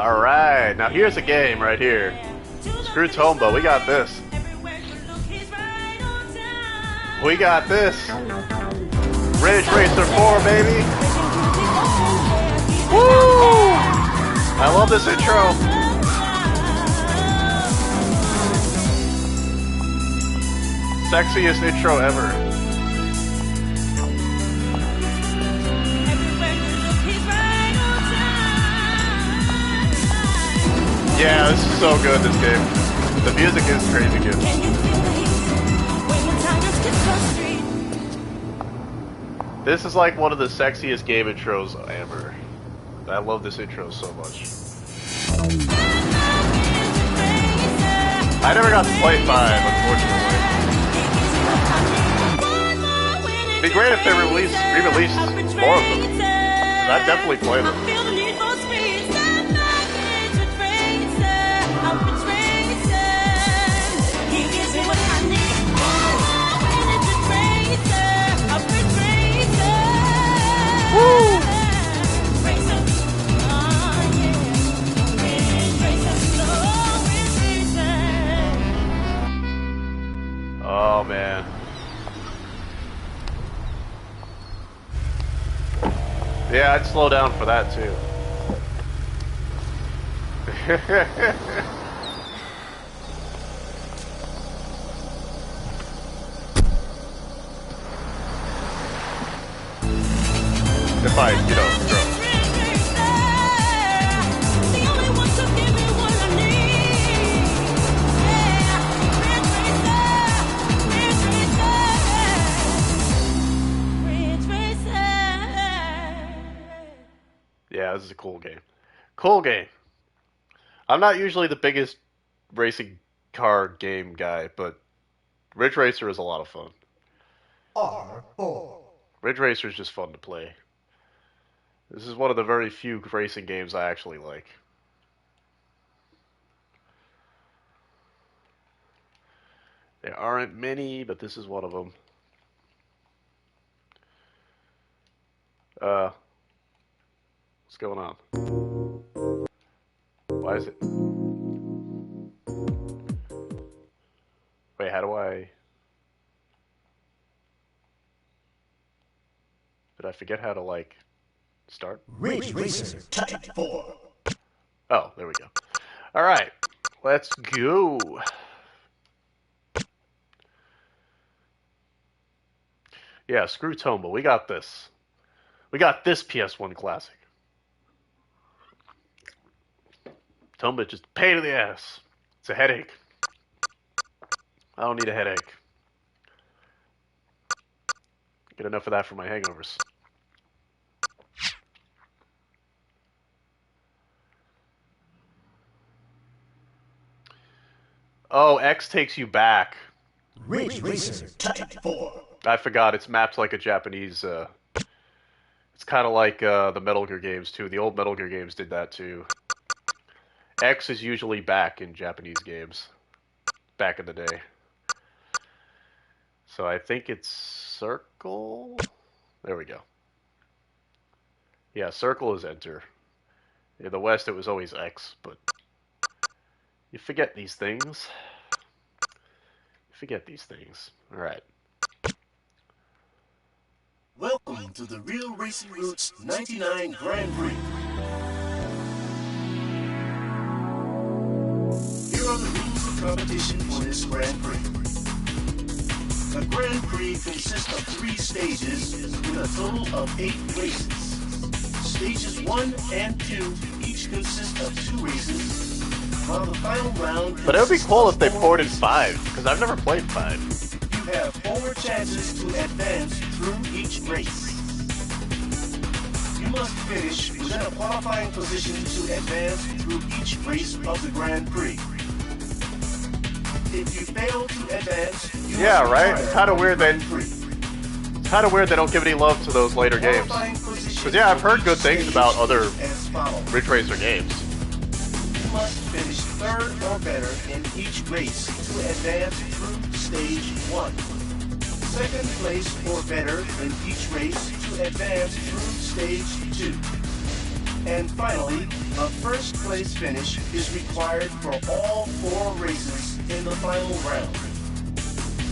Alright, now here's a game right here. Screw Tomba, we got this. We got this. Ridge Racer 4, baby. Woo! I love this intro. Sexiest intro ever. Yeah, this is so good, this game. The music is crazy good. This is like one of the sexiest game intros ever. I love this intro so much. I never got to play 5, unfortunately. It'd be great if they re-released more of them. I'd definitely play them. Woo! Oh man. Yeah, I'd slow down for that too. If I, you know, throw. Yeah, this is a cool game. Cool game. I'm not usually the biggest racing car game guy, but Ridge Racer is a lot of fun. R4. Ridge Racer is just fun to play. This is one of the very few racing games I actually like. There aren't many, but this is one of them. What's going on? Why is it? Wait, how do I... Did I forget how to, like... Start? Ridge Racer Type 4. Oh, there we go. Alright, let's go. Yeah, screw Tomba. We got this. We got this PS1 classic. Tomba just a pain in the ass. It's a headache. I don't need a headache. Get enough of that for my hangovers. Oh, X takes you back. Ridge Racer Type 4. I forgot, it's mapped like a Japanese, it's kind of like the Metal Gear games, too. The old Metal Gear games did that, too. X is usually back in Japanese games. Back in the day. So I think it's circle? There we go. Yeah, circle is enter. In the West, it was always X, but... You forget these things. You forget these things. Alright. Welcome to the Real Racing Roots 99 Grand Prix. Here are the rules of competition for this Grand Prix. The Grand Prix consists of 3 stages with a total of 8 races. Stages 1 and 2 each consist of 2 races. While the final round but it would be cool if they ported 5, because I've never played 5. You have 4 chances to advance through each race. You must finish within a qualifying position to advance through each race of the Grand Prix. If you fail to advance, you yeah, right? It's kind of weird they don't give any love to those later games. Because yeah, I've heard good things about other Ridge Racer games. Must finish 3rd or better in each race to advance through stage 1. 2nd place or better in each race to advance through stage 2. And finally, a first place finish is required for all 4 races in the final round.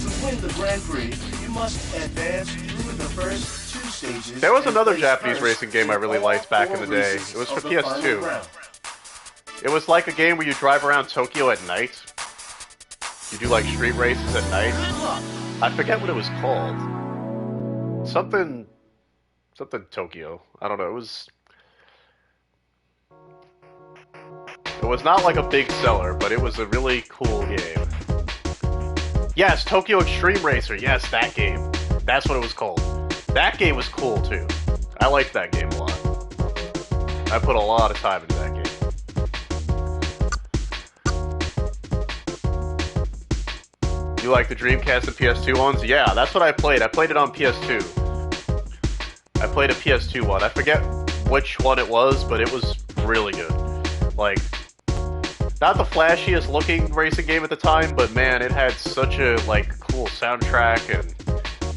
To win the Grand Prix, you must advance through the first 2 stages. There was and another place Japanese first racing game I really all liked back 4 in the day. races It was for of the final PS2. round. It was like a game where you drive around Tokyo at night. You do like street races at night. I forget what it was called. Something Tokyo. I don't know. It was not like a big seller, but it was a really cool game. Yes, Tokyo Extreme Racer. Yes, that game. That's what it was called. That game was cool too. I liked that game a lot. I put a lot of time into that game. You like the Dreamcast and PS2 ones? Yeah, that's what I played. I played it on PS2. I played a PS2 one. I forget which one it was, but it was really good. Like, not the flashiest looking racing game at the time, but man, it had such a, like, cool soundtrack, and,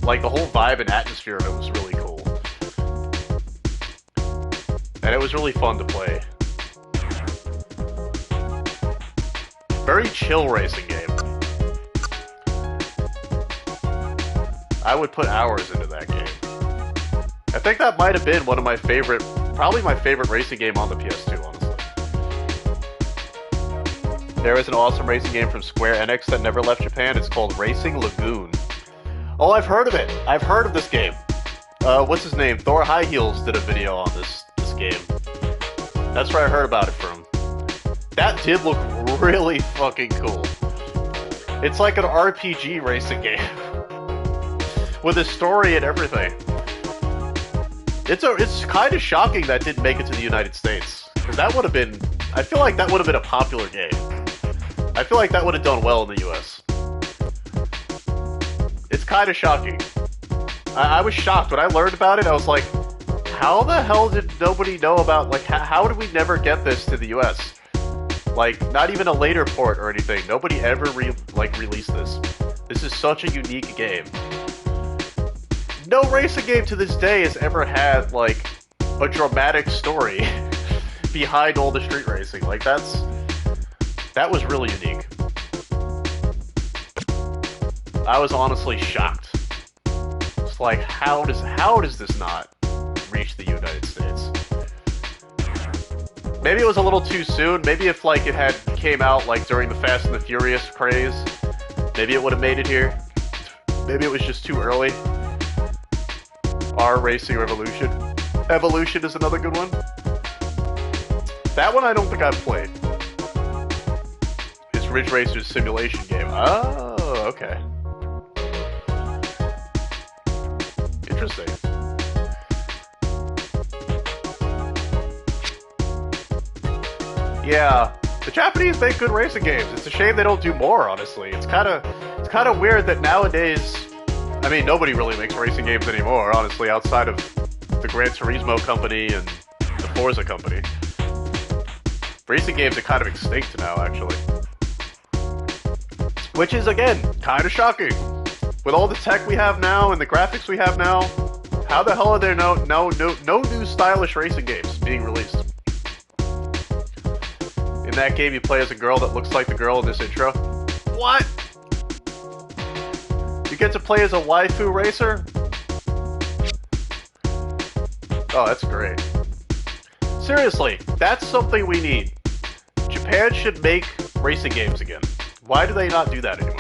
like, the whole vibe and atmosphere of it was really cool. And it was really fun to play. Very chill racing game. I would put hours into that game. I think that might have been one of my favorite, probably my favorite racing game on the PS2, honestly. There is an awesome racing game from Square Enix that never left Japan. It's called Racing Lagoon. Oh, I've heard of it. I've heard of this game. What's his name? Thor High Heels did a video on this game. That's where I heard about it from. That did look really fucking cool. It's like an RPG racing game. With a story and everything. It's kind of shocking that didn't make it to the United States. Because that would have been... I feel like that would have been a popular game. I feel like that would have done well in the US. It's kind of shocking. I was shocked. When I learned about it, I was like, how the hell did nobody know about... Like, how did we never get this to the US? Like, not even a later port or anything. Nobody ever released this. This is such a unique game. No racing game to this day has ever had, like, a dramatic story behind all the street racing. Like, that was really unique. I was honestly shocked. It's like, how does this not reach the United States? Maybe it was a little too soon. Maybe if, like, it had came out, like, during the Fast and the Furious craze, maybe it would have made it here. Maybe it was just too early. Our Racing Revolution. Evolution is another good one. That one I don't think I've played. It's Ridge Racer's simulation game. Oh, okay. Interesting. Yeah, the Japanese make good racing games. It's a shame they don't do more, honestly. It's kind of weird that nowadays... I mean, nobody really makes racing games anymore, honestly, outside of the Gran Turismo company and the Forza company. Racing games are kind of extinct now, actually. Which is, again, kind of shocking. With all the tech we have now and the graphics we have now, how the hell are there no new stylish racing games being released? In that game, you play as a girl that looks like the girl in this intro. What? You get to play as a waifu racer? Oh, that's great. Seriously, that's something we need. Japan should make racing games again. Why do they not do that anymore?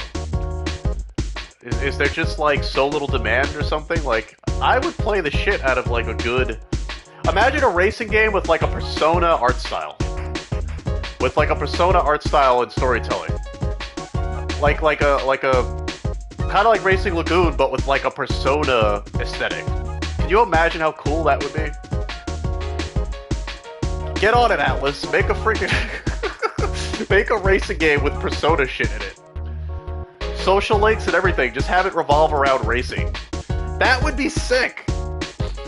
Is there just, like, so little demand or something? Like, I would play the shit out of, like, a good... Imagine a racing game with, like, a Persona art style. With, like, a Persona art style and storytelling. Like a... Kind of like Racing Lagoon, but with, like, a Persona aesthetic. Can you imagine how cool that would be? Get on it, Atlas. Make a freaking... Make a racing game with Persona shit in it. Social links and everything. Just have it revolve around racing. That would be sick.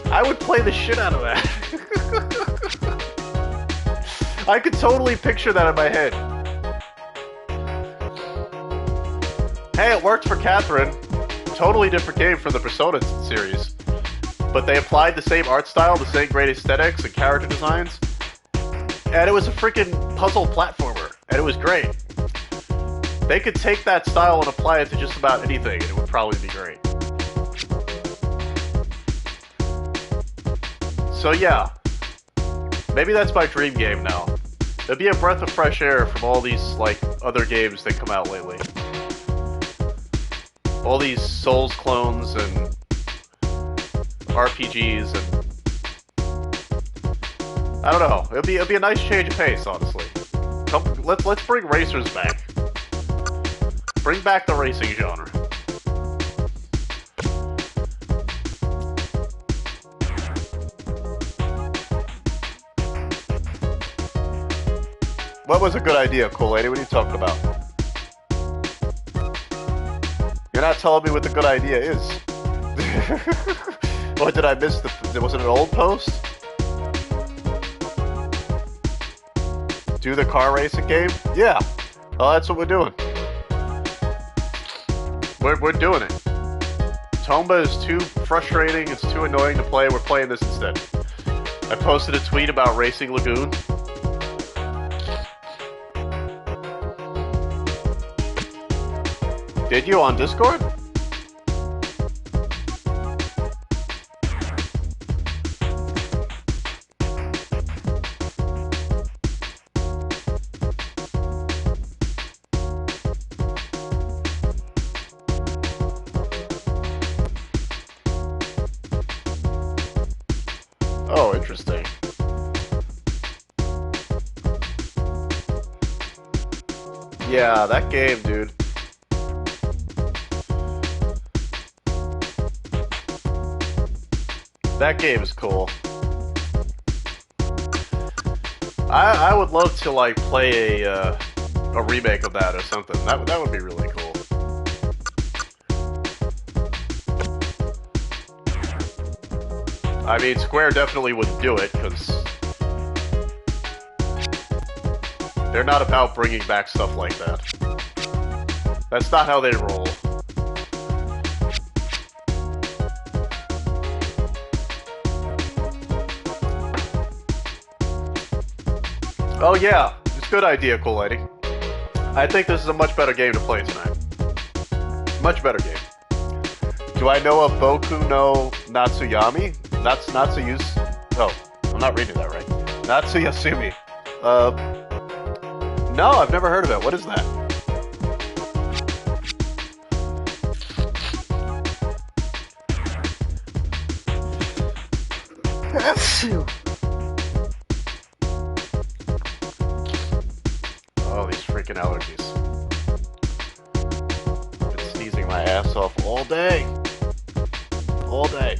I would play the shit out of that. I could totally picture that in my head. Hey, it worked for Catherine. Totally different game from the Persona series. But they applied the same art style, the same great aesthetics and character designs. And it was a freaking puzzle platformer, and it was great. They could take that style and apply it to just about anything, and it would probably be great. So yeah, maybe that's my dream game now. It'd be a breath of fresh air from all these like other games that come out lately. All these Souls clones and RPGs and I don't know. It'd be a nice change of pace, honestly. Let's bring racers back. Bring back the racing genre. What was a good idea, cool lady? What are you talking about? You're not telling me what the good idea is. What did I miss? Was it an old post? Do the car racing game? Yeah. Oh, that's what we're doing. We're doing it. Tomba is too frustrating. It's too annoying to play. We're playing this instead. I posted a tweet about Racing Lagoon. Did you on Discord? Oh, interesting. Yeah, that game, dude. That game is cool. I would love to like play a remake of that or something. That would be really cool. I mean, Square definitely wouldn't do it because they're not about bringing back stuff like that. That's not how they roll. Oh yeah, it's a good idea, cool lady. I think this is a much better game to play tonight. Much better game. Do I know of Boku no Natsuyami? Natsuyus? Oh, I'm not reading that right. Natsuyasumi. No, I've never heard of it. What is that? Oh, these freaking allergies. I've been sneezing my ass off all day. All day.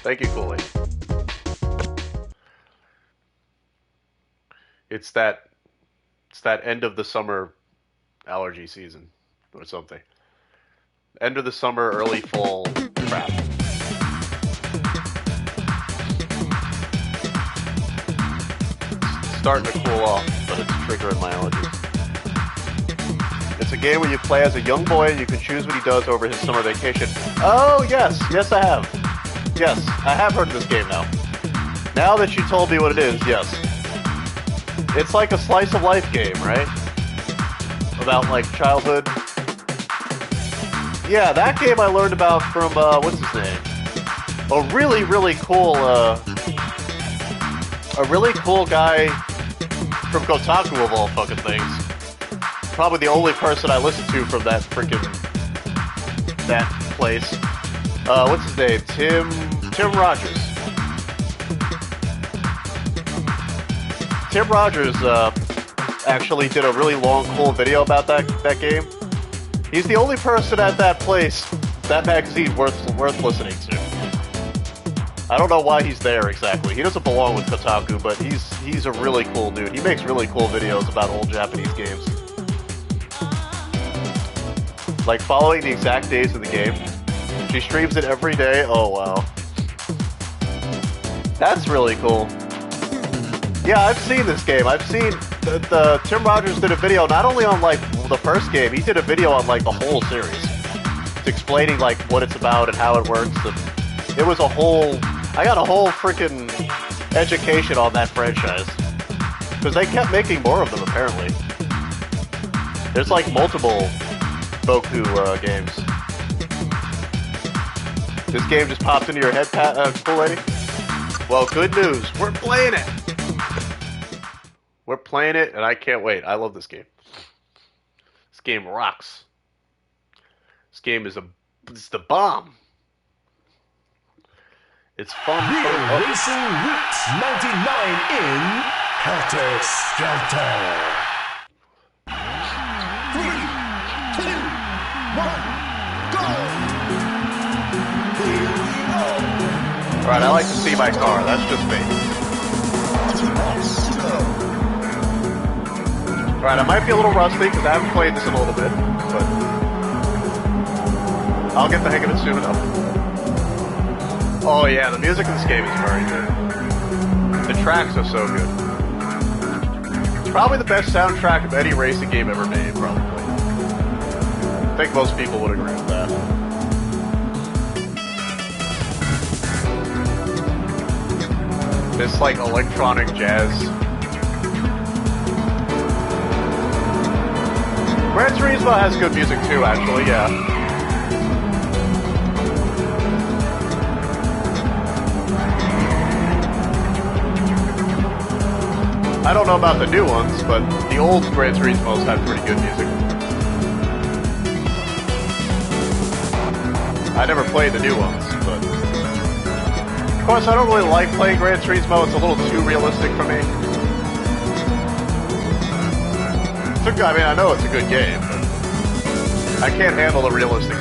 Thank you, Cooley. It's that end of the summer allergy season or something. End of the summer, early fall crap. It's starting to cool off, but it's triggering my allergies. It's a game where you play as a young boy and you can choose what he does over his summer vacation. Oh, yes. Yes, I have. Yes, I have heard of this game now. Now that you told me what it is, yes. It's like a slice of life game, right? About, like, childhood. Yeah, that game I learned about from, what's his name? A really, really cool guy from Kotaku of all fucking things. Probably the only person I listen to from that place. What's his name? Tim Rogers. Tim Rogers, actually did a really long, cool video about that game. He's the only person at that place, that magazine, worth listening to. I don't know why he's there exactly. He doesn't belong with Kotaku, but he's a really cool dude. He makes really cool videos about old Japanese games. Like following the exact days of the game. She streams it every day. Oh wow. That's really cool. Yeah, I've seen this game. I've seen the Tim Rogers did a video not only on like the first game, he did a video on like the whole series. just explaining like what it's about and how it works. And it was a whole. I got a whole freaking education on that franchise because they kept making more of them. Apparently, there's like multiple Boku games. This game just popped into your head, cool lady? Well, good news. We're playing it. We're playing it, and I can't wait. I love this game. This game rocks. This game is it's the bomb. It's fun. Real Racing Roots 99 in Helter Skelter. 3, 2, 1, go! Here we go! Alright, I like to see my car. That's just me. Alright, I might be a little rusty because I haven't played this in a little bit, but I'll get the hang of it soon enough. Oh yeah, the music in this game is very good. The tracks are so good. It's probably the best soundtrack of any racing game ever made, probably. I think most people would agree with that. This like electronic jazz. Gran Turismo has good music too, actually, yeah. I don't know about the new ones, but the old Gran Turismos had pretty good music. I never played the new ones, but... Of course, I don't really like playing Gran Turismo. It's a little too realistic for me. I mean, I know it's a good game, but I can't handle the realistic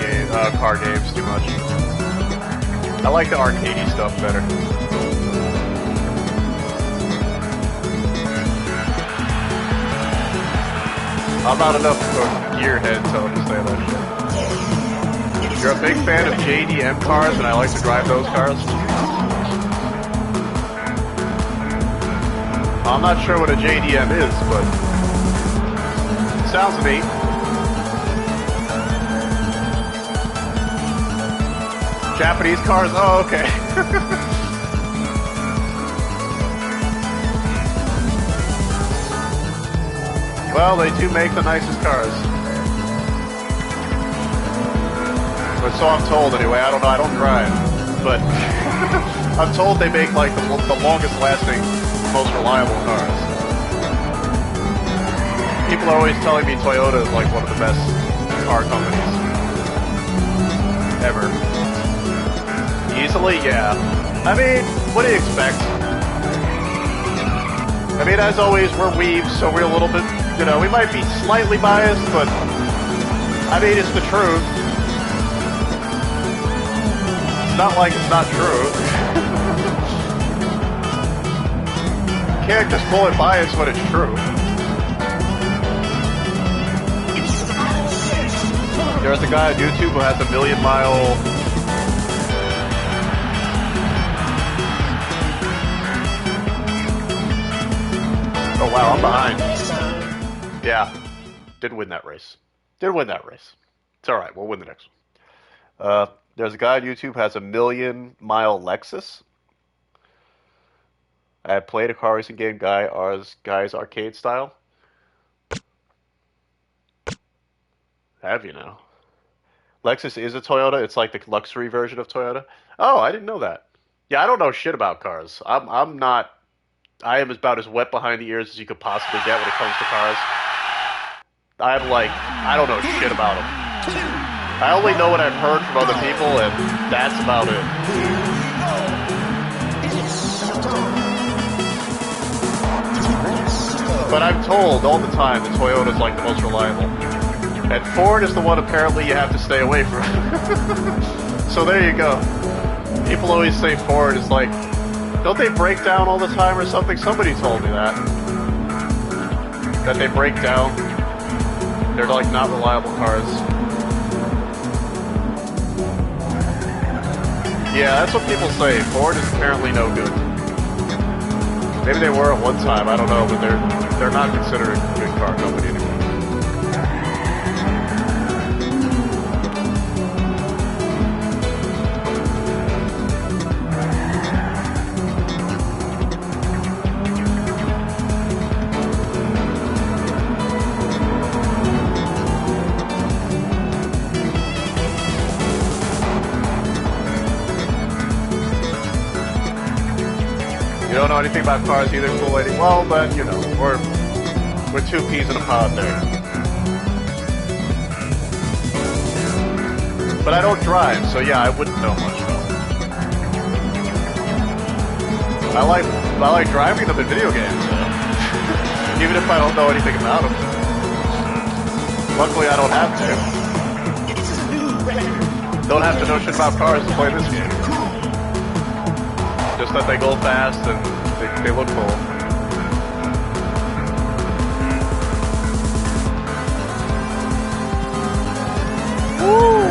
car games too much. I like the arcadey stuff better. I'm not enough of a gearhead to understand that shit. You're a big fan of JDM cars, and I like to drive those cars. I'm not sure what a JDM is, but it sounds neat. Japanese cars? Oh, okay. Well, they do make the nicest cars. But so I'm told anyway. I don't know. I don't drive. But I'm told they make like the longest lasting, most reliable cars. People are always telling me Toyota is like one of the best car companies ever. Easily, yeah. I mean, what do you expect? I mean, as always, we're weebs, so we're a little bit, you know, we might be slightly biased, but I mean, it's the truth. It's not like it's not true. You can't just call it biased when it's true. There's a guy on YouTube who has a 1,000,000-mile... Oh wow, I'm behind. Yeah, didn't win that race. Didn't win that race. It's alright, we'll win the next one. There's a guy on YouTube who has a 1,000,000-mile Lexus. I had played a car racing game, guy's arcade style. Have you now? Lexus is a Toyota. It's like the luxury version of Toyota. Oh, I didn't know that. Yeah, I don't know shit about cars. I'm not. I am about as wet behind the ears as you could possibly get when it comes to cars. I'm like, I don't know shit about them. I only know what I've heard from other people, and that's about it. But I'm told all the time that Toyota's like the most reliable. And Ford is the one apparently you have to stay away from. So there you go. People always say Ford is like, don't they break down all the time or something? Somebody told me that. That they break down. They're like not reliable cars. Yeah, that's what people say. Ford is apparently no good. Maybe they were at one time, I don't know, but they're not considered a good car company anymore. You don't know anything about cars either, cool lady? Well, but, you know, we're two peas in a pod there. But I don't drive, so yeah, I wouldn't know much about it. I like driving them in video games, so. Even if I don't know anything about them. Luckily, I don't have to. Don't have to know shit about cars to play this game. Just that they go fast and they look cool. Woo!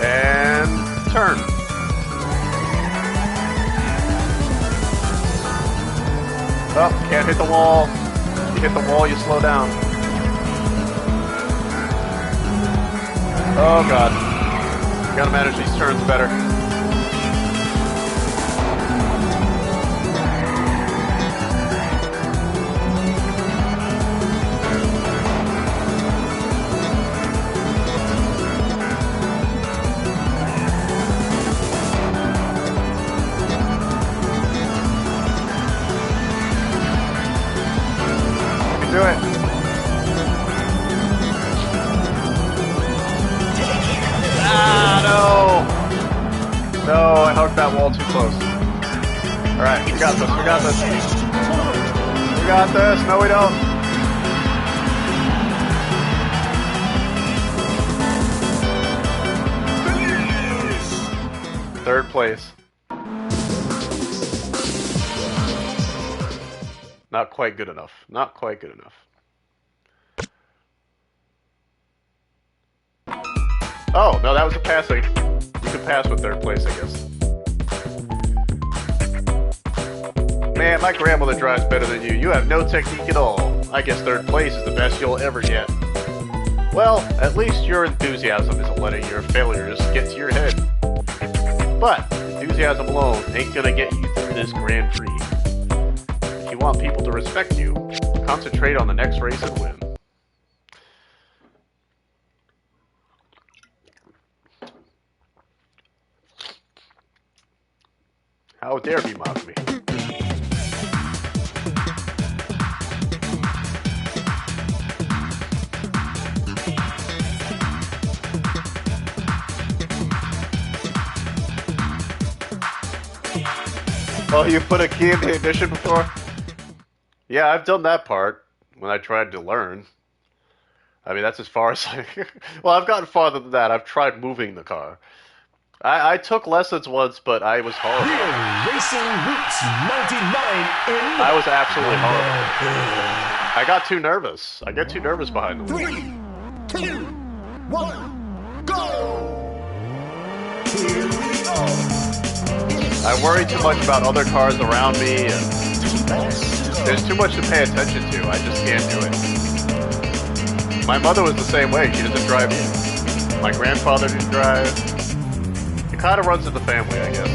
And turn. Oh, can't hit the wall. You hit the wall, you slow down. Oh god. Gotta manage these turns better. Do it. Ah, no! No, I hugged that wall too close. Alright, we got this, we got this. We got this, no we don't. Third place. Not quite good enough. Not quite good enough. Oh, no, that was a passing. You can pass with third place, I guess. Man, my grandmother drives better than you. You have no technique at all. I guess third place is the best you'll ever get. Well, at least your enthusiasm isn't letting your failures get to your head. But enthusiasm alone ain't gonna get you through this Grand Prix. If you want people to respect you, concentrate on the next race and win. How dare he mock me? Oh, you put a key in the ignition before? Yeah, I've done that part when I tried to learn. I mean, that's as far as I... Well, I've gotten farther than that. I've tried moving the car. I took lessons once, but I was horrible. Racing Roots 99 in... I was absolutely horrible. I got too nervous. I get too nervous behind the wheel. 3, 2, 1, go! Here we go. I worry too much about other cars around me, and there's too much to pay attention to. I just can't do it. My mother was the same way. She doesn't drive either. My grandfather didn't drive. It kind of runs in the family, I guess.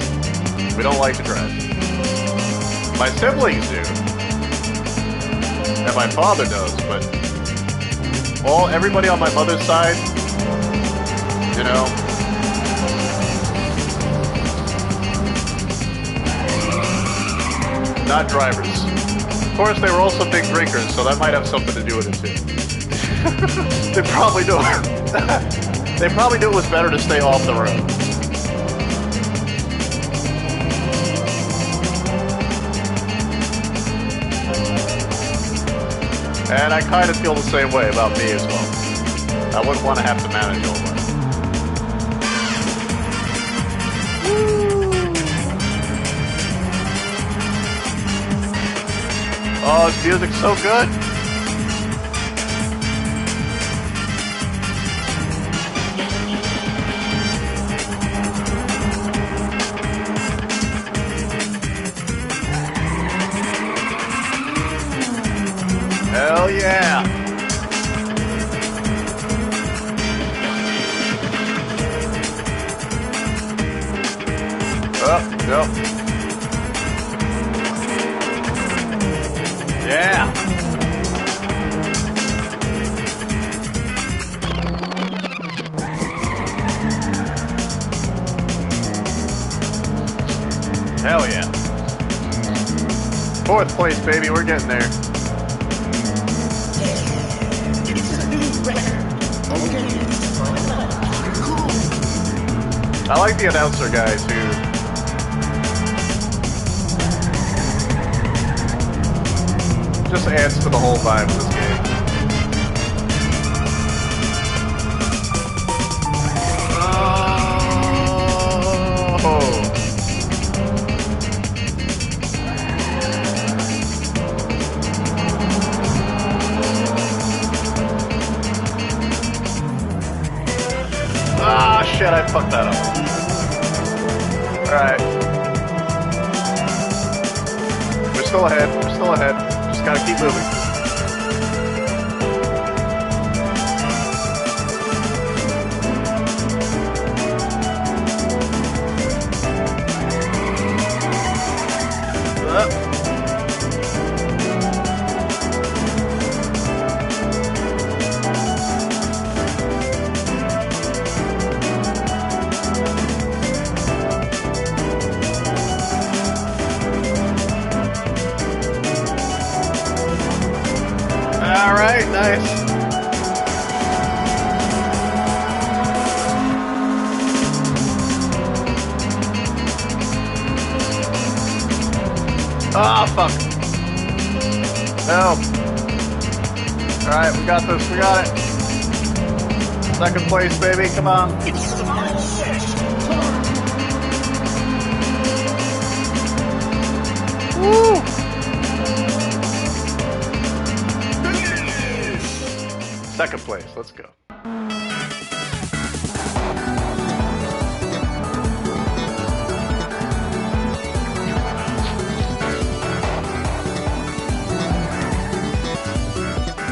We don't like to drive. My siblings do. And my father does, but everybody on my mother's side, you know, not drivers. Of course, they were also big drinkers, so that might have something to do with it too. They probably knew. They probably knew it was better to stay off the road. And I kind of feel the same way about me as well. I wouldn't want to have to manage all that. Oh, this music's so good. Hell yeah. Oh, no. Yeah. Hell yeah. 4th place, baby. We're getting there. It's a new record. Okay, cool. I like the announcer guy, too. Just adds to the whole vibe of this game. Oh. Ah, shit, I fucked that up. Alright. We're still ahead. We're still ahead. Just gotta keep moving. Alright, nice. Ah, fuck. No. Alright, we got this. We got it. 2nd place, baby. Come on. It's the final stretch. Woo! Finish. 2nd place. Let's go.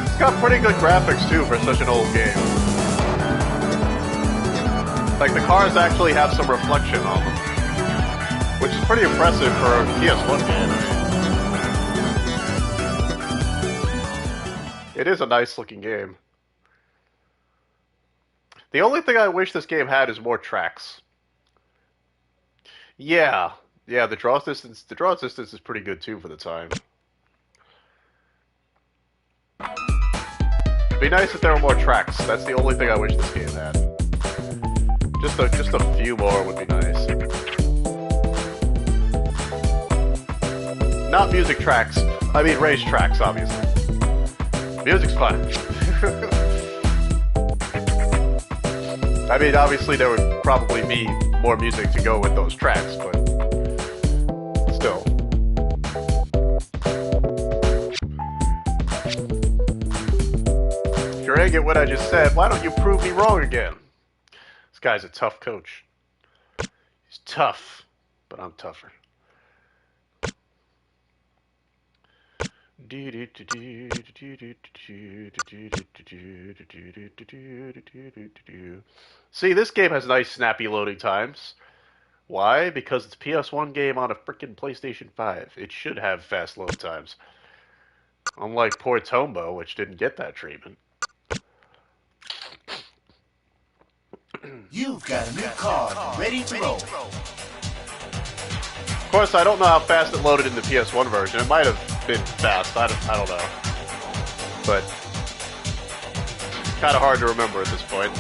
It's got pretty good graphics too for such an old game. Like the cars actually have some reflection on them, which is pretty impressive for a PS1 game. It is a nice looking game. The only thing I wish this game had is more tracks. Yeah, the draw distance is pretty good too for the time. It'd be nice if there were more tracks. That's the only thing I wish this game had. Just a few more would be nice. Not music tracks. I mean race tracks, obviously. Music's fun. I mean, obviously there would probably be more music to go with those tracks, but still. If you're angry at what I just said, why don't you prove me wrong again? This guy's a tough coach. He's tough, but I'm tougher. See, this game has nice snappy loading times. Why? Because it's a PS1 game on a frickin' PlayStation 5. It should have fast load times. Unlike poor Tombo, which didn't get that treatment. You've got a new car ready to roll. Of course, I don't know how fast it loaded in the PS1 version. It might have been fast. I don't know. But kind of hard to remember at this point.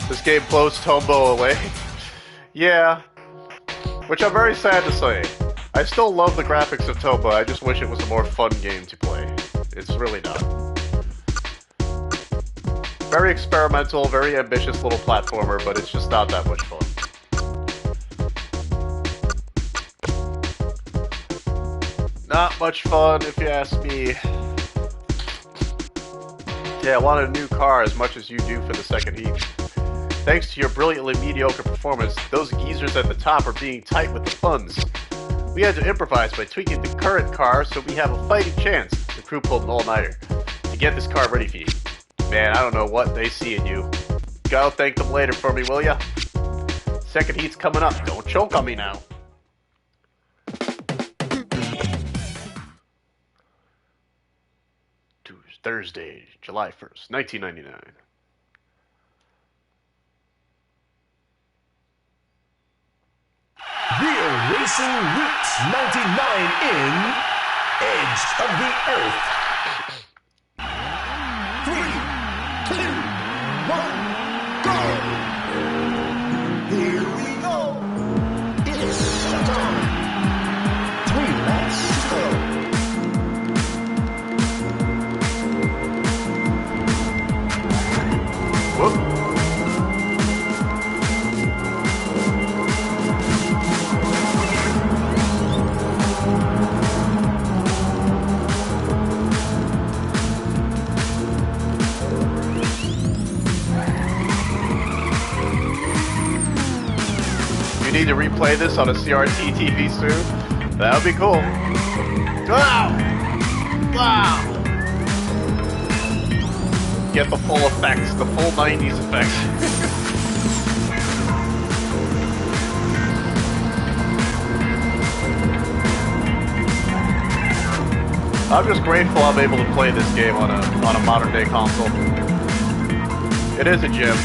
This game blows Tombo away. Yeah. Which I'm very sad to say. I still love the graphics of Tombo. I just wish it was a more fun game to play. It's really not. Very experimental, very ambitious little platformer, but it's just not that much fun. Not much fun, if you ask me. Yeah, I wanted a new car as much as you do for the second heat. Thanks to your brilliantly mediocre performance, those geezers at the top are being tight with the funds. We had to improvise by tweaking the current car so we have a fighting chance. The crew pulled an all-nighter to get this car ready for you. Man, I don't know what they see in you. Go thank them later for me, will ya? Second heat's coming up. Don't choke on me now. Thursday, July 1st, 1999. Real Racing Route 99 in Edge of the Earth. 3, 2, 1, go! Here we go! It's showtime! 3 laps to go. Whoop. You need to replay this on a CRT TV soon? That would be cool. Wow! Wow! Get the full effects, the full 90s effects. I'm just grateful I'm able to play this game on a modern day console. It is a gem.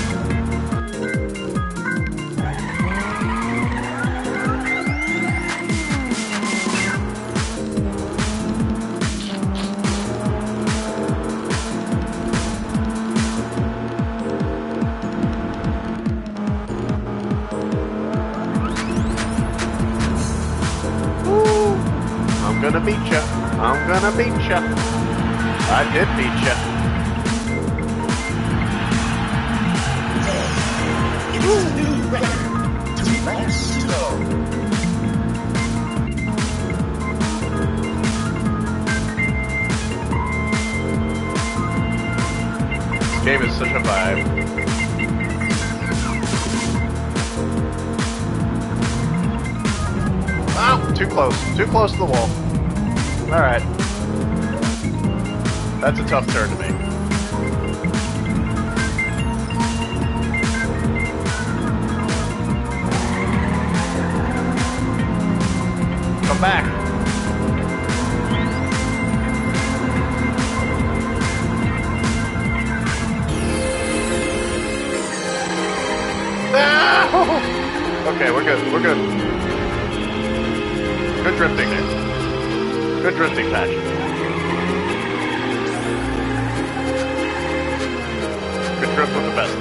I'm gonna beat ya. I'm gonna beat ya. I did beat ya. It's a new record. 2 laps to go. This game is such a vibe. Oh, too close. Too close to the wall. Alright. That's a tough turn to make. Come back. No! Okay, we're good. We're good. Good drifting there. Good drifting patch. Good drift with the best.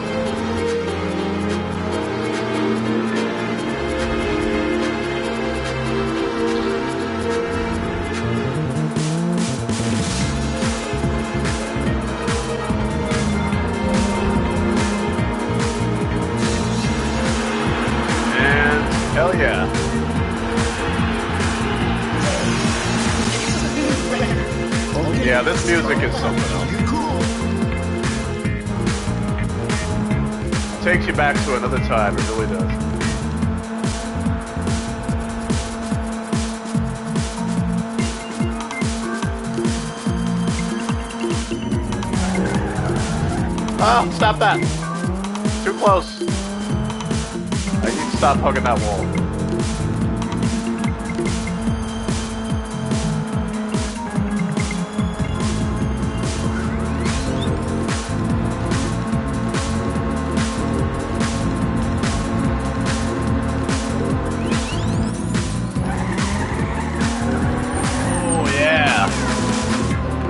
And hell yeah. Yeah, this music is something else. It takes you back to another time, it really does. Oh, stop that! Too close. I need to stop hugging that wall.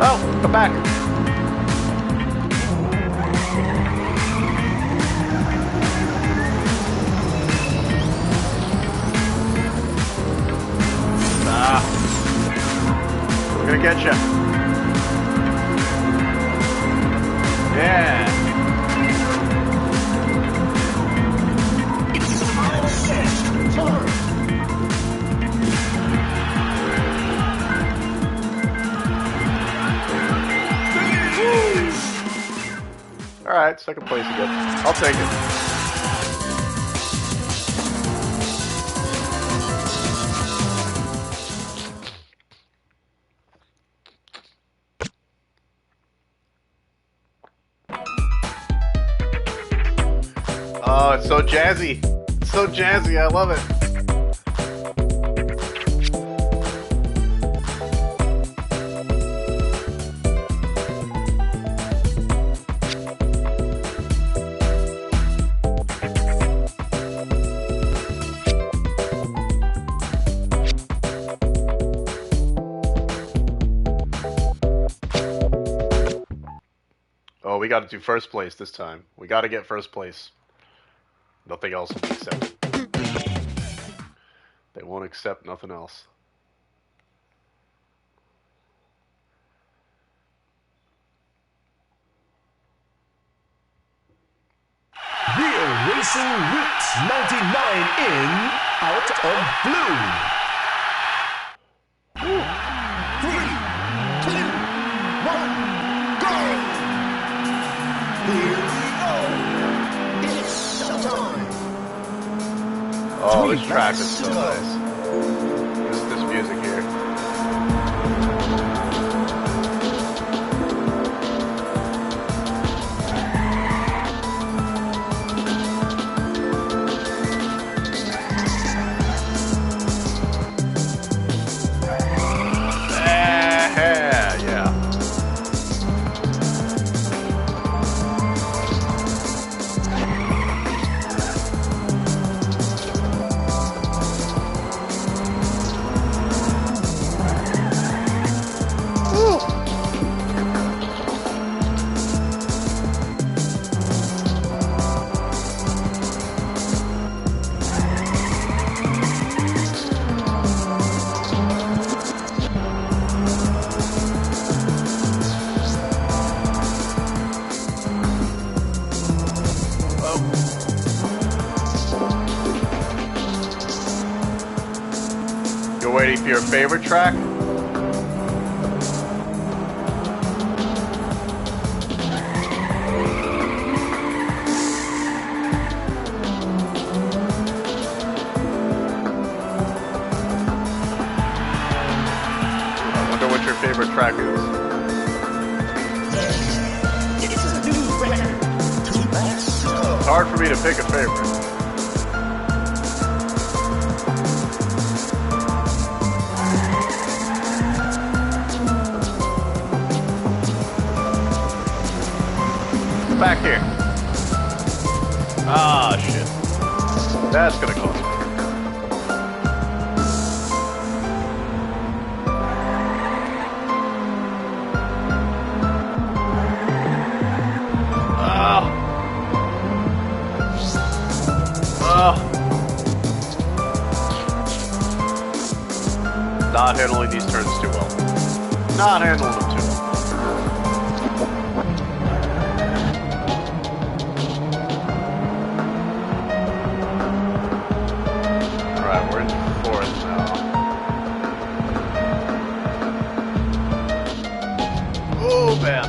Oh, come back. Ah. I'm gonna get you. Yeah. It's the final stretch. Turn. Alright, second place again. I'll take it. Oh, it's so jazzy. It's so jazzy, I love it. No, we got to do first place this time. We got to get first place. Nothing else will be accepted. They won't accept nothing else. Real Racing Roots 99 in Out of Blue. 3, 2, 1, go! Here we go. It's showtime. Oh, this track is so nice. This music here. Yeah. You're waiting for your favorite track? I wonder what your favorite track is. It's a new record. 2 laps to go. It's hard for me to pick a favorite. Back here. Ah, shit. That's gonna cost me. Ah. Ah. Not handling these turns too well. Not handling them too well. Alright, we're in fourth now. Oh, man.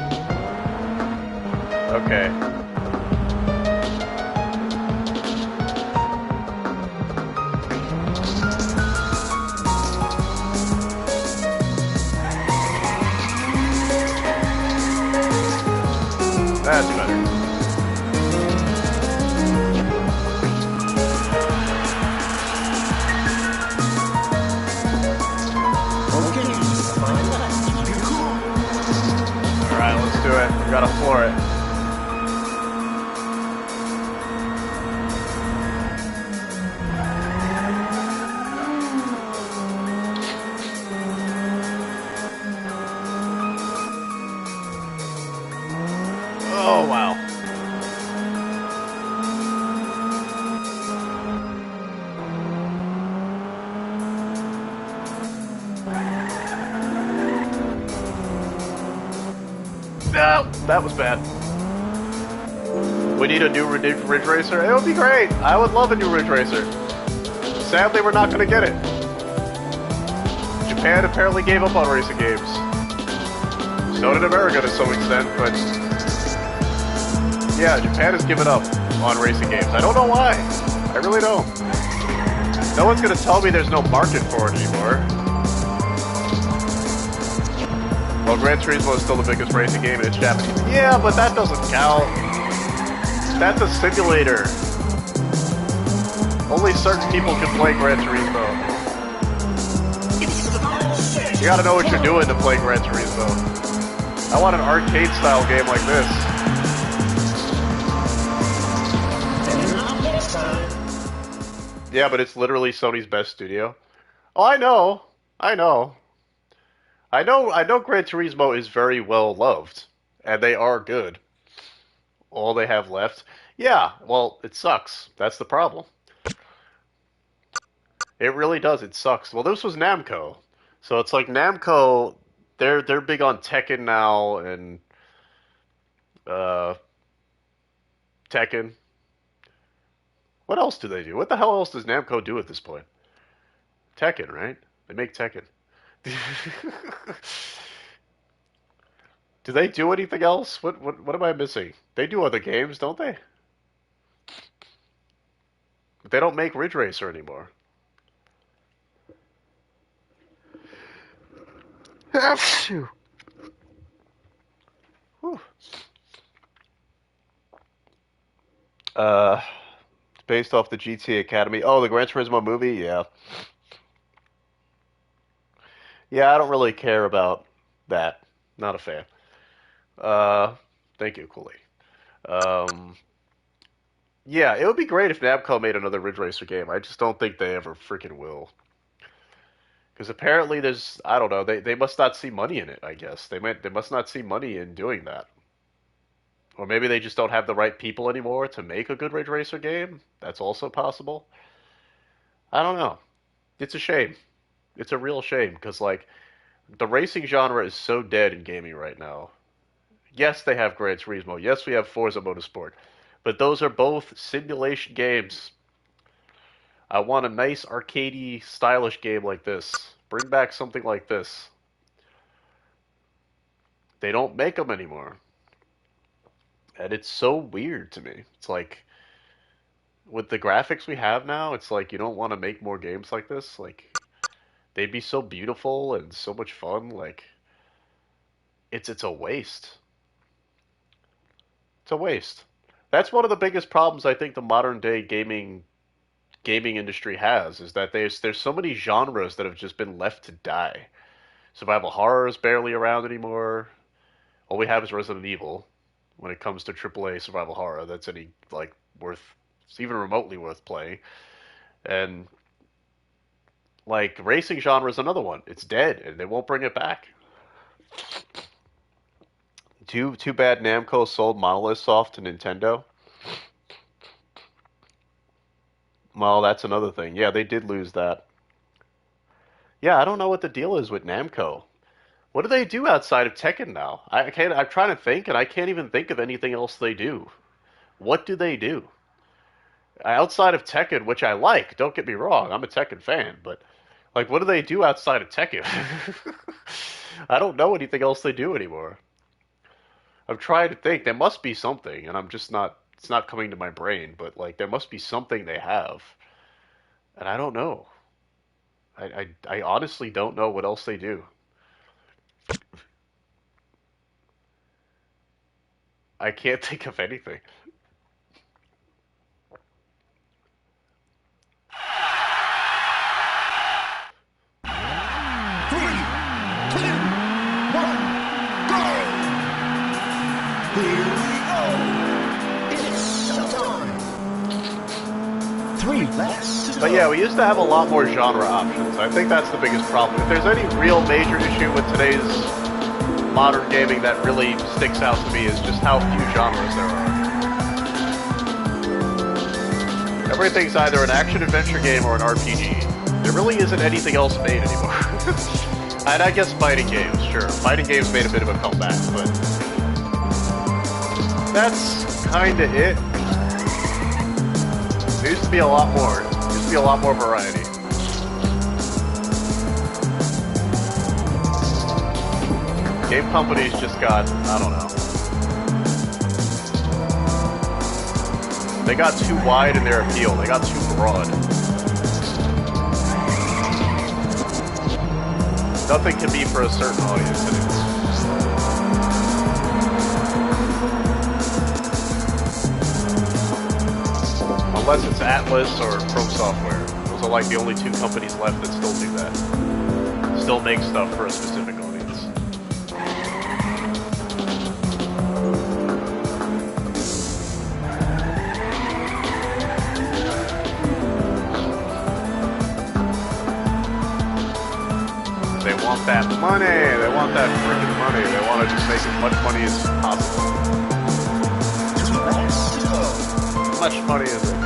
Okay. That's better. Okay, fine lap. Keep it cool. Alright, let's do it. We gotta floor it. Oh, wow. No, that was bad. We need a new Ridge Racer. It would be great. I would love a new Ridge Racer. Sadly, we're not going to get it. Japan apparently gave up on racing games. So did America to some extent, but yeah, Japan has given up on racing games. I don't know why. I really don't. No one's going to tell me there's no market for it anymore. Well, Gran Turismo is still the biggest racing game and it's Japanese. Yeah, but that doesn't count. That's a simulator. Only certain people can play Gran Turismo. You gotta know what you're doing to play Gran Turismo. I want an arcade-style game like this. Yeah, but it's literally Sony's best studio. Oh, I know. I know. I know Gran Turismo is very well loved, and they are good. all they have left. Yeah, well, it sucks. That's the problem. It really does. It sucks. Well, this was Namco, so it's like Namco. They're big on Tekken now and uh, Tekken. What else do they do? What the hell else does Namco do at this point? Tekken, right? They make Tekken. Do they do anything else? What am I missing? They do other games, don't they? But they don't make Ridge Racer anymore. Whew. Uh, based off the GTA Academy. Oh, the Gran Turismo movie? Yeah. Yeah, I don't really care about that. Not a fan. Uh, thank you, Cooley. Um, yeah, it would be great if Namco made another Ridge Racer game. I just don't think they ever freaking will. Because apparently there's, I don't know, they must not see money in it, I guess. They must not see money in doing that. Or maybe they just don't have the right people anymore to make a good Ridge Racer game. That's also possible. I don't know. It's a shame. It's a real shame because like the racing genre is so dead in gaming right now. Yes, they have Gran Turismo. Yes, we have Forza Motorsport. But those are both simulation games. I want a nice arcadey, stylish game like this. Bring back something like this. They don't make them anymore. And it's so weird to me. It's like with the graphics we have now, it's like you don't want to make more games like this. Like they'd be so beautiful and so much fun. Like it's a waste. It's a waste. That's one of the biggest problems I think the modern day gaming industry has is that there's so many genres that have just been left to die. Survival horror is barely around anymore. All we have is Resident Evil when it comes to AAA survival horror that's any like worth it's even remotely worth playing. And like racing genre is another one. It's dead and they won't bring it back. Too bad Namco sold Monolith Soft to Nintendo. Well, that's another thing. Yeah, they did lose that. Yeah, I don't know what the deal is with Namco. What do they do outside of Tekken now? I can't. I'm trying to think, and I can't even think of anything else they do. What do they do outside of Tekken, which I like? Don't get me wrong, I'm a Tekken fan, but like, what do they do outside of Tekken? I don't know anything else they do anymore. I'm trying to think. There must be something, and I'm just not. It's not coming to my brain, but like, there must be something they have, and I don't know. I honestly don't know what else they do. I can't think of anything. Three, two, one, go! Here we go! It's showtime! 3 laps to go. But yeah, we used to have a lot more genre options. I think that's the biggest problem. If there's any real major issue with today's modern gaming that really sticks out to me is just how few genres there are. Everything's either an action-adventure game or an RPG. There really isn't anything else made anymore. And I guess fighting games, sure. Fighting games made a bit of a comeback, but that's kinda it. There used to be a lot more. There used to be a lot more variety. Game companies just got, I don't know. They got too wide in their appeal. They got too broad. Nothing can be for a certain audience anymore. Unless it's Atlas or From Software. Those are like the only two companies left that still do that. Still make stuff for a specific audience. They want that money. They want that freaking money. They want to just make as much money as possible. funny as I can.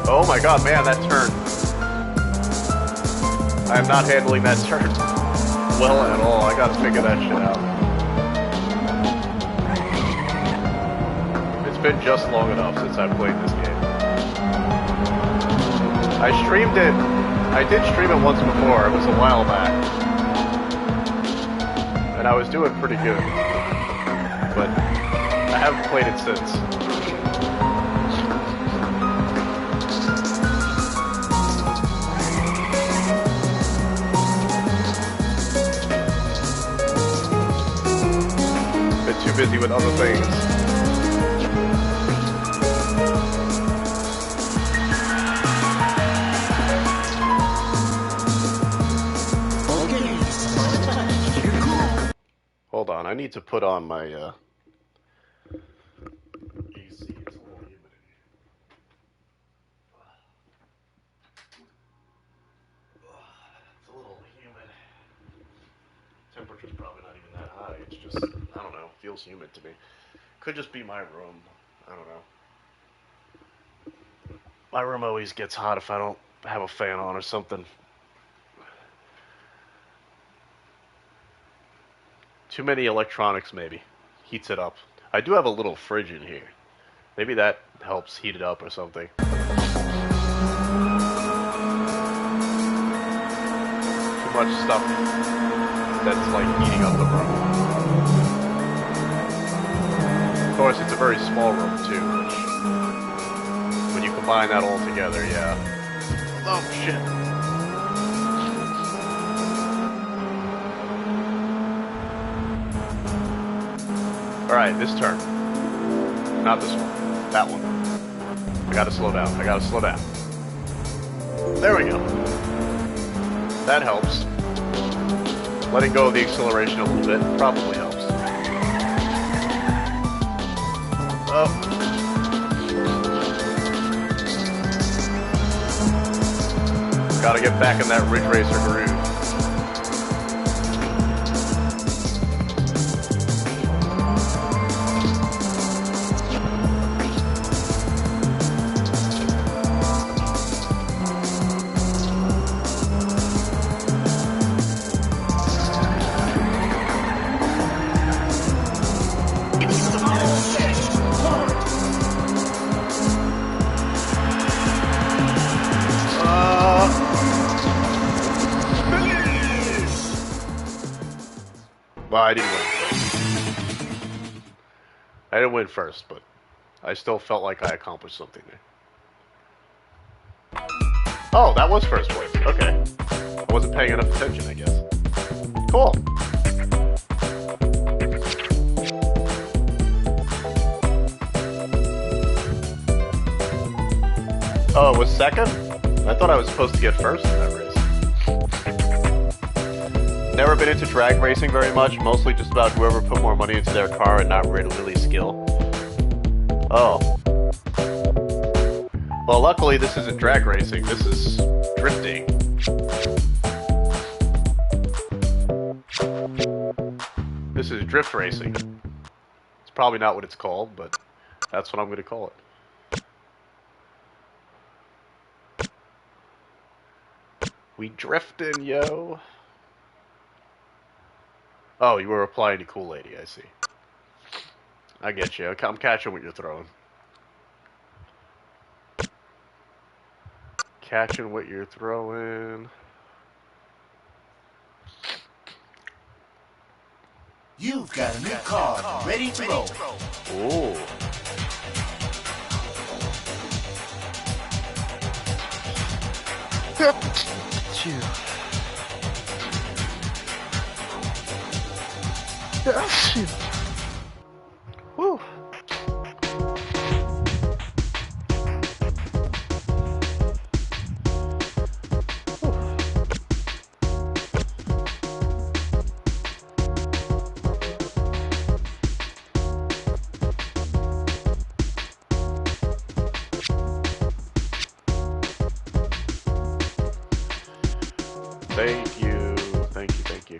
Oh my god, man, that turn. I am not handling that turn well at all. I gotta figure that shit out. It's been just long enough since I played this game. I streamed it. I did stream it once before. It was a while back. And I was doing pretty good. But I haven't played it since. Too busy with other things. Hold on, I need to put on my AC. It's a little humid. It's a little humid. Temperature's probably not even that high. It's just, I don't know, feels humid to me. Could just be my room. I don't know. My room always gets hot if I don't have a fan on or something. Too many electronics, maybe. Heats it up. I do have a little fridge in here. Maybe that helps heat it up or something. Too much stuff that's like heating up the room. Of course, it's a very small room too, which, when you combine that all together, yeah. Oh shit. Alright, this turn. Not this one. That one. I gotta slow down. I gotta slow down. There we go. That helps. Letting go of the acceleration a little bit probably helps. Oh. Gotta get back in that Ridge Racer groove. Well, I didn't win first. I didn't win first, but I still felt like I accomplished something there. Oh, that was first place. Okay. I wasn't paying enough attention, I guess. Cool. Oh, it was second? I thought I was supposed to get first in that race. Never been into drag racing very much, mostly just about whoever put more money into their car and not really skill. Oh. Well, luckily this isn't drag racing, this is drifting. This is drift racing. It's probably not what it's called, but that's what I'm going to call it. We drifting, yo. Oh, you were replying to Cool Lady, I see. I get you. I'm catching what you're throwing. Catching what you're throwing. You've got a new car ready to roll. Ooh. Woo. Thank you. Thank you, thank you.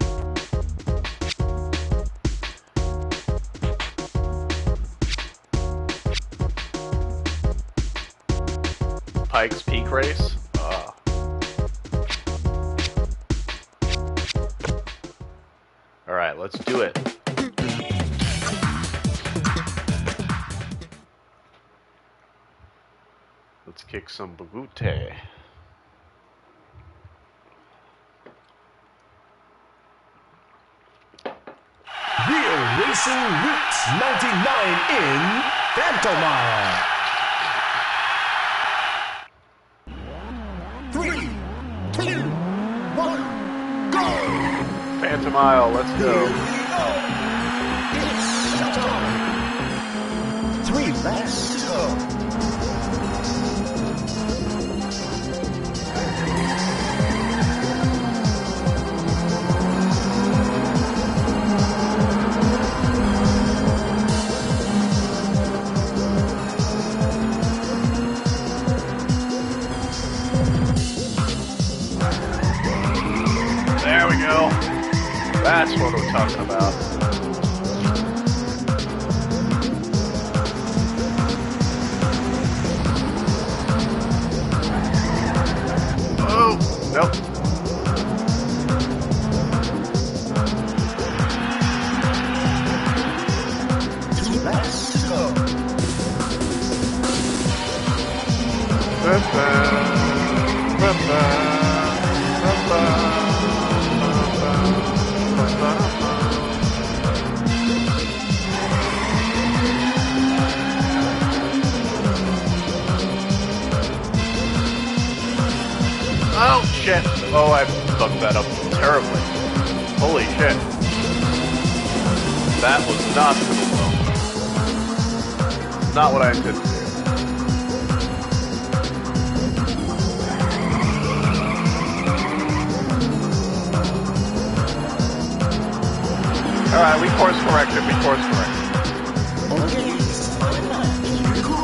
Pikes Peak Race? Alright, let's do it. Let's kick some Bugute. Real Racing Roots 99 in Phantomile. 3, 2, 1, go! Phantomile, let's go. It's time. 3 laps to go. There we go. That's what we're talking about. Oh, nope. Oh, shit. Oh, I fucked that up terribly. Holy shit. That was not cool. Not what I anticipated. Alright, we course corrected.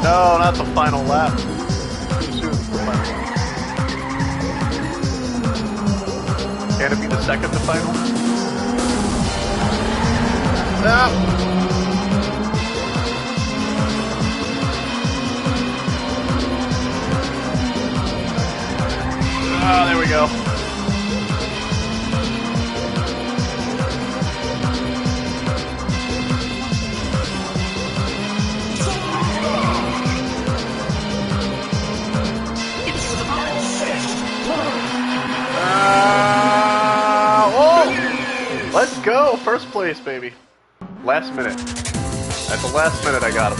No, not the final lap. Too soon for the final lap. Can it be the second to final? No! Ah, there we go. Let's go! First place, baby. Last minute. At the last minute, I got him.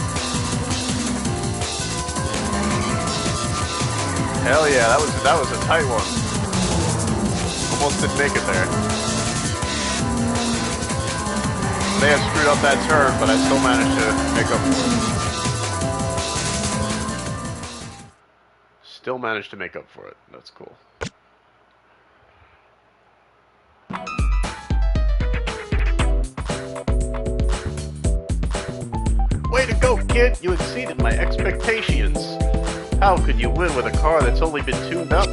Hell yeah, that was a tight one. Almost didn't make it there. They had screwed up that turn, but I still managed to make up for it. Still managed to make up for it. That's cool. Way to go, kid! You exceeded my expectations. How could you win with a car that's only been tuned up?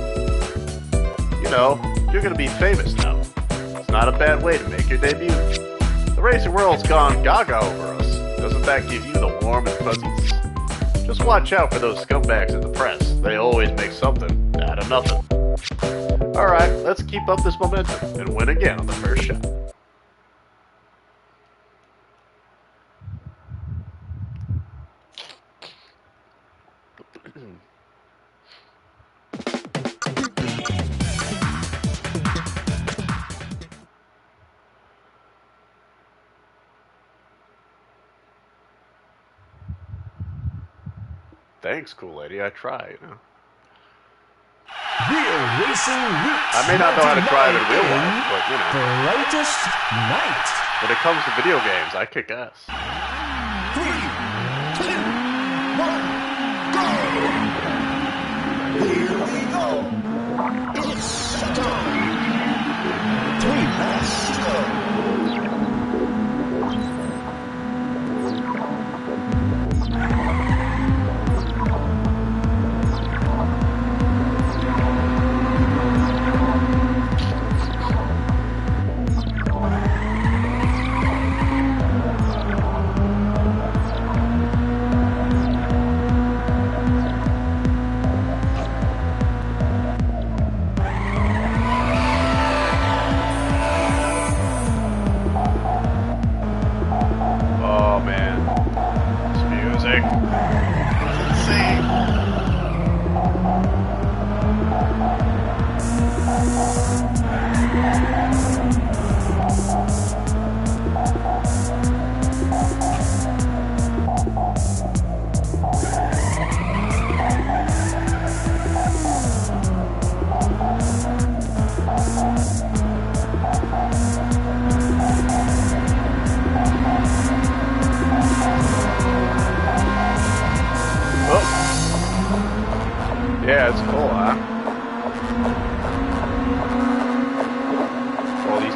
You know, you're gonna be famous now. It's not a bad way to make your debut. The racing world's gone gaga over us. Doesn't that give you the warm and fuzzies? Just watch out for those scumbags in the press. They always make something out of nothing. Alright, let's keep up this momentum and win again on the first shot. Thanks, cool lady. I try, you know. Real Racing Roots. I may not know how to drive in real life, but you know. Brightest night. When it comes to video games, I kick ass. 3, 2, 1, go! Here we go. It's time. 3 laps to go.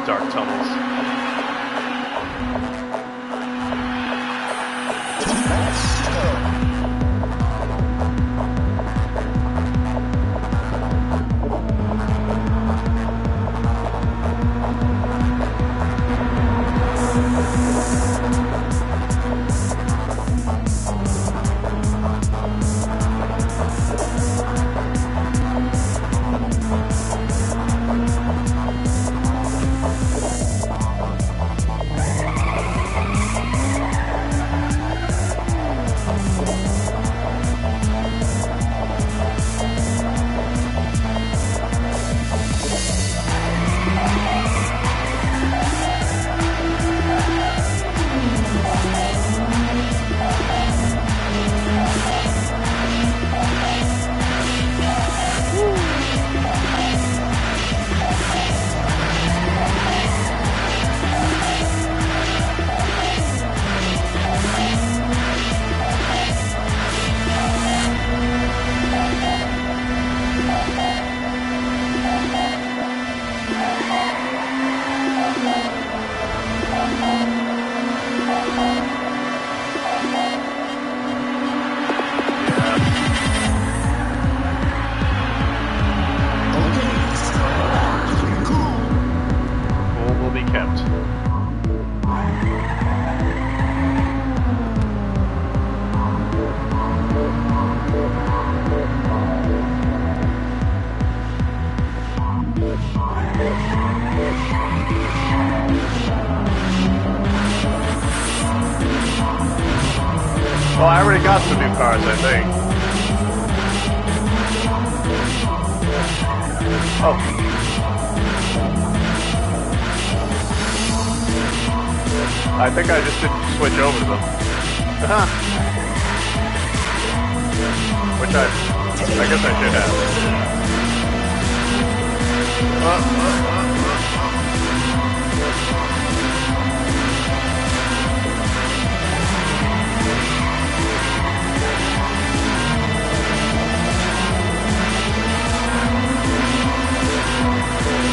dark tunnels. Let's go. Well, I already got some new cars, I think. Oh. I think I just didn't switch over to them. Which I guess I should have.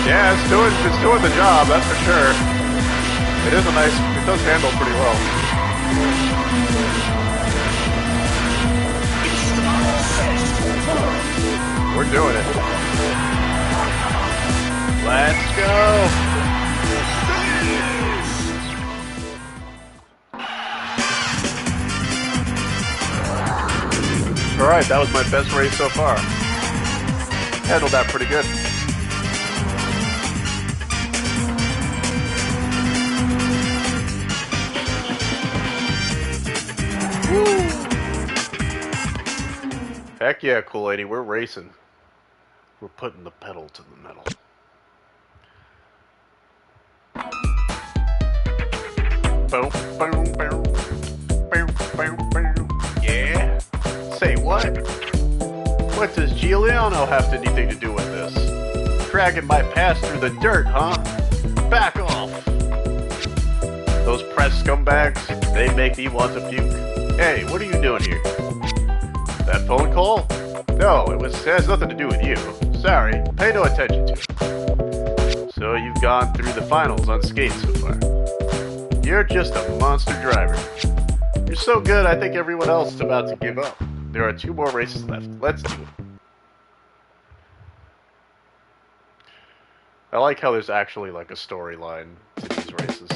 Yeah, it's doing the job, that's for sure. It is it does handle pretty well. We're doing it. Let's go. Alright, that was my best race so far. Handled that pretty good. Heck yeah, cool lady, we're racing. We're putting the pedal to the metal. Boom, boom, boom. Boom, boom, boom. Yeah? Say what? What does Giuliano have anything to do with this? Dragging my past through the dirt, huh? Back off! Those press scumbags, they make me want to puke. Hey, what are you doing here? That phone call? No, it has nothing to do with you. Sorry, pay no attention to it. So you've gone through the finals unscathed so far. You're just a monster driver. You're so good, I think everyone else is about to give up. There are 2 more races left. Let's do it. I like how there's actually like a storyline to these races.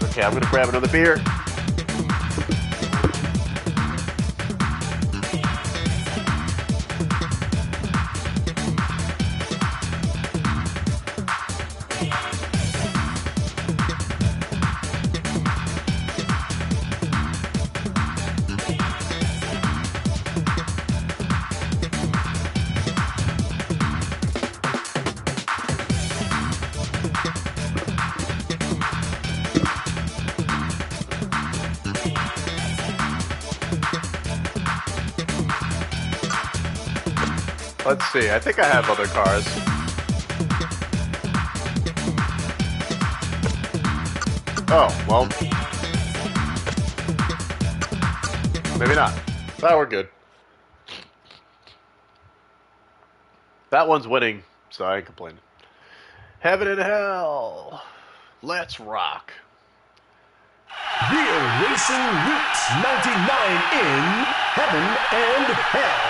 Okay, I'm gonna grab another beer. Let's see, I think I have other cars. Oh, well. Maybe not. But we're good. That one's winning, so I ain't complaining. Heaven and hell. Let's rock. Real Racing Roots 99 in Heaven and Hell.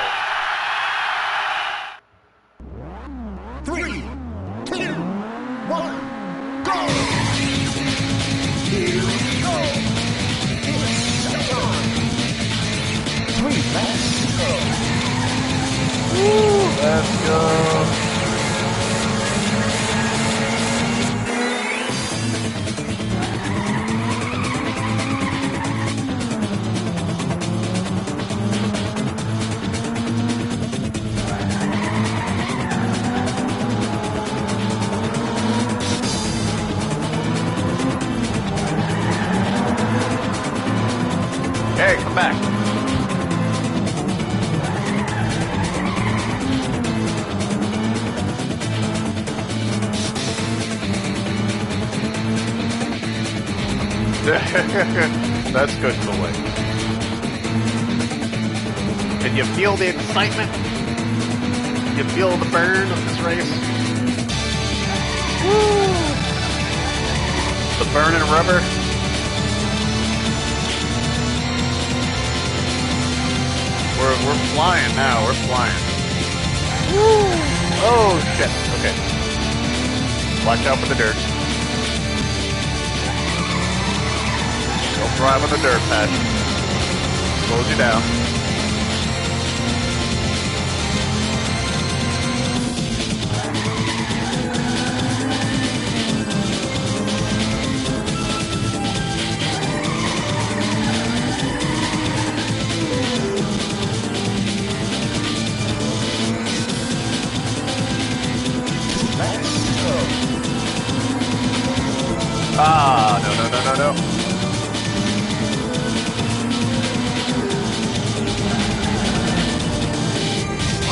3, 2, 1, go! Here we go! It's showtime! 3 laps to go. Woo, let's go. Hey, come back. That's good for way. Can you feel the excitement? Can you feel the burn of this race? Woo! The burning rubber. We're flying now. We're flying. Woo! Oh shit. Okay. Watch out for the dirt. Don't drive on the dirt patch. Slows you down. Ah, no.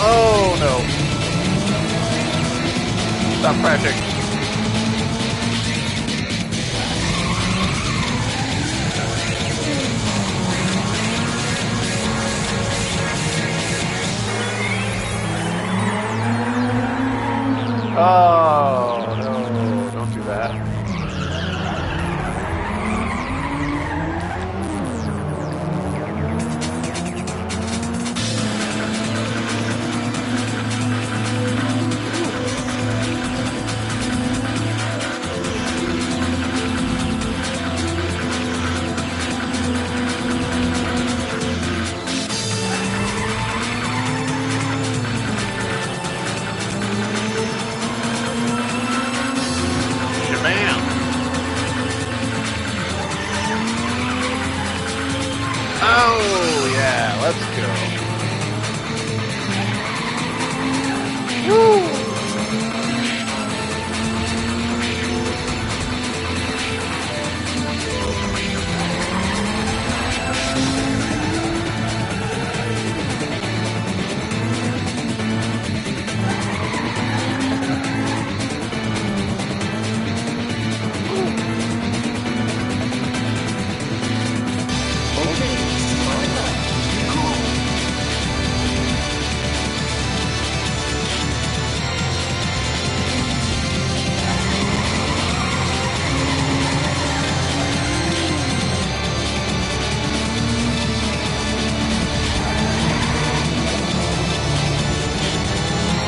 Oh, no. Stop crashing. Oh, no. Don't do that. Oh, yeah, let's go. Woo!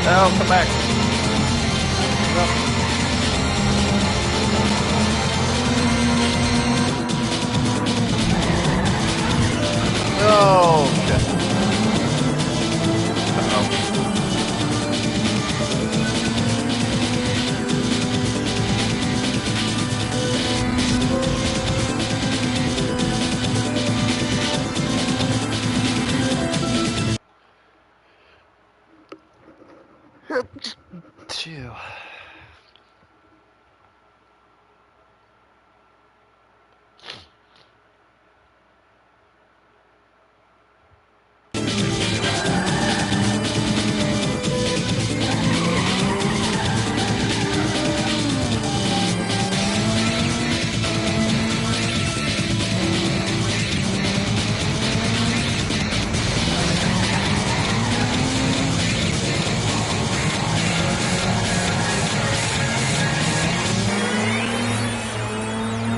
Oh, come back. Oh, shit. Chill.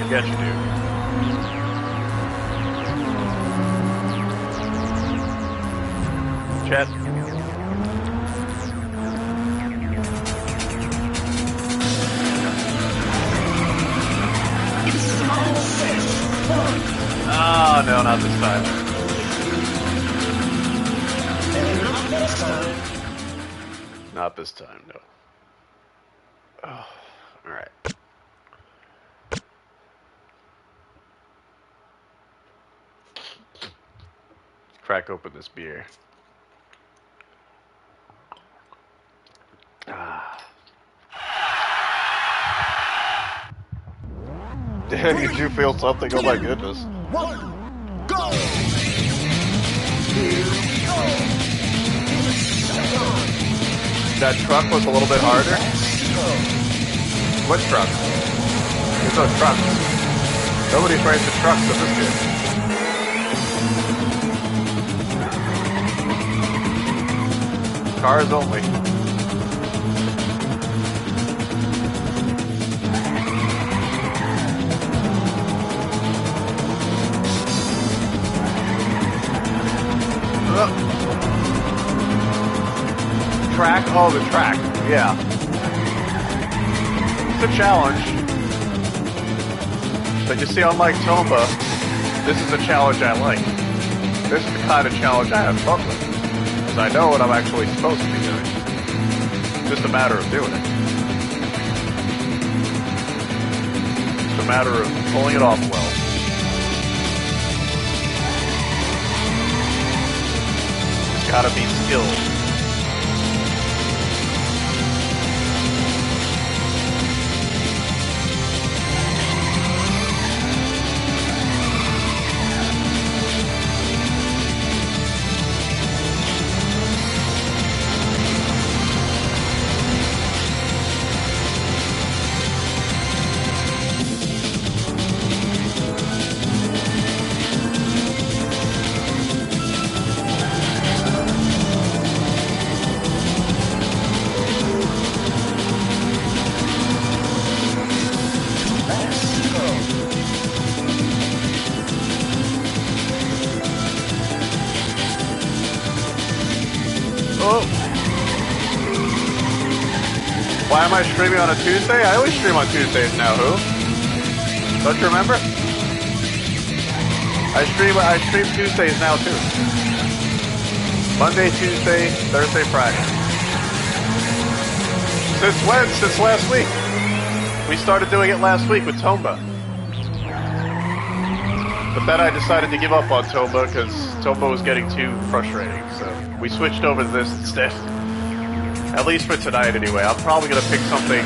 Get you, dude. Chat. Oh, no, not this time. Not this time. Not this time, no. Oh, alright. Crack open this beer. Ah. Damn, you do feel something? Oh my goodness. 1, go! Here we go! That truck was a little bit harder. What truck? There's no trucks. Nobody's racing trucks in this game. Cars only. Track? Oh, the track. Yeah. It's a challenge. But you see, unlike Tomba, this is a challenge I like. This is the kind of challenge I have fun with. Because I know what I'm actually supposed to be doing. It's just a matter of doing it. It's a matter of pulling it off well. It's gotta be skilled. Why am I streaming on a Tuesday? I always stream on Tuesdays now, who? Don't you remember? I stream Tuesdays now too. Monday, Tuesday, Thursday, Friday. Since when? Since last week. We started doing it last week with Tomba. But then I decided to give up on Tomba because Tomba was getting too frustrating. So we switched over to this instead. At least for tonight anyway. I'm probably going to pick something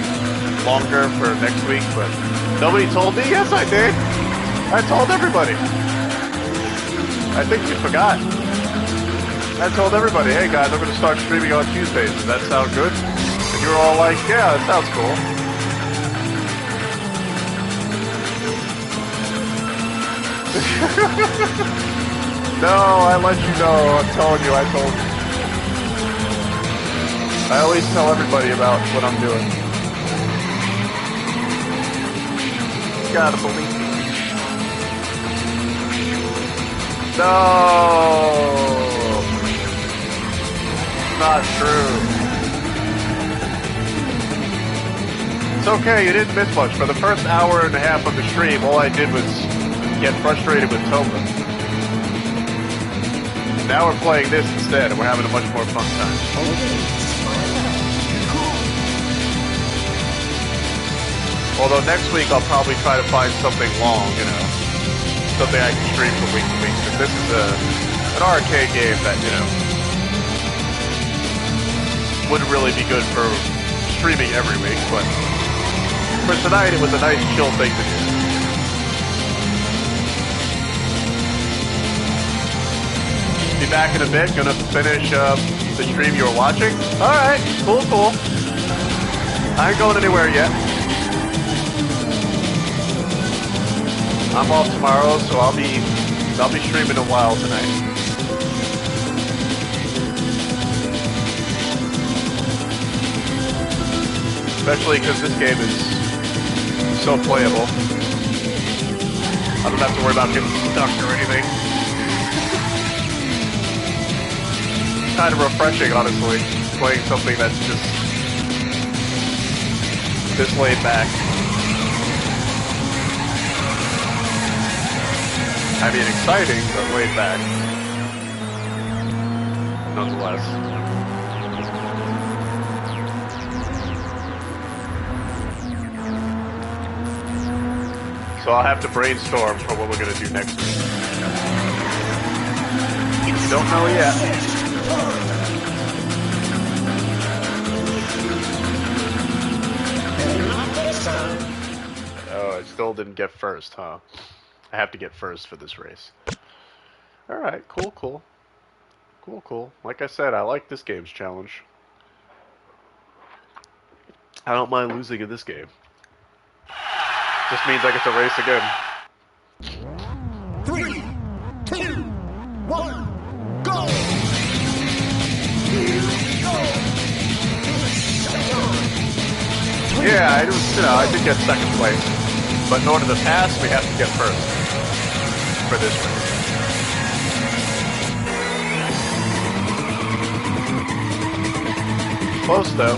longer for next week, but nobody told me? Yes, I did. I told everybody. I think you forgot. I told everybody, hey guys, I'm going to start streaming on Tuesdays. Does that sound good? And you were all like, yeah, that sounds cool. No, I let you know. I'm telling you, I told you. I always tell everybody about what I'm doing. You gotta believe me. No! Not true. It's okay, you didn't miss much. For the first hour and a half of the stream, all I did was get frustrated with Tomba. Now we're playing this instead, and we're having a much more fun time. Although next week I'll probably try to find something long, you know, something I can stream from week to week. But this is an arcade game that, you know, wouldn't really be good for streaming every week. But for tonight, it was a nice chill thing to do. Be back in a bit. Gonna finish the stream you were watching. All right, cool, cool. I ain't going anywhere yet. I'm off tomorrow, so I'll be streaming a while tonight. Especially because this game is so playable. I don't have to worry about getting stuck or anything. Kind of refreshing, honestly, playing something that's just this laid back. I mean, exciting, but laid back. Nonetheless. So I'll have to brainstorm for what we're going to do next week. Don't know yet. Oh, I still didn't get first, huh? I have to get first for this race. Alright, cool, cool. Cool, cool. Like I said, I like this game's challenge. I don't mind losing in this game. Just means I get to race again. 3, 2, 1, go! Here we go! Yeah, I did get second place. But in order to pass, we have to get first. For this race. Close, though.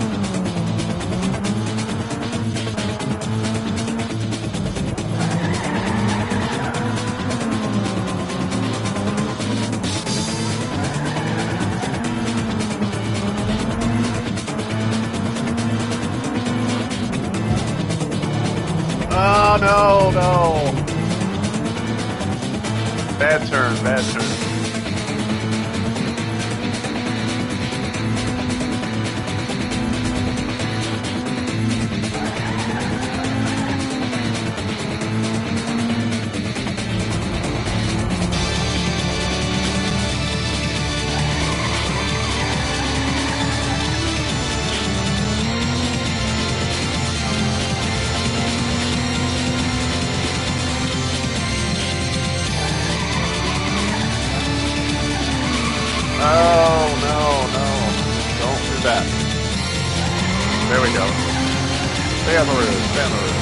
Oh, no, no. Bad turn, bad turn. Oh, no, no. Don't do that. There we go. Stay on the road, stay on the road.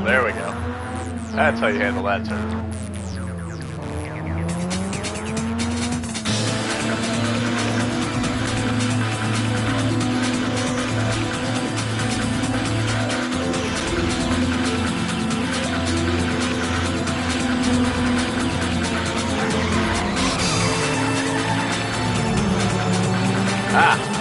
There we go. That's how you handle that turn. Ah!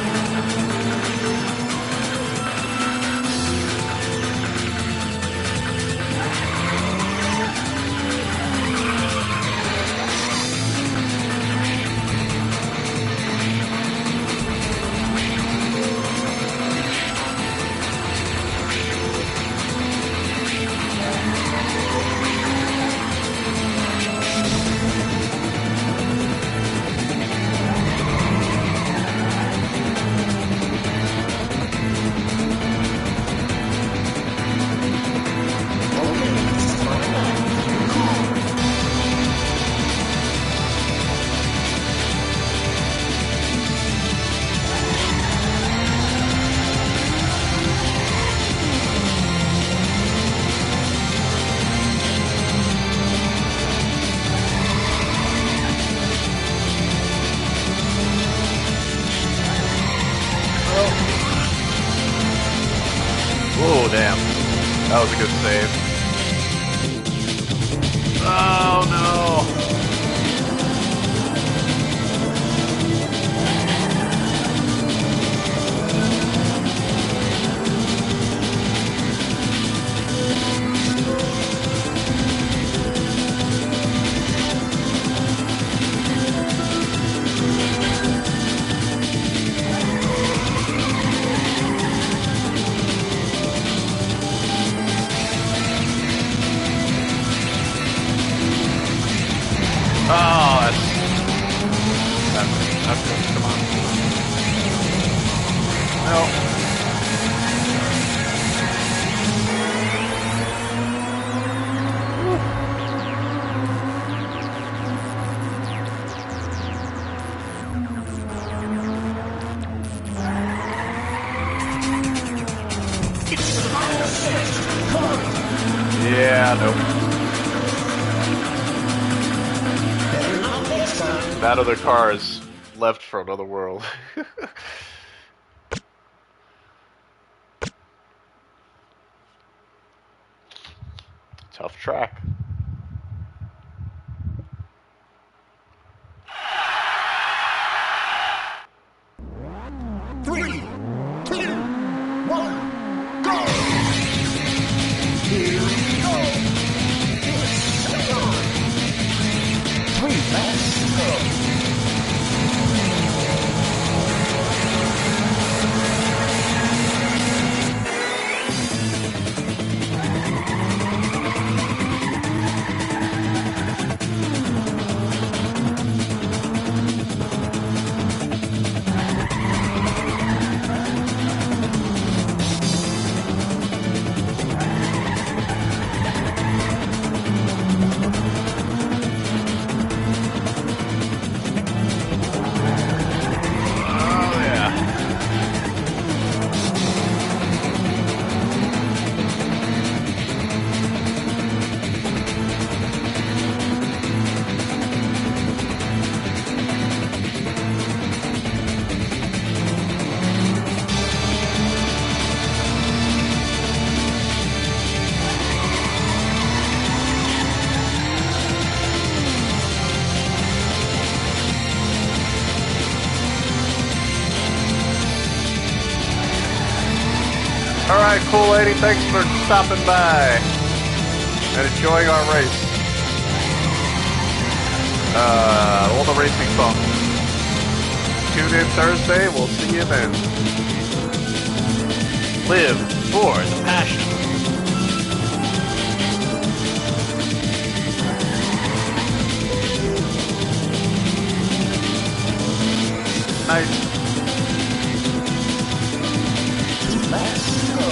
Oh, damn. That was a good save. Oh, no. Oh, that's good. Come on. No. Yeah, nope. That other car is left for another world. Tough track. Three, two, one, go! Here we go! It's on! 3 laps, go! Oh, yeah. Alright, cool lady, thanks for stopping by and enjoying our race. All the racing fun. Tune in Thursday, we'll see you then. Live for the passion. Nice. 2 laps, go!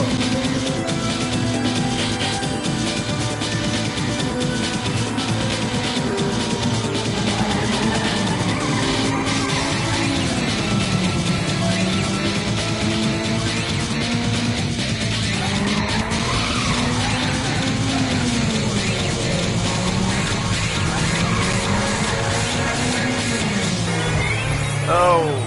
Oh.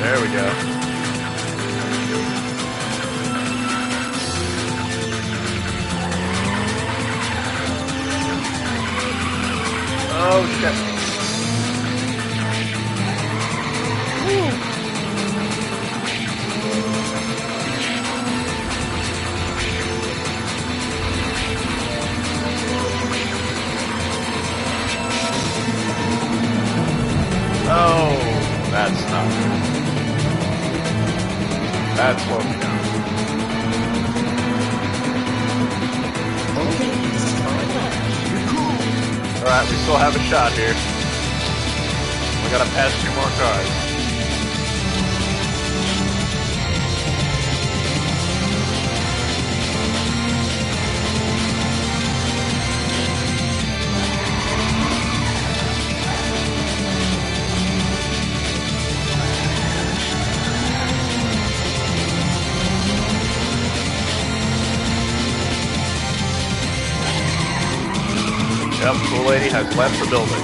There we go. Oh shit. Oh, that's not good. That slowed me down. Okay, this is 5 laps. You're cool. Alright, we still have a shot here. We gotta pass 2 more cars. Yep, cool lady has left the building.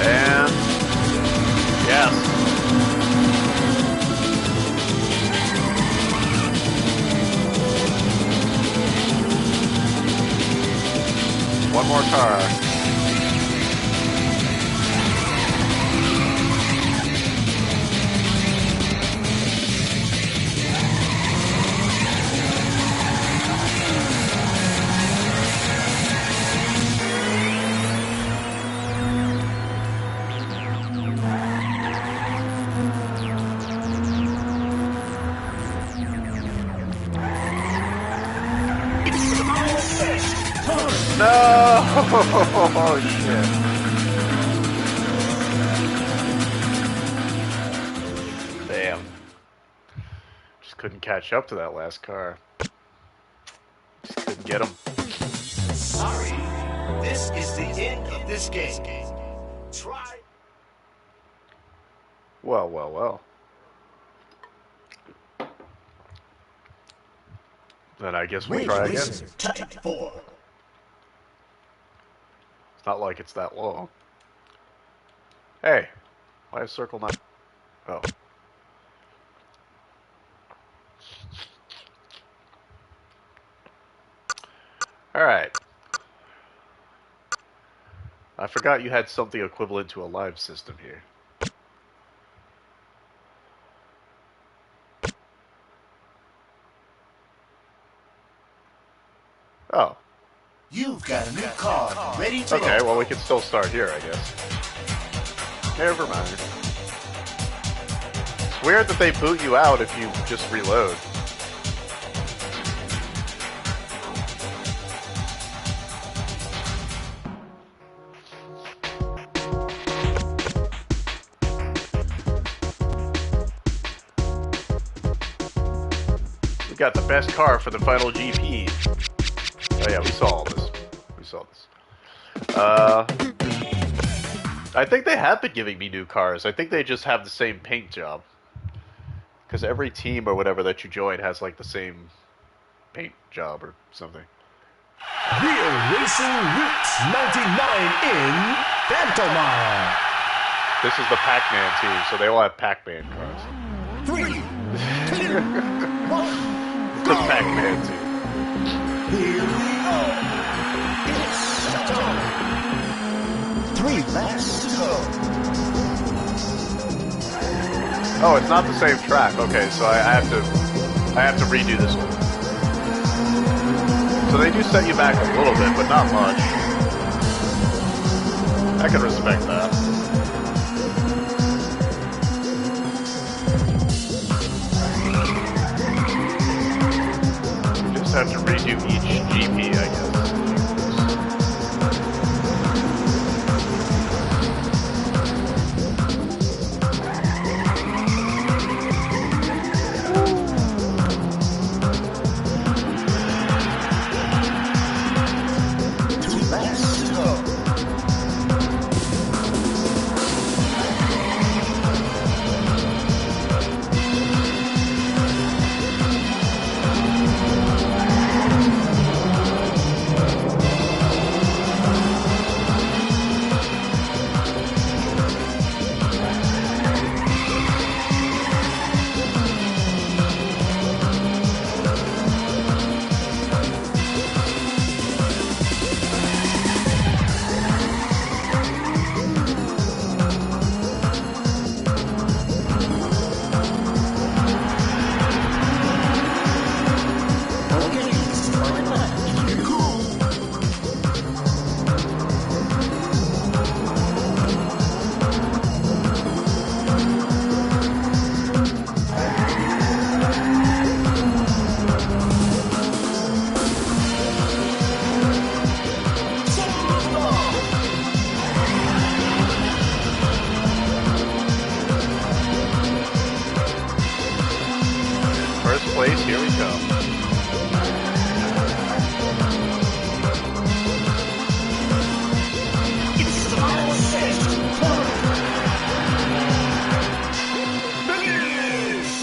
And yes. one more car. No! Oh, shit. Damn. Just couldn't catch up to that last car. Just couldn't get him. Sorry, this is the end of this game. Try. Well, well, well. Then I guess we try again. Type 4. It's not like it's that long. Hey, why is circle not? Oh. Alright. I forgot you had something equivalent to a live system here. Oh. You've got a new card ready to Okay, go. well we can still start here, I guess. Never mind. It's weird that they boot you out if you just reload. We got the best car for the final GP. Oh yeah, we saw all this. We saw this. I think they have been giving me new cars. I think they just have the same paint job. Because every team or whatever that you join has like the same paint job or something. Real Racing Roots 99 in Pantomime. This is the Pac-Man team, so they all have Pac-Man cars. 3, 2, 1. The Pac-Man team. Here we go. It's time. 3 laps to go. Oh, it's not the same track. Okay, so I have to redo this one. So they do set you back a little bit, but not much. I can respect that. You just have to redo each GP, I guess. Place, here we go. It's the final set. Finish!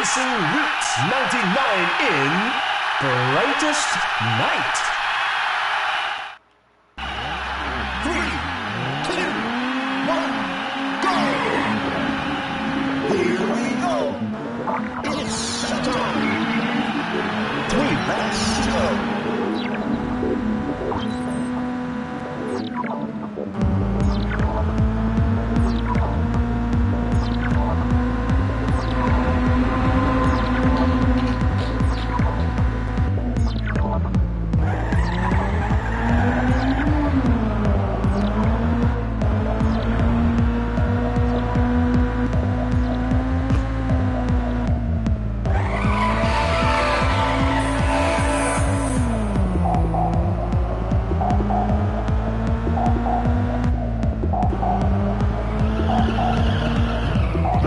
Introducing Route 99 in Brightest Night. 3, 2, 1, go! Here we go. It's time. 3 laps to go.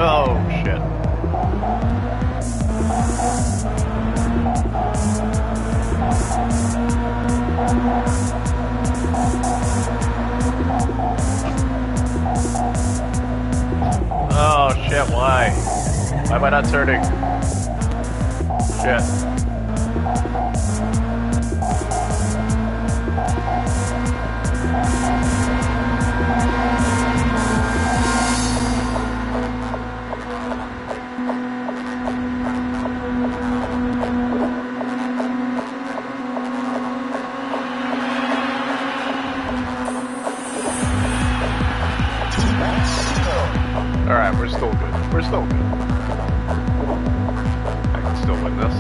Oh, shit. Oh, shit, why? Why am I not turning? Shit. Alright, we're still good. We're still good. I can still win this.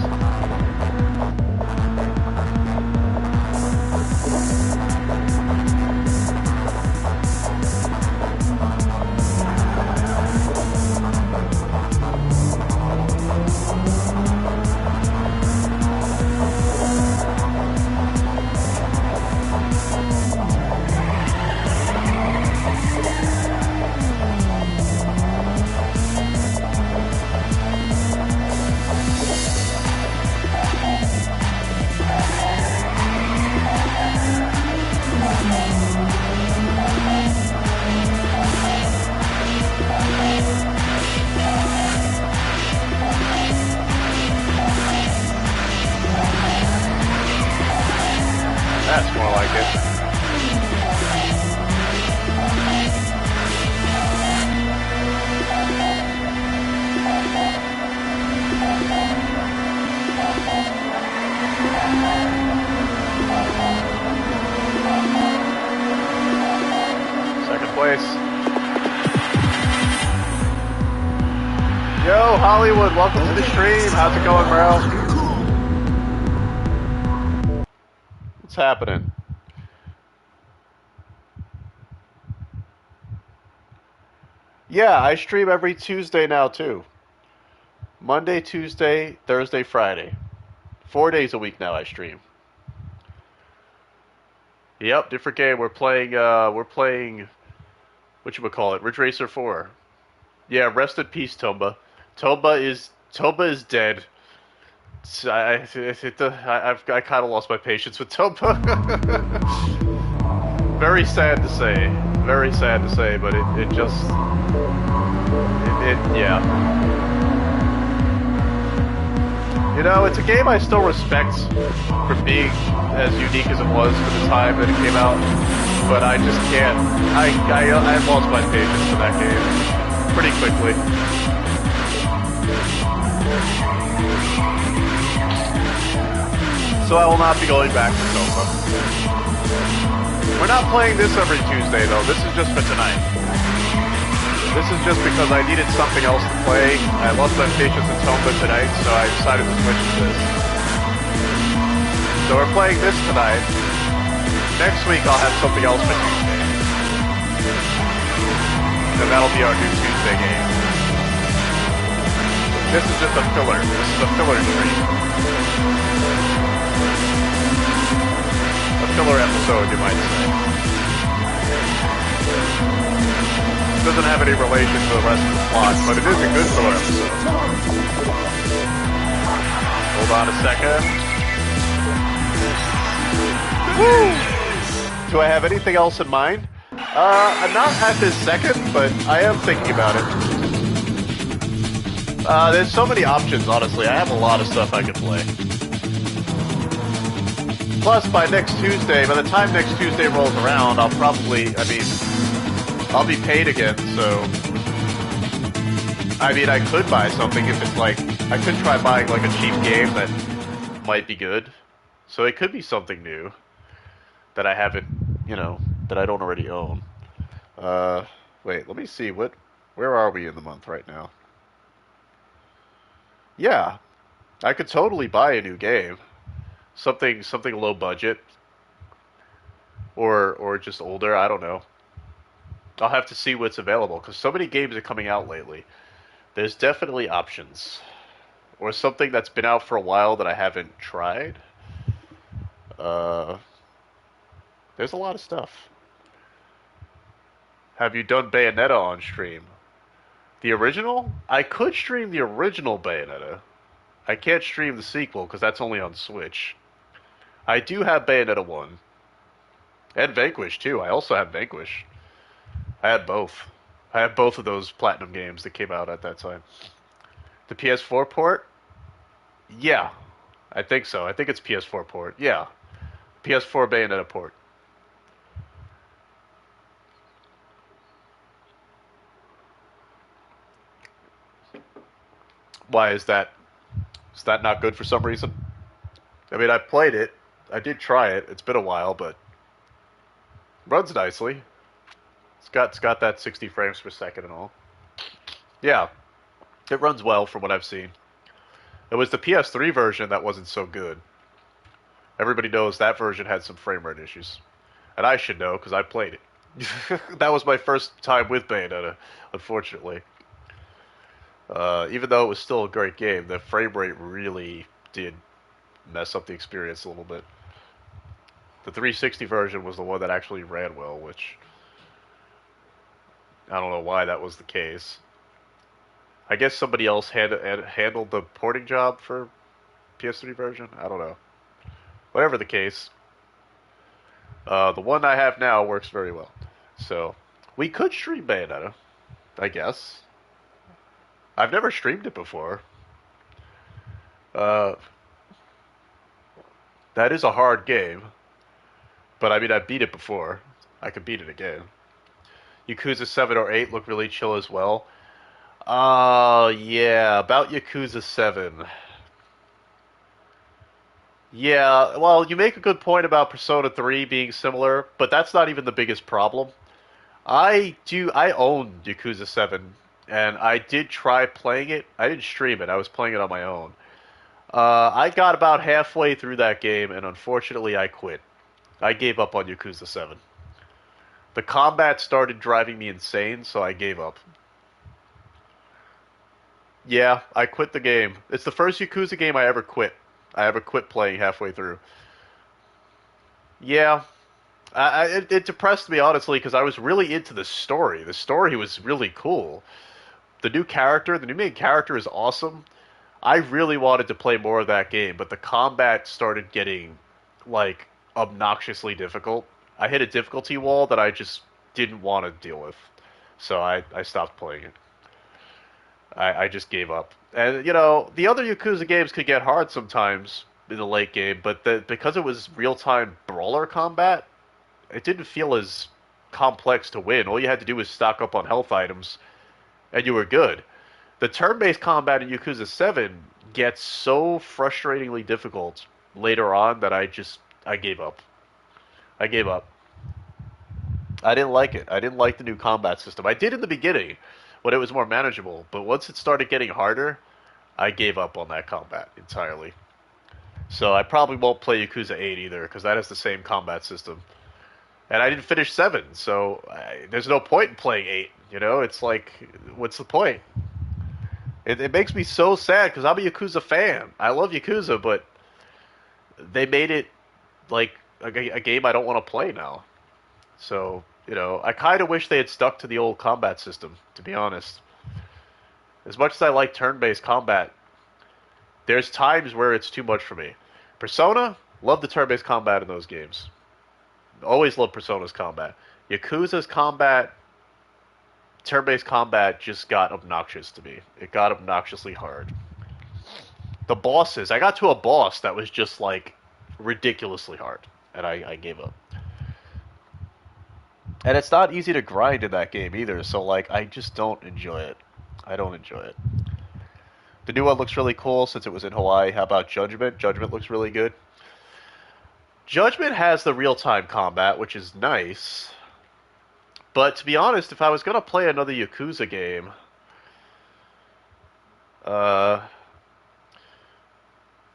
That's more like it. Second place. Yo, Hollywood, welcome to the stream. How's it going, bro? What's happening? Yeah, I stream every Tuesday now too. Monday, Tuesday, Thursday, Friday. 4 days a week now I stream. Yep, different game. We're playing whatchamacallit, Ridge Racer 4. Yeah, rest in peace, Tomba. Tomba is dead. I kind of lost my patience with Tomba. Very sad to say. Very sad to say, but it just yeah. You know, it's a game I still respect for being as unique as it was for the time that it came out, but I just can't. I lost my patience for that game pretty quickly. So I will not be going back to Soma. We're not playing this every Tuesday though. This is just for tonight. This is just because I needed something else to play. I lost my patience in Tomba tonight, so I decided to switch to this. So we're playing this tonight. Next week I'll have something else for Tuesday. And that'll be our new Tuesday game. This is just a filler. This is a filler stream. A filler episode, you might say. It doesn't have any relation to the rest of the plot, but it is a good filler episode. Hold on a second. Woo! Do I have anything else in mind? I'm not at this second, but I am thinking about it. There's so many options, honestly. I have a lot of stuff I could play. Plus, by the time next Tuesday rolls around, I'll be paid again, so, I could buy something if it's like, I could try buying like a cheap game that might be good. So it could be something new that I haven't, that I don't already own. Uh, Wait, let me see, where are we in the month right now? Yeah, I could totally buy a new game. Something low budget, or just older, I don't know. I'll have to see what's available because so many games are coming out lately. There's definitely options, or something that's been out for a while that I haven't tried. Uh, there's a lot of stuff. Have you done Bayonetta on stream? The original? I could stream the original Bayonetta. I can't stream the sequel because that's only on Switch. I do have Bayonetta 1. And Vanquish, too. I also have Vanquish. I had both. I have both of those Platinum games that came out at that time. The PS4 port? Yeah. I think so. I think it's PS4 port. Yeah. PS4 Bayonetta port. Why is that? Is that not good for some reason? I played it. I did try it. It's been a while, but runs nicely. It's got that 60 frames per second and all. Yeah, it runs well from what I've seen. It was the PS3 version that wasn't so good. Everybody knows that version had some frame rate issues, and I should know because I played it. That was my first time with Bayonetta, unfortunately. Even though it was still a great game, the frame rate really did mess up the experience a little bit. The 360 version was the one that actually ran well, which I don't know why that was the case. I guess somebody else handled the porting job for PS3 version. I don't know. Whatever the case, the one I have now works very well. So we could stream Bayonetta, I guess. I've never streamed it before. Uh, that is a hard game, but I beat it before. I could beat it again. Yakuza 7 or 8 look really chill as well. Yeah, about Yakuza 7. Yeah, well, you make a good point about Persona 3 being similar, but that's not even the biggest problem. I own Yakuza 7, and I did try playing it. I didn't stream it, I was playing it on my own. I got about halfway through that game, and unfortunately, I quit. I gave up on Yakuza 7. The combat started driving me insane, so I gave up. Yeah, I quit the game. It's the first Yakuza game I ever quit. I ever quit playing halfway through. Yeah, it depressed me honestly because I was really into the story. The story was really cool. The new main character is awesome. I really wanted to play more of that game, but the combat started getting like obnoxiously difficult. I hit a difficulty wall that I just didn't want to deal with, so I stopped playing it. I just gave up. And the other Yakuza games could get hard sometimes in the late game, but because it was real time brawler combat, it didn't feel as complex to win. All you had to do was stock up on health items, and you were good. The turn-based combat in Yakuza 7 gets so frustratingly difficult later on that I gave up. I gave up. I didn't like it. I didn't like the new combat system. I did in the beginning when it was more manageable, but once it started getting harder, I gave up on that combat entirely. So I probably won't play Yakuza 8 either because that has the same combat system. And I didn't finish 7, so there's no point in playing 8. It's like, what's the point? It makes me so sad because I'm a Yakuza fan. I love Yakuza, but they made it like a game I don't want to play now. So, I kind of wish they had stuck to the old combat system, to be honest. As much as I like turn-based combat, there's times where it's too much for me. Persona, love the turn-based combat in those games. Always love Persona's combat. Yakuza's combat, turn-based combat just got obnoxious to me. It got obnoxiously hard. The bosses, I got to a boss that was just like ridiculously hard, and I gave up. And it's not easy to grind in that game either, so like I just don't enjoy it. I don't enjoy it. The new one looks really cool since it was in Hawaii. How about Judgment? Judgment looks really good. Judgment has the real-time combat, which is nice. But to be honest, if I was gonna play another Yakuza game, uh,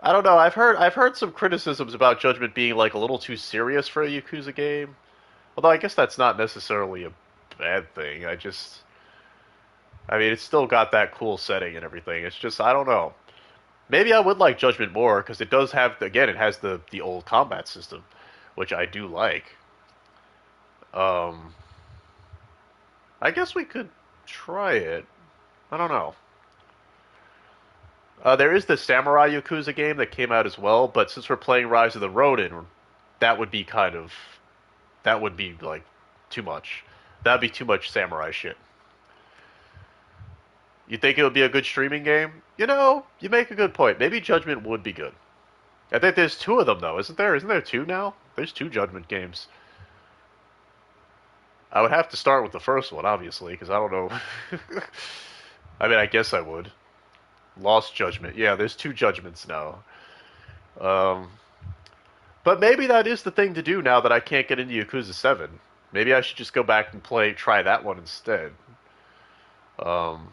I don't know. I've heard some criticisms about Judgment being like a little too serious for a Yakuza game. Although I guess that's not necessarily a bad thing. I mean, it's still got that cool setting and everything. It's just I don't know. Maybe I would like Judgment more because it does have again it has the old combat system, which I do like. Um, I guess we could try it. I don't know. There is the Samurai Yakuza game that came out as well, but since we're playing Rise of the Ronin, that would be kind of that would be like too much. That'd be too much samurai shit. You think it would be a good streaming game? You know, you make a good point. Maybe Judgment would be good. I think there's two of them though, isn't there? Isn't there two now? There's two Judgment games. I would have to start with the first one, obviously, because I don't know. I mean, I guess I would. Lost Judgment. Yeah, there's two Judgments now. Um, but maybe that is the thing to do now that I can't get into Yakuza 7. Maybe I should just go back and try that one instead. Um,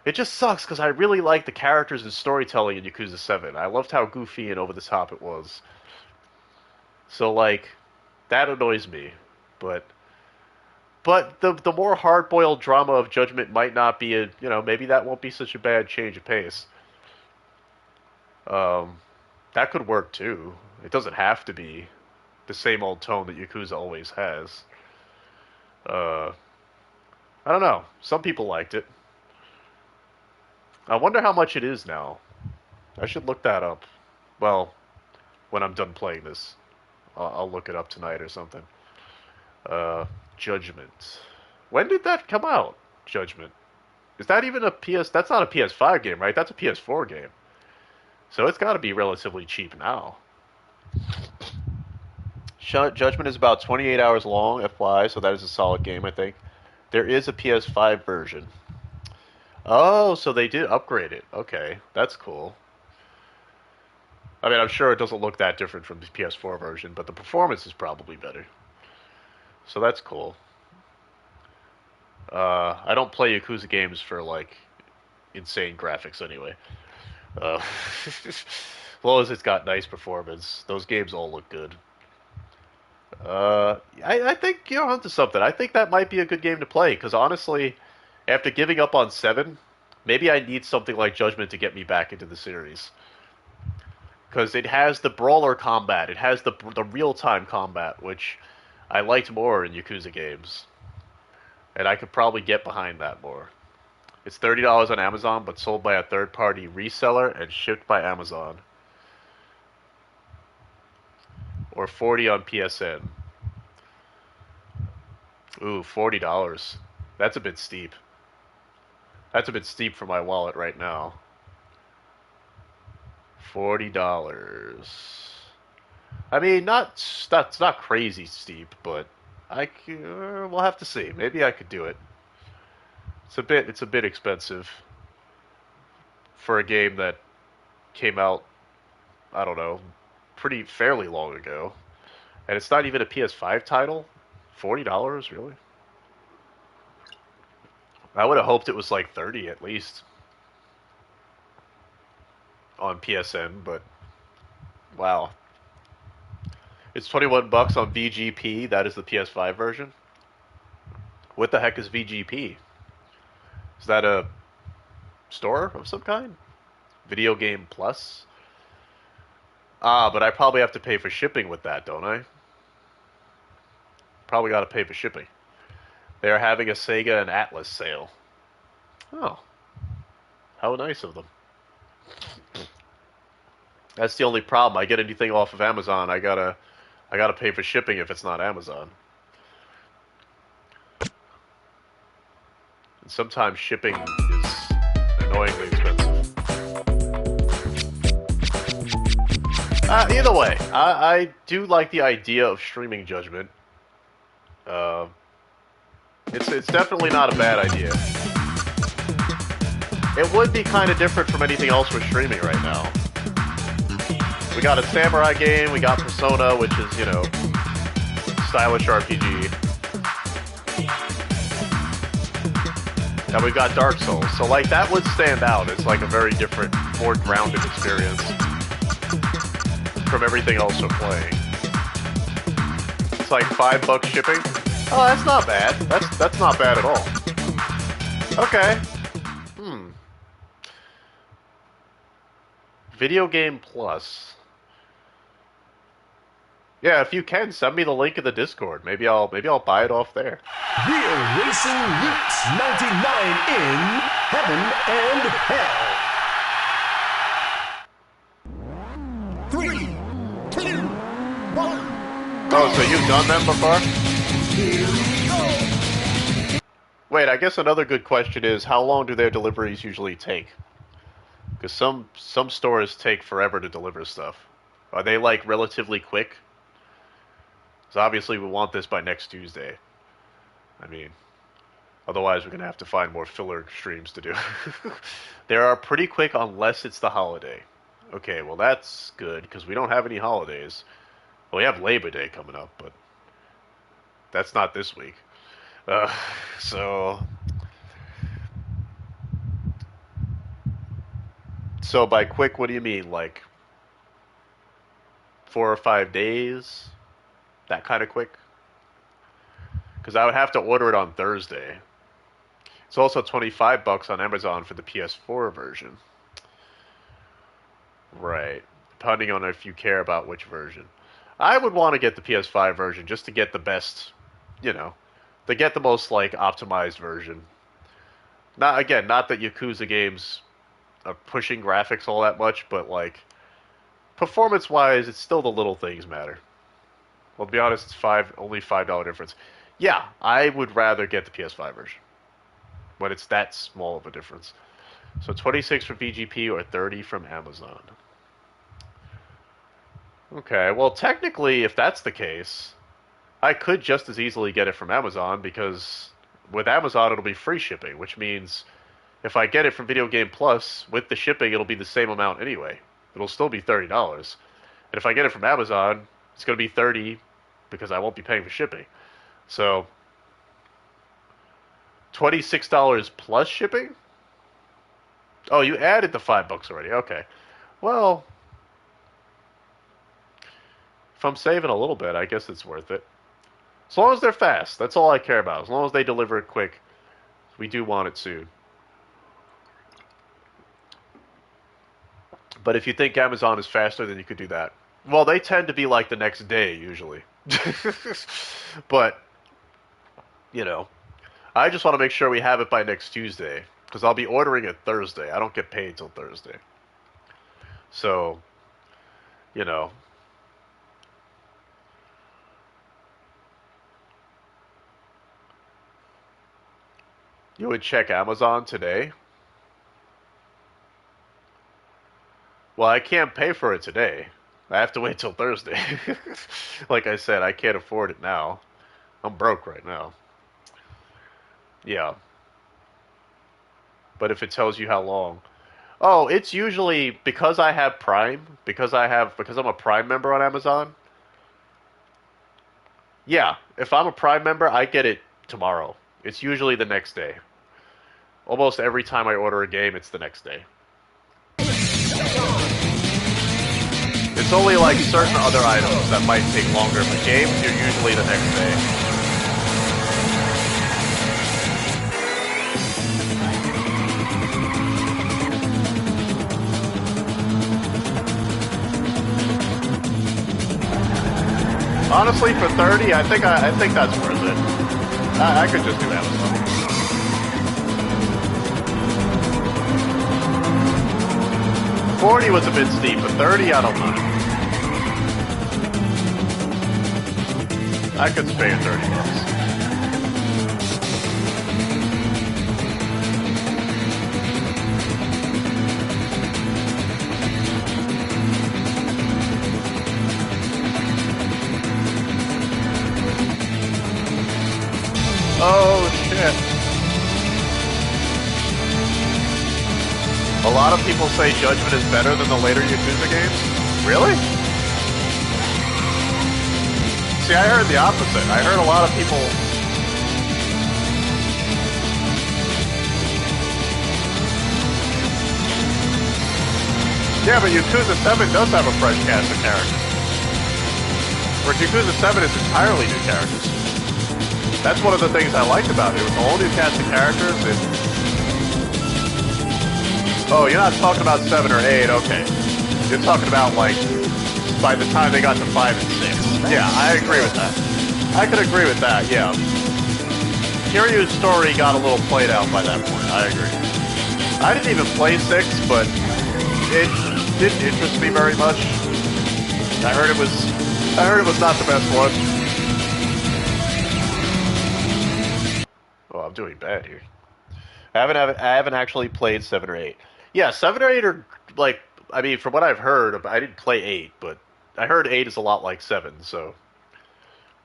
it just sucks because I really like the characters and storytelling in Yakuza 7. I loved how goofy and over the top it was. So like, that annoys me. But the more hard boiled drama of Judgment might not be maybe that won't be such a bad change of pace. Um, that could work too. It doesn't have to be the same old tone that Yakuza always has. Uh, I don't know. Some people liked it. I wonder how much it is now. I should look that up. Well, when I'm done playing this, I'll look it up tonight or something. Judgment. When did that come out? Judgment. Is that even a PS? That's not a PS5 game, right? That's a PS4 game. So it's got to be relatively cheap now. Judgment is about 28 hours long, FYI, so that is a solid game, I think. There is a PS5 version. Oh, so they did upgrade it. Okay, that's cool. I mean, I'm sure it doesn't look that different from the PS4 version, but the performance is probably better. So that's cool. I don't play Yakuza games for, like, insane graphics anyway. As long as it's got nice performance, those games all look good. I think you're onto something. I think that might be a good game to play, because honestly, after giving up on 7, maybe I need something like Judgment to get me back into the series. Because it has the brawler combat, it has the real-time combat, which I liked more in Yakuza games. And I could probably get behind that more. It's $30 on Amazon, but sold by a third-party reseller and shipped by Amazon. Or 40 on PSN. Ooh, $40. That's a bit steep. That's a bit steep for my wallet right now. $40. I mean, that's not crazy steep, but we'll have to see. Maybe I could do it. It's a bit expensive for a game that came out, I don't know, pretty fairly long ago. And it's not even a PS5 title? $40, really? I would have hoped it was like 30 at least on PSN, but wow. It's 21 bucks on VGP. That is the PS5 version. What the heck is VGP? Is that a store of some kind? Video Game Plus? Ah, but I probably have to pay for shipping with that, don't I? Probably got to pay for shipping. They're having a Sega and Atlas sale. Oh, how nice of them. That's the only problem. I get anything off of Amazon, I gotta pay for shipping if it's not Amazon. And sometimes shipping is annoyingly expensive. Either way, I do like the idea of streaming Judgment. Uh, it's definitely not a bad idea. It would be kind of different from anything else we're streaming right now. We got a samurai game, we got Persona, which is, you know, stylish RPG. And we've got Dark Souls. So, like, that would stand out. It's like a very different, more grounded experience from everything else we're playing. It's like $5 shipping. Oh, that's not bad. That's not bad at all. Okay. Video Game Plus. Yeah, if you can, send me the link in the Discord. Maybe I'll buy it off there. Real Racing Roots 99 in Heaven and Hell. 3, 2, 1. Oh, so you've done them before? Here we go. Wait, I guess another good question is, how long do their deliveries usually take? Because some stores take forever to deliver stuff. Are they, like, relatively quick? Because obviously we want this by next Tuesday. I mean, otherwise we're going to have to find more filler streams to do. They are pretty quick unless it's the holiday. Okay, well that's good, because we don't have any holidays. Well, we have Labor Day coming up, but that's not this week. So by quick, what do you mean? Like 4 or 5 days? That kind of quick? Because I would have to order it on Thursday. It's also $25 on Amazon for the PS4 version. Right. Depending on if you care about which version. I would want to get the PS5 version just to get the best, you know, to get the most, like, optimized version. Not that Yakuza games are pushing graphics all that much, but, like, performance-wise, it's still the little things matter. Well, to be honest, it's only $5 difference. Yeah, I would rather get the PS5 version. But it's that small of a difference. So 26 from VGP or 30 from Amazon. Okay, well, technically, if that's the case, I could just as easily get it from Amazon, because with Amazon it'll be free shipping, which means if I get it from Video Game Plus, with the shipping it'll be the same amount anyway. It'll still be $30. And if I get it from Amazon, it's going to be $30 because I won't be paying for shipping. So $26 plus shipping? Oh, you added the $5 already. Okay. Well, if I'm saving a little bit, I guess it's worth it. As long as they're fast, that's all I care about. As long as they deliver it quick, we do want it soon. But if you think Amazon is faster, then you could do that. Well, they tend to be like the next day, usually. But, you know, I just want to make sure we have it by next Tuesday, because I'll be ordering it Thursday. I don't get paid till Thursday. So, you know. You would check Amazon today? Well, I can't pay for it today. I have to wait till Thursday. Like I said, I can't afford it now. I'm broke right now. Yeah. But if it tells you how long. Oh, it's usually because I have Prime, because I'm a Prime member on Amazon. Yeah, if I'm a Prime member, I get it tomorrow. It's usually the next day. Almost every time I order a game, it's the next day. It's only like certain other items that might take longer, but games, you're usually the next day. Honestly, for 30, I think that's worth it. I could just do Amazon. $40 was a bit steep, but 30, I don't mind. I could spare $30. A lot of people say Judgment is better than the later Yakuza games. Really? See, I heard the opposite. I heard a lot of people. Yeah, but Yakuza 7 does have a fresh cast of characters. Where Yakuza 7 is entirely new characters. That's one of the things I liked about it. It was a whole new cast of characters. Oh, you're not talking about 7 or 8, okay. You're talking about, like, by the time they got to 5 and 6. Yeah, I agree with that. I could agree with that, yeah. Kiryu's story got a little played out by that point, I agree. I didn't even play 6, but it didn't interest me very much. I heard it was not the best one. Oh, I'm doing bad here. I haven't actually played 7 or 8. Yeah, 7 or 8 are, like, I mean, from what I've heard, I didn't play 8, but I heard 8 is a lot like 7, so,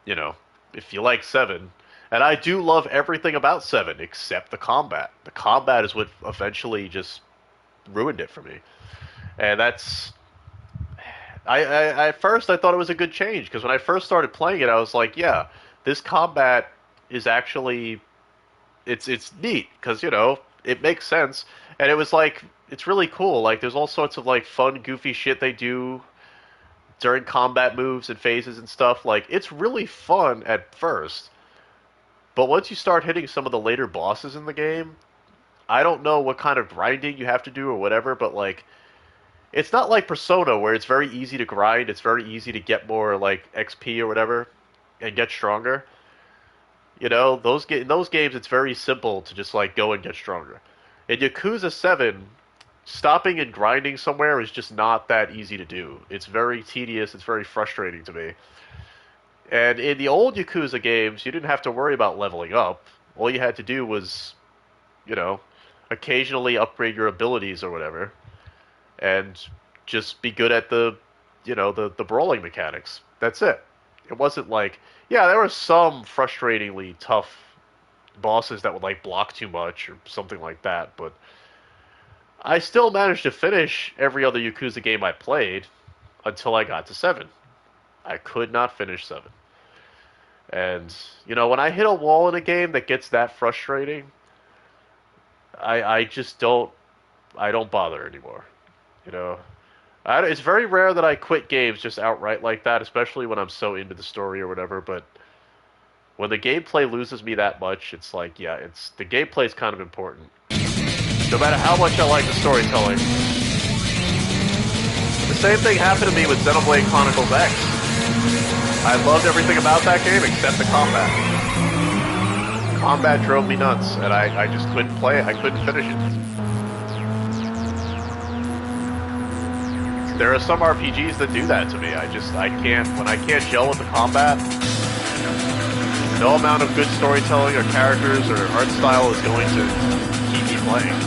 you know, if you like 7, and I do love everything about 7 except the combat. The combat is what eventually just ruined it for me. And that's, I at first I thought it was a good change, because when I first started playing it, I was like, yeah, this combat is actually, it's neat, because, you know, it makes sense. And it was like, it's really cool. Like, there's all sorts of, like, fun, goofy shit they do during combat moves and phases and stuff. Like, it's really fun at first. But once you start hitting some of the later bosses in the game, I don't know what kind of grinding you have to do or whatever, but, like, it's not like Persona where it's very easy to grind, it's very easy to get more, like, XP or whatever, and get stronger. You know, in those games, it's very simple to just, like, go and get stronger. In Yakuza 7, stopping and grinding somewhere is just not that easy to do. It's very tedious, it's very frustrating to me. And in the old Yakuza games, you didn't have to worry about leveling up. All you had to do was, you know, occasionally upgrade your abilities or whatever, and just be good at the, you know, the brawling mechanics. That's it. It wasn't like, yeah, there were some frustratingly tough bosses that would, like, block too much or something like that, but I still managed to finish every other Yakuza game I played until I got to 7. I could not finish 7. And, you know, when I hit a wall in a game that gets that frustrating, I just don't, I don't bother anymore. You know, it's very rare that I quit games just outright like that, especially when I'm so into the story or whatever, but when the gameplay loses me that much, it's like, yeah, the gameplay's kind of important. No matter how much I like the storytelling. The same thing happened to me with Xenoblade Chronicles X. I loved everything about that game except the combat. Combat drove me nuts, and I just couldn't play it. I couldn't finish it. There are some RPGs that do that to me. When I can't gel with the combat, no amount of good storytelling or characters or art style is going to keep me playing.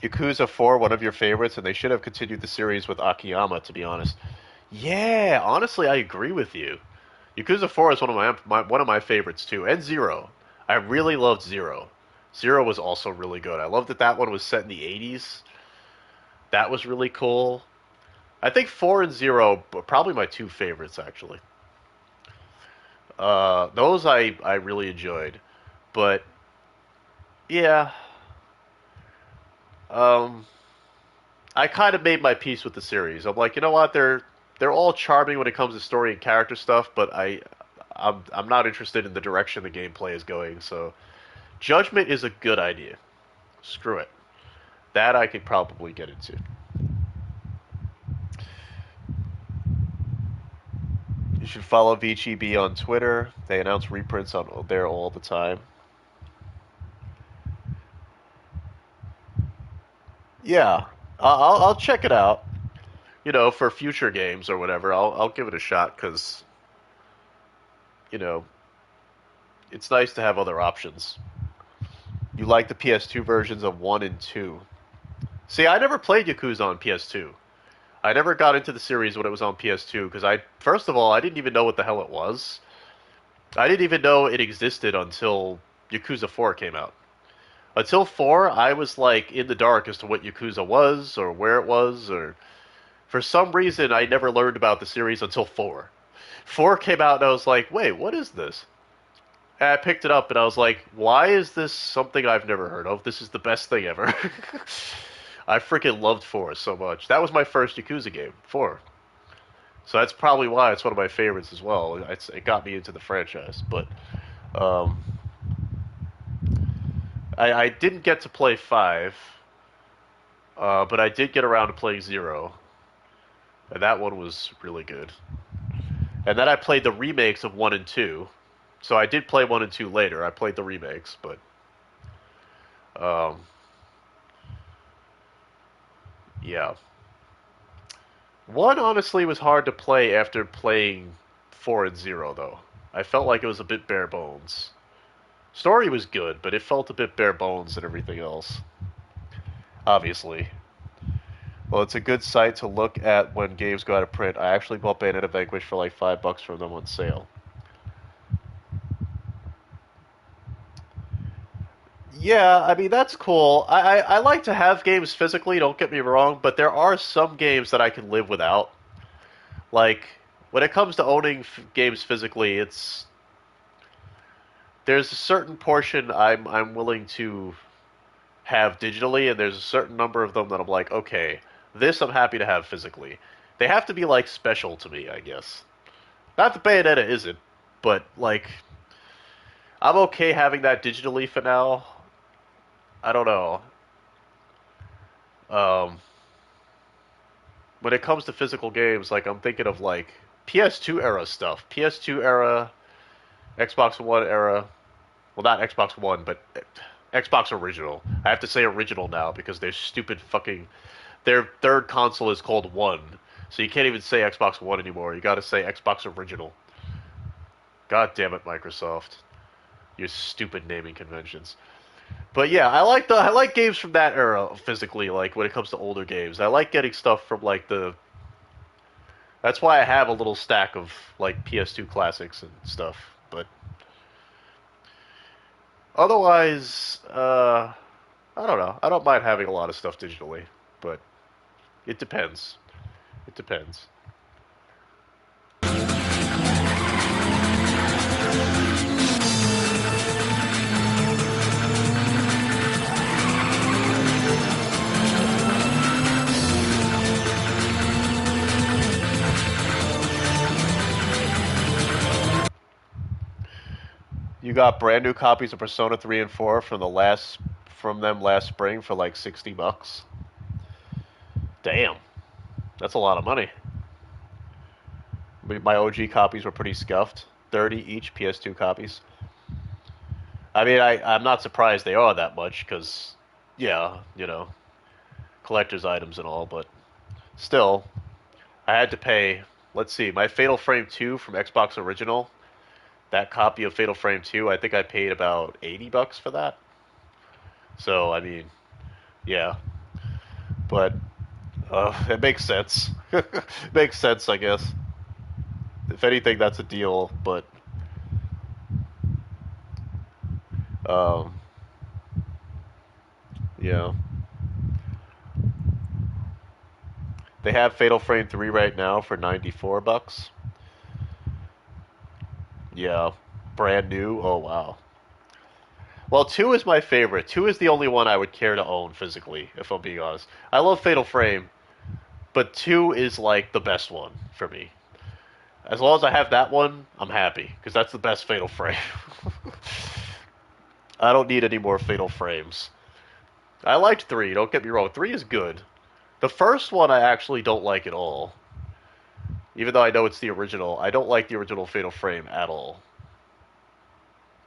Yakuza 4, one of your favorites, and they should have continued the series with Akiyama, to be honest. Yeah, honestly, I agree with you. Yakuza 4 is one of my favorites too, and Zero. I really loved Zero. Zero was also really good. I loved that one was set in the 80s. That was really cool. I think 4 and 0 are probably my two favorites, actually. Those I really enjoyed. But, yeah. I kind of made my peace with the series. I'm like, you know what? They're all charming when it comes to story and character stuff, but I'm not interested in the direction the gameplay is going, so Judgment is a good idea. Screw it. That I could probably get into. You should follow VGB on Twitter. They announce reprints on there all the time. Yeah, I'll check it out. You know, for future games or whatever, I'll give it a shot because, you know, it's nice to have other options. You like the PS2 versions of 1 and 2. See, I never played Yakuza on PS2. I never got into the series when it was on PS2 because first of all, I didn't even know what the hell it was. I didn't even know it existed until Yakuza 4 came out. Until 4, I was like in the dark as to what Yakuza was or where it was, or for some reason I never learned about the series until 4. 4 came out and I was like, wait, what is this? And I picked it up and I was like, why is this something I've never heard of? This is the best thing ever. I freaking loved 4 so much. That was my first Yakuza game, 4. So that's probably why it's one of my favorites as well. It got me into the franchise. But um, I didn't get to play 5, but I did get around to playing 0. And that one was really good. And then I played the remakes of 1 and 2. So I did play 1 and 2 later. I played the remakes, but um, yeah. 1 honestly was hard to play after playing 4 and 0, though. I felt like it was a bit bare bones. Story was good, but it felt a bit bare bones and everything else. Obviously. Well, it's a good site to look at when games go out of print. I actually bought Bayonetta Vanquish for like $5 from them on sale. Yeah, I mean that's cool. I like to have games physically, don't get me wrong, but there are some games that I can live without. Like when it comes to owning games physically, there's a certain portion I'm willing to have digitally, and there's a certain number of them that I'm like, okay, this I'm happy to have physically. They have to be like special to me, I guess. Not that Bayonetta isn't, but like I'm okay having that digitally for now. I don't know. Um, when it comes to physical games, like I'm thinking of like PS2 era stuff, PS2 era, Xbox One era. Well, not Xbox One, but Xbox original. I have to say original now because their stupid fucking their third console is called One, so you can't even say Xbox One anymore. You got to say Xbox original. God damn it, Microsoft! Your stupid naming conventions. But yeah, I like games from that era physically. Like when it comes to older games, I like getting stuff from like the. That's why I have a little stack of like PS2 classics and stuff. But otherwise, I don't know. I don't mind having a lot of stuff digitally, but it depends. It depends. You got brand new copies of Persona 3 and 4 from them last spring for like $60. Damn, that's a lot of money. My OG copies were pretty scuffed. 30 each PS2 copies. I mean, I'm not surprised they are that much because, yeah, collector's items and all, but still, I had to pay. Let's see, my Fatal Frame 2 from Xbox Original, that copy of Fatal Frame 2, I think I paid about $80 for that. So, I mean, yeah, but it makes sense. Makes sense, I guess. If anything, that's a deal, but um, yeah. They have Fatal Frame 3 right now for $94. Yeah, brand new. Oh wow. Well, 2 is my favorite. 2 is the only one I would care to own physically, if I'm being honest. I love Fatal Frame, but 2 is like the best one for me. As long as I have that one, I'm happy because that's the best Fatal Frame. I don't need any more Fatal Frames. I liked 3, don't get me wrong. 3 is good. The first one I actually don't like at all. Even though I know it's the original, I don't like the original Fatal Frame at all.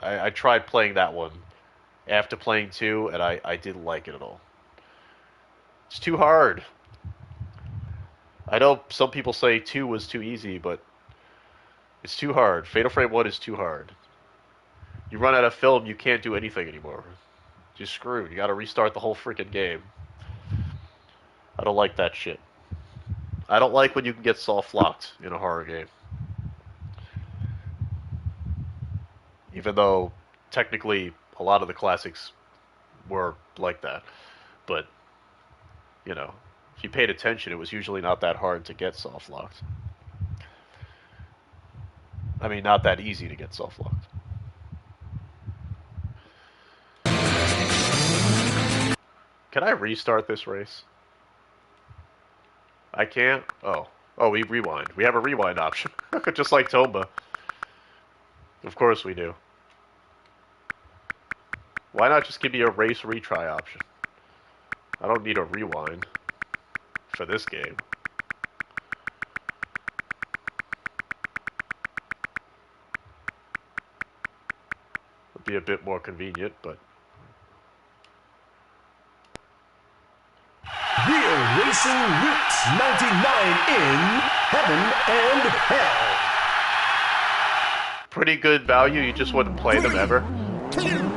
I tried playing that one after playing 2, and I didn't like it at all. It's too hard. I know some people say 2 was too easy, but it's too hard. Fatal Frame 1 is too hard. You run out of film, you can't do anything anymore. You're screwed. You gotta restart the whole freaking game. I don't like that shit. I don't like when you can get soft locked in a horror game. even though technically a lot of the classics were like that. But, you know, if you paid attention, it was usually not that hard to get soft locked. I mean, not that easy to get soft locked. Can I restart this race? I can't? Oh. Oh, we rewind. We have a rewind option. Just like Tomba. Of course we do. Why not just give me a race retry option? I don't need a rewind for this game. Would be a bit more convenient, but... Real Racing Roots 99 in Heaven and Hell. Pretty good value, you just wouldn't play them ever.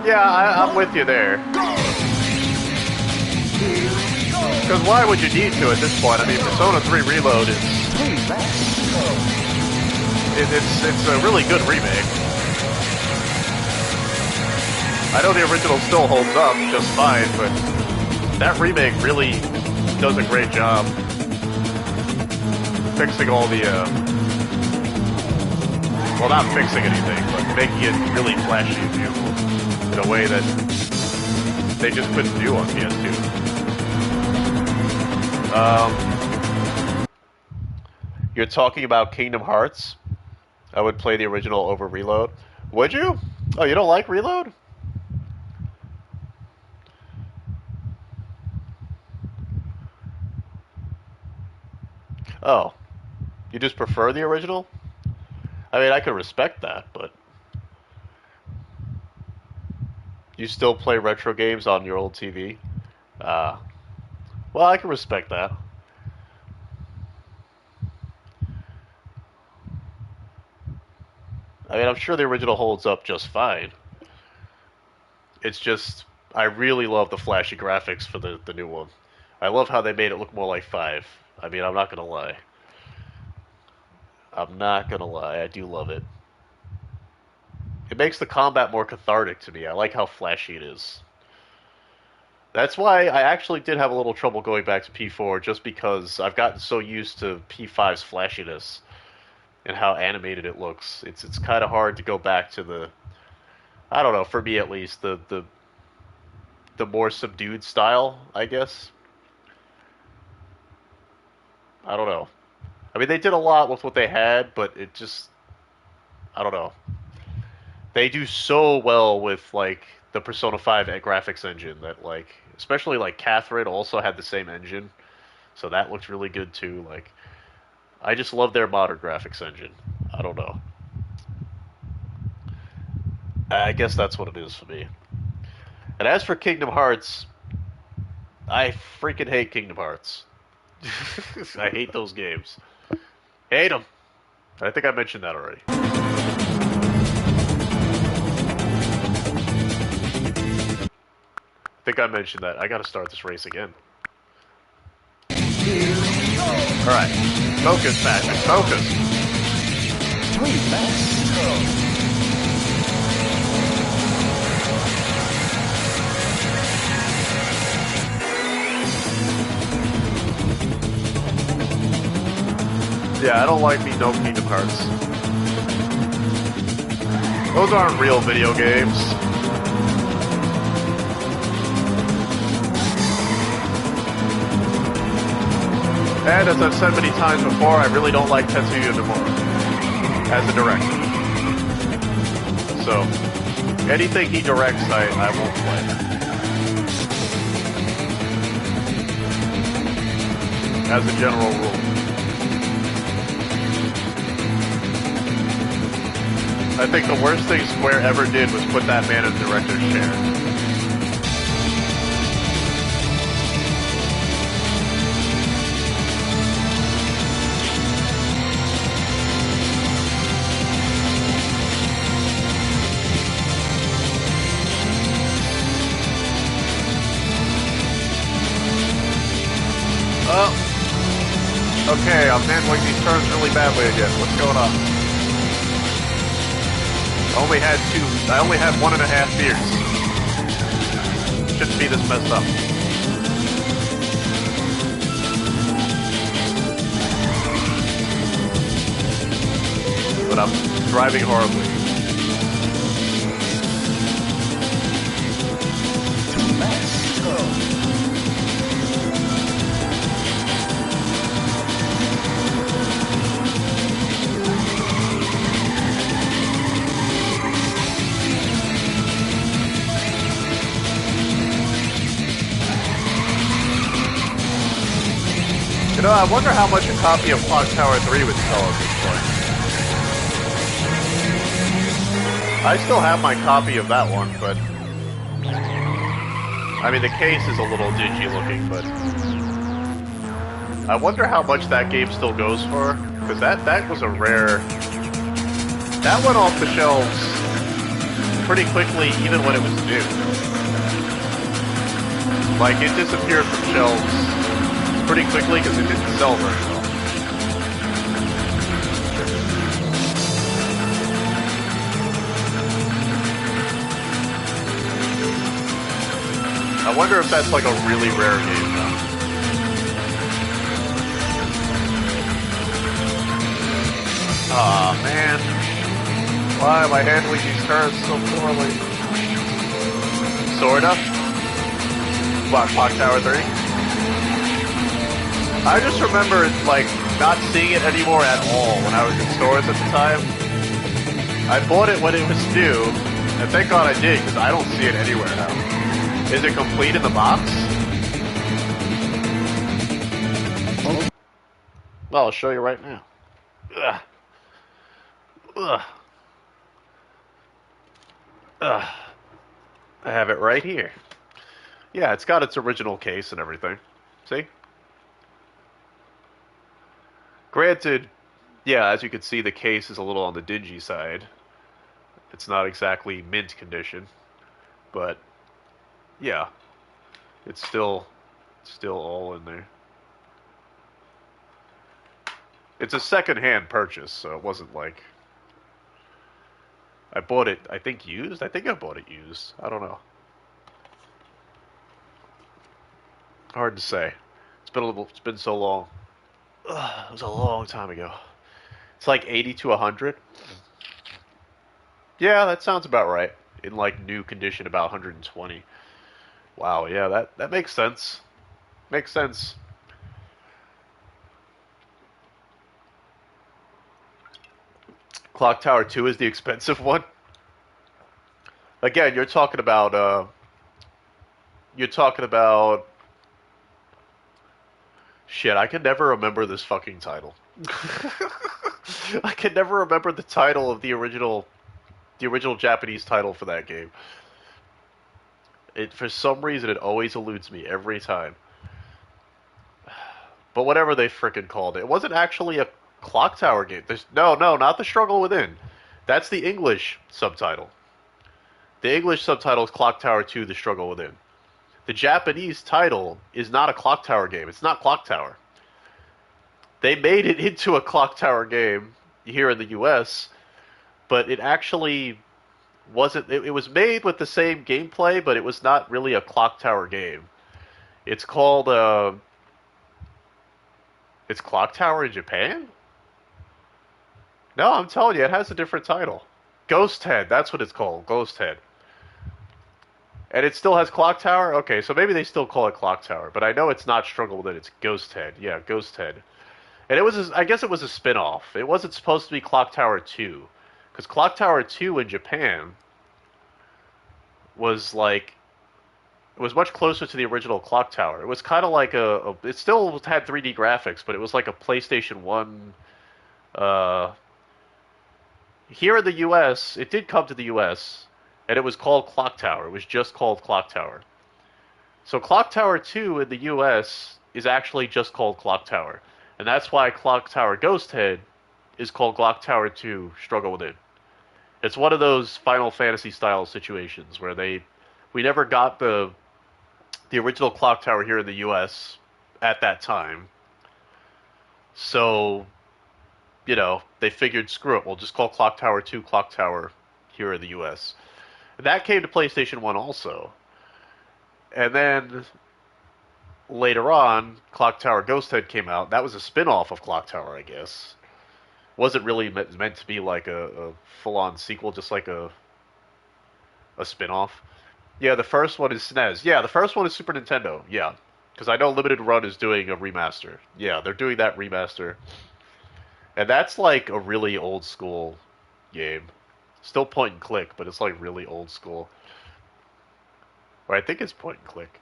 Yeah, I'm with you there. Because why would you need to at this point? I mean, Persona 3 Reload is... It's a really good remake. I know the original still holds up just fine, but that remake really does a great job fixing all the, well, not fixing anything, but making it really flashy and beautiful in a way that they just couldn't do on PS2. You're talking about Kingdom Hearts? I would play the original over Reload. Would you? Oh, you don't like Reload? Oh. You just prefer the original? I mean, I could respect that, but... You still play retro games on your old TV? Well, I can respect that. I mean, I'm sure the original holds up just fine. It's just, I really love the flashy graphics for the new one. I love how they made it look more like 5. I mean, I'm not gonna lie. I'm not gonna lie, I do love it. It makes the combat more cathartic to me. I like how flashy it is. That's why I actually did have a little trouble going back to P4, just because I've gotten so used to P5's flashiness and how animated it looks. It's kind of hard to go back to the, I don't know, for me at least, the more subdued style, I guess. I don't know. I mean, they did a lot with what they had, but it just, I don't know. They do so well with, like, the Persona 5 graphics engine that, like, especially, like, Catherine also had the same engine, so that looked really good, too. Like, I just love their modern graphics engine. I don't know. I guess that's what it is for me. And as for Kingdom Hearts, I freaking hate Kingdom Hearts. I hate those games. Hate them. I think I mentioned that already. I think I mentioned that. I gotta start this race again. Alright. Focus, Patrick. Focus. 3 laps to go. Yeah, I don't like me no Kingdom Hearts. Those aren't real video games. And as I've said many times before, I really don't like Tetsuya Nomura as a director. So, anything he directs, I won't play. As a general rule. I think the worst thing Square ever did was put that man in the director's chair. Oh. Okay, I'm handling these turns really badly again. What's going on? Only had two. I only had 1.5 beers. Shouldn't be this messed up. But I'm driving horribly. Let's go. You know, I wonder how much a copy of Clock Tower 3 would sell at this point. I still have my copy of that one, but... I mean, the case is a little dingy looking, but... I wonder how much that game still goes for, because that was a rare... That went off the shelves pretty quickly, even when it was new. Like, it disappeared from shelves pretty quickly because it didn't sell very well. I wonder if that's like a really rare game though. Aw, man. Why am I handling these cars so poorly? Sorta. What, Clock Tower 3? I just remember, like, not seeing it anymore at all when I was in stores at the time. I bought it when it was new, and thank God I did, because I don't see it anywhere now. Is it complete in the box? Well, I'll show you right now. Ugh. Ugh. Ugh. I have it right here. Yeah, it's got its original case and everything. See? Granted, yeah, as you can see, the case is a little on the dingy side. It's not exactly mint condition, but yeah, it's still all in there. It's a second-hand purchase, so it wasn't like I bought it. I think used. I think I bought it used. I don't know. Hard to say. It's been so long. Ugh, it was a long time ago. It's like 80 to 100. Yeah, that sounds about right. In like new condition, about 120. Wow, yeah, that makes sense. Makes sense. Clock Tower 2 is the expensive one. Again, you're talking about shit, I can never remember this fucking title. I can never remember the title of the original Japanese title for that game. It, for some reason, it always eludes me every time. But whatever they frickin' called it, it wasn't actually a Clock Tower game. No, not the Struggle Within. That's the English subtitle. The English subtitle is Clock Tower 2: The Struggle Within. The Japanese title is not a Clock Tower game. It's not Clock Tower. They made it into a Clock Tower game here in the US, but it actually wasn't. It was made with the same gameplay, but it was not really a Clock Tower game. It's called it's Clock Tower in Japan? No, I'm telling you, it has a different title. Ghost Head, that's what it's called. Ghost Head. And it still has Clock Tower? Okay, so maybe they still call it Clock Tower, but I know it's not Struggle With It, it's Ghost Head. Yeah, Ghost Head. And it was, I guess it was a spin-off. It wasn't supposed to be Clock Tower 2. Because Clock Tower 2 in Japan was like, it was much closer to the original Clock Tower. It was kind of like it still had 3D graphics, but it was like a PlayStation 1, here in the US, it did come to the US, and it was called Clock Tower. It was just called Clock Tower. So Clock Tower 2 in the US is actually just called Clock Tower. And that's why Clock Tower Ghost Head is called Clock Tower 2 Struggle Within. It's one of those Final Fantasy style situations where we never got the original Clock Tower here in the US at that time. So, you know, they figured, screw it, we'll just call Clock Tower 2 Clock Tower here in the U.S. That came to PlayStation 1 also. And then later on, Clock Tower Ghost Head came out. That was a spin-off of Clock Tower, I guess. Wasn't really meant to be like a full-on sequel, just like a spin-off. Yeah, the first one is SNES. Yeah, the first one is Super Nintendo. Yeah, because I know Limited Run is doing a remaster. Yeah, they're doing that remaster. And that's like a really old school game. Still point and click, but it's like really old school. Or I think it's point and click.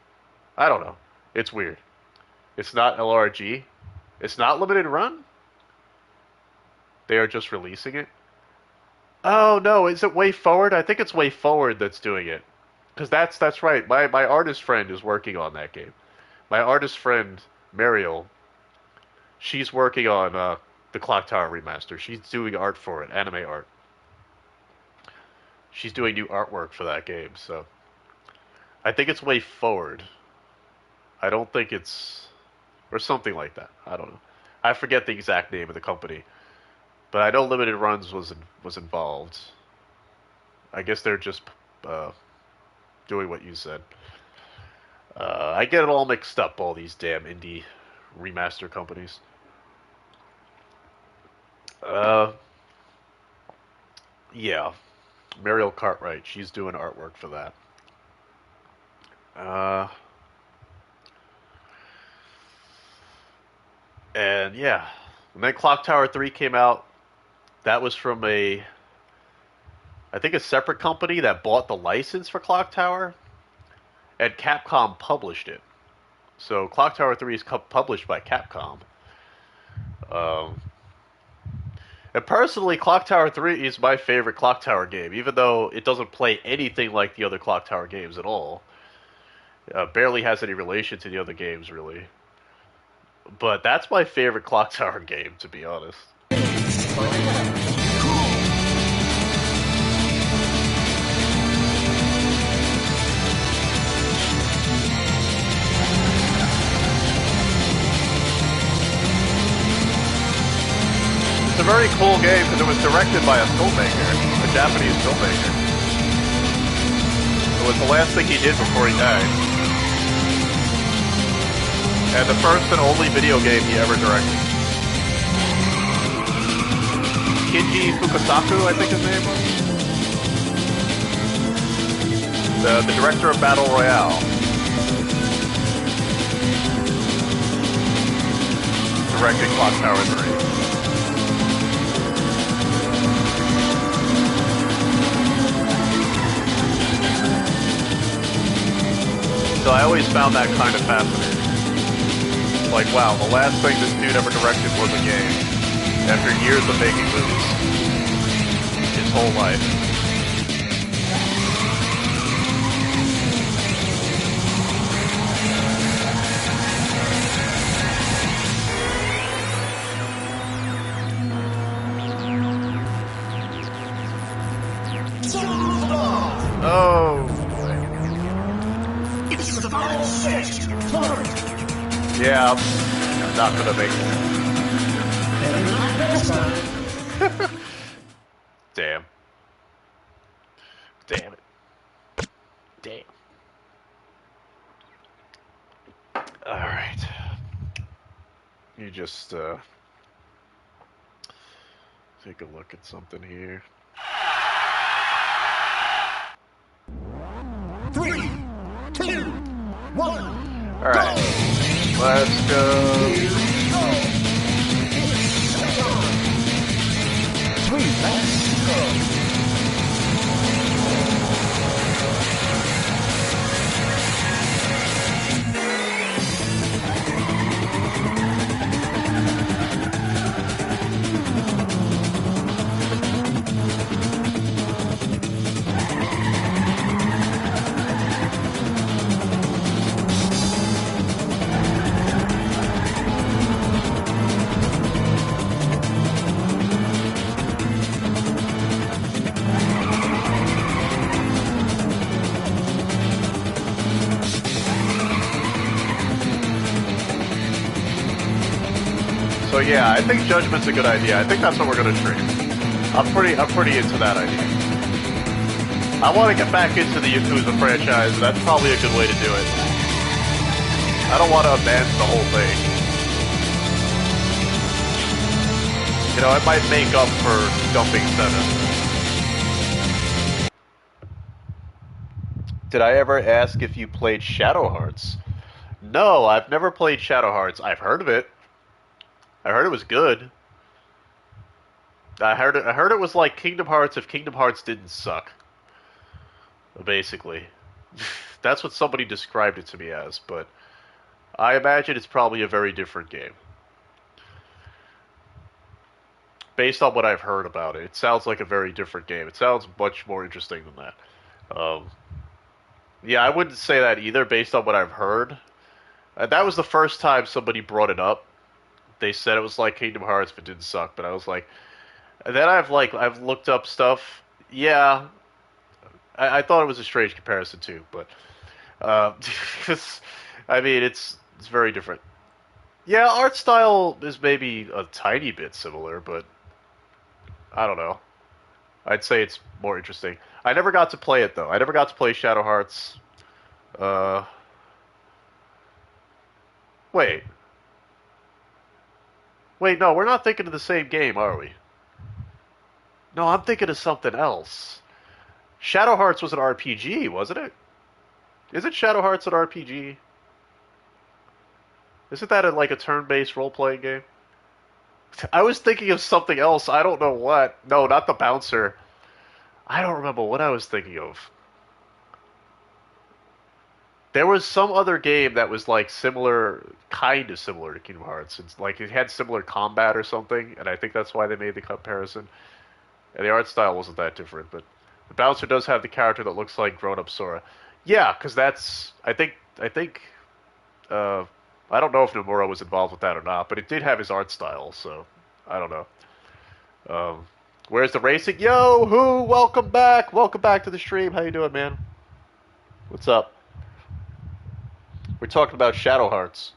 I don't know. It's weird. It's not LRG. It's not Limited Run. They are just releasing it. Oh no, is it Way Forward? I think it's Way Forward that's doing it. Because that's right. My artist friend is working on that game. My artist friend Mariel, she's working on the Clock Tower remaster. She's doing art for it, anime art. She's doing new artwork for that game, so I think it's Way Forward. I don't think it's or something like that. I don't know. I forget the exact name of the company, but I know Limited Runs was involved. I guess they're just doing what you said. I get it all mixed up, all these damn indie remaster companies. Yeah, Mariel Cartwright, she's doing artwork for that. Uh, and yeah, and then Clock Tower 3 came out. That was from I think a separate company that bought the license for Clock Tower, and Capcom published it. So Clock Tower 3 is published by Capcom. Um, and personally, Clock Tower 3 is my favorite Clock Tower game, even though it doesn't play anything like the other Clock Tower games at all. Barely has any relation to the other games, really. But that's my favorite Clock Tower game, to be honest. It's a very cool game because it was directed by a filmmaker, a Japanese filmmaker. It was the last thing he did before he died. And the first and only video game he ever directed. Kinji Fukasaku, I think his name was. The director of Battle Royale. Directed Clock Tower 3. So I always found that kind of fascinating. Like, wow, the last thing this dude ever directed was a game. After years of making movies. His whole life. Oh. It's the final set. Yeah, I'm not gonna make it. Damn. Damn it. Damn. Alright. You just, take a look at something here. 3, 2, 1. Alright. Let's go. 3, let's go. So yeah, I think Judgment's a good idea. I think that's what we're gonna stream. I'm pretty into that idea. I want to get back into the Yakuza franchise, and that's probably a good way to do it. I don't want to abandon the whole thing. You know, it might make up for dumping 7. Did I ever ask if you played Shadow Hearts? No, I've never played Shadow Hearts. I've heard of it. I heard it was good. I heard it was like Kingdom Hearts if Kingdom Hearts didn't suck. Basically. That's what somebody described it to me as, but I imagine it's probably a very different game. Based on what I've heard about it, it sounds like a very different game. It sounds much more interesting than that. Yeah, I wouldn't say that either based on what I've heard. That was the first time somebody brought it up. They said it was like Kingdom Hearts but didn't suck, but I was like, and then I've looked up stuff. Yeah, I thought it was a strange comparison too, but I mean it's very different. Yeah, art style is maybe a tiny bit similar, but I don't know. I'd say it's more interesting. I never got to play it though. I never got to play Shadow Hearts. Uh, wait, wait, no, we're not thinking of the same game, are we? No, I'm thinking of something else. Shadow Hearts was an RPG, wasn't it? Isn't Shadow Hearts an RPG? Isn't that like a turn-based role-playing game? I was thinking of something else. I don't know what. No, not the bouncer. I don't remember what I was thinking of. There was some other game that was like similar, kind of similar to Kingdom Hearts. It's like it had similar combat or something, and I think that's why they made the comparison. And the art style wasn't that different, but the bouncer does have the character that looks like grown-up Sora. Yeah, because that's uh, I don't know if Nomura was involved with that or not, but it did have his art style, so I don't know. Where's the racing? Yo, who? Welcome back. Welcome back to the stream. How you doing, man? What's up? We're talking about Shadow Hearts.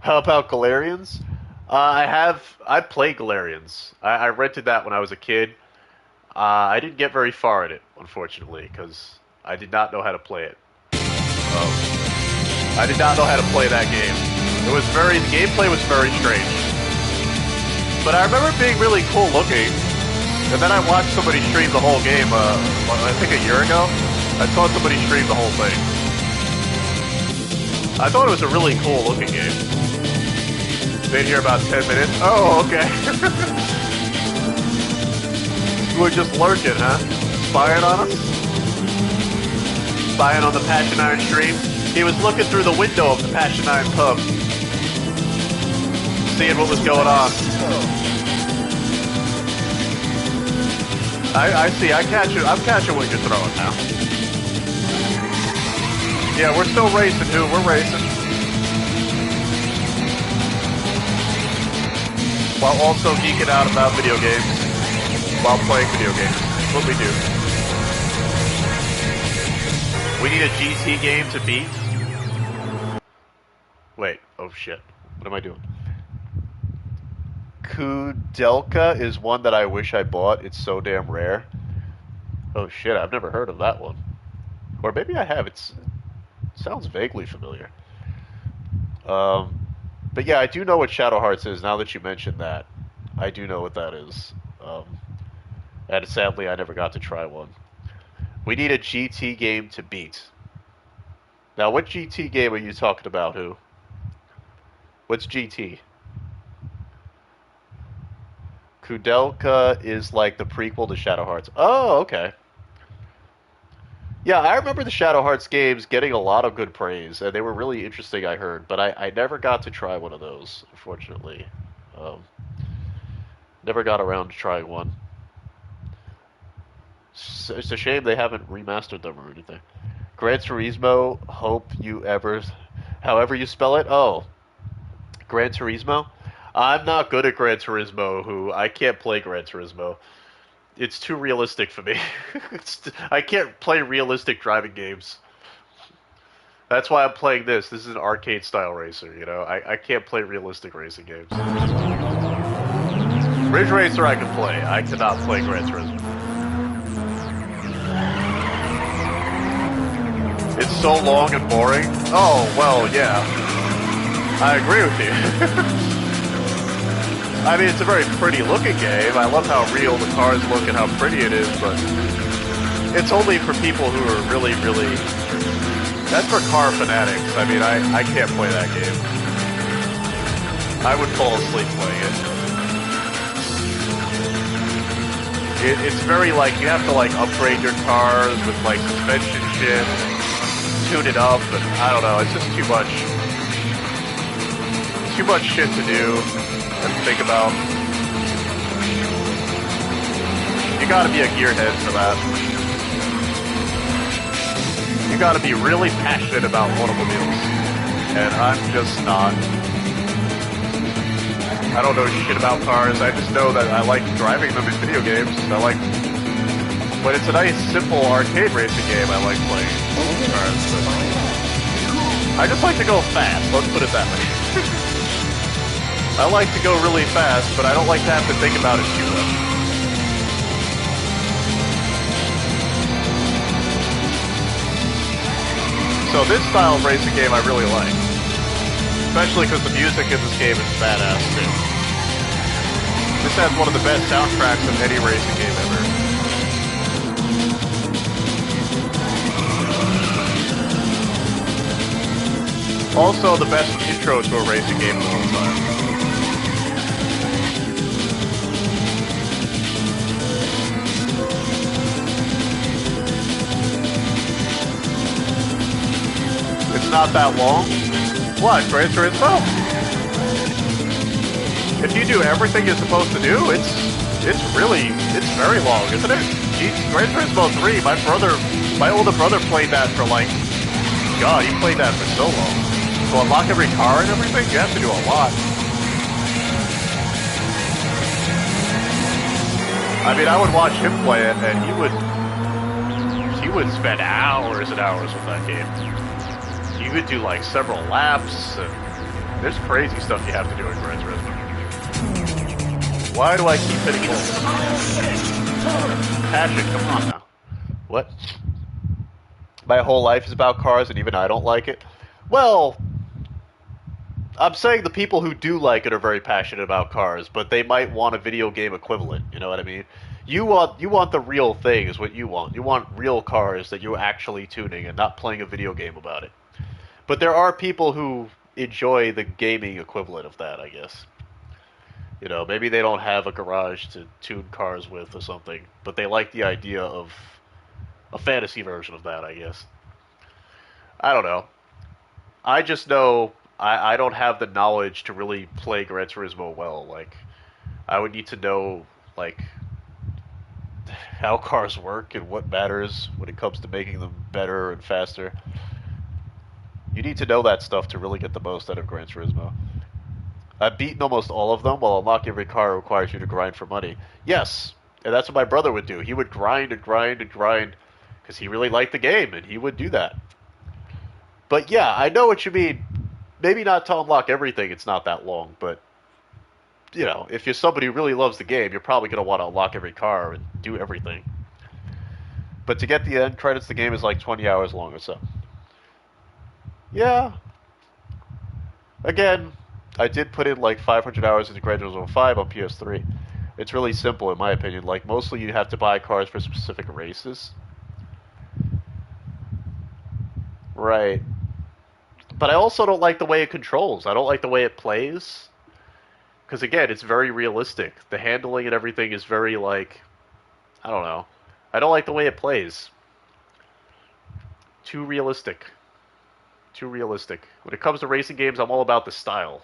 How about Galarians? I played Galarians. I rented that when I was a kid. I didn't get very far in it, unfortunately, because I did not know how to play it. I did not know how to play that game. The gameplay was very strange. But I remember it being really cool looking. And then I watched somebody stream the whole game, I think a year ago. I saw somebody stream the whole thing. I thought it was a really cool looking game. Been here about 10 minutes. Oh, okay. You were just lurking, huh? Spying on us? Spying on the Passion Iron stream? He was looking through the window of the Passion Iron pub. Seeing what was going on. I see, I'm catching what you're throwing now. Yeah, we're still racing, dude. We're racing. While also geeking out about video games. While playing video games. That's what we do. We need a GT game to beat. Wait. Oh, shit. What am I doing? Kudelka is one that I wish I bought. It's so damn rare. Oh, shit. I've never heard of that one. Or maybe I have. It sounds vaguely familiar. But yeah, I do know what Shadow Hearts is, now that you mentioned that. I do know what that is. And sadly, I never got to try one. We need a GT game to beat. Now, what GT game are you talking about, who? What's GT? Kudelka is like the prequel to Shadow Hearts. Oh, okay. Yeah, I remember the Shadow Hearts games getting a lot of good praise, and they were really interesting, I heard, but I never got to try one of those, unfortunately. Never got around to trying one. It's a shame they haven't remastered them or anything. Gran Turismo, however you spell it. Oh, Gran Turismo? I'm not good at Gran Turismo, I can't play Gran Turismo. It's too realistic for me. I can't play realistic driving games. That's why I'm playing this. This is an arcade-style racer, you know? I can't play realistic racing games. Ridge Racer I can play. I cannot play Gran Turismo. so long and boring. Oh, well, yeah. I agree with you. I mean, it's a very pretty looking game. I love how real the cars look and how pretty it is, but it's only for people who are really, really... That's for car fanatics. I mean, I can't play that game. I would fall asleep playing it. It's very, like, you have to, like, upgrade your cars with, like, suspension shit, tune it up, and I don't know, it's just too much. Too much shit to do and think about. You gotta be a gearhead for that. You gotta be really passionate about automobiles. And I'm just not. I don't know shit about cars, I just know that I like driving them in video games. I like... When it's a nice, simple arcade racing game, I like playing cars. But I just like to go fast, let's put it that way. I like to go really fast, but I don't like to have to think about it too much. So this style of racing game I really like. Especially because the music in this game is badass too. This has one of the best soundtracks of any racing game ever. Also the best intro to a racing game of all time. Not that long. What? Gran Turismo? If you do everything you're supposed to do, it's very long, isn't it? Gran Turismo 3, my older brother played that for like, God, he played that for so long. To unlock every car and everything, you have to do a lot. I mean, I would watch him play it, and he would spend hours and hours with that game. You could do like several laps, and there's crazy stuff you have to do in Gran Turismo. Why do I keep hitting goals? Passion, come on now. What? My whole life is about cars, and even I don't like it? Well, I'm saying the people who do like it are very passionate about cars, but they might want a video game equivalent, you know what I mean? You want the real thing is what you want. You want real cars that you're actually tuning and not playing a video game about it. But there are people who enjoy the gaming equivalent of that, I guess. You know, maybe they don't have a garage to tune cars with or something, but they like the idea of a fantasy version of that, I guess. I don't know. I just know I don't have the knowledge to really play Gran Turismo well. Like, I would need to know, like, how cars work and what matters when it comes to making them better and faster. You need to know that stuff to really get the most out of Gran Turismo. I've beaten almost all of them, while unlocking every car requires you to grind for money. Yes, and that's what my brother would do. He would grind and grind and grind, because he really liked the game, and he would do that. But yeah, I know what you mean. Maybe not to unlock everything, it's not that long, but, you know, if you're somebody who really loves the game, you're probably going to want to unlock every car and do everything. But to get the end credits, the game is like 20 hours long or so. Yeah. Again, I did put in like 500 hours into Gran Turismo 5 on PS3. It's really simple in my opinion. Like, mostly you have to buy cars for specific races. Right. But I also don't like the way it controls. I don't like the way it plays. Because again, it's very realistic. The handling and everything is very like, I don't know. I don't like the way it plays. Too realistic. Too realistic. When it comes to racing games, I'm all about the style.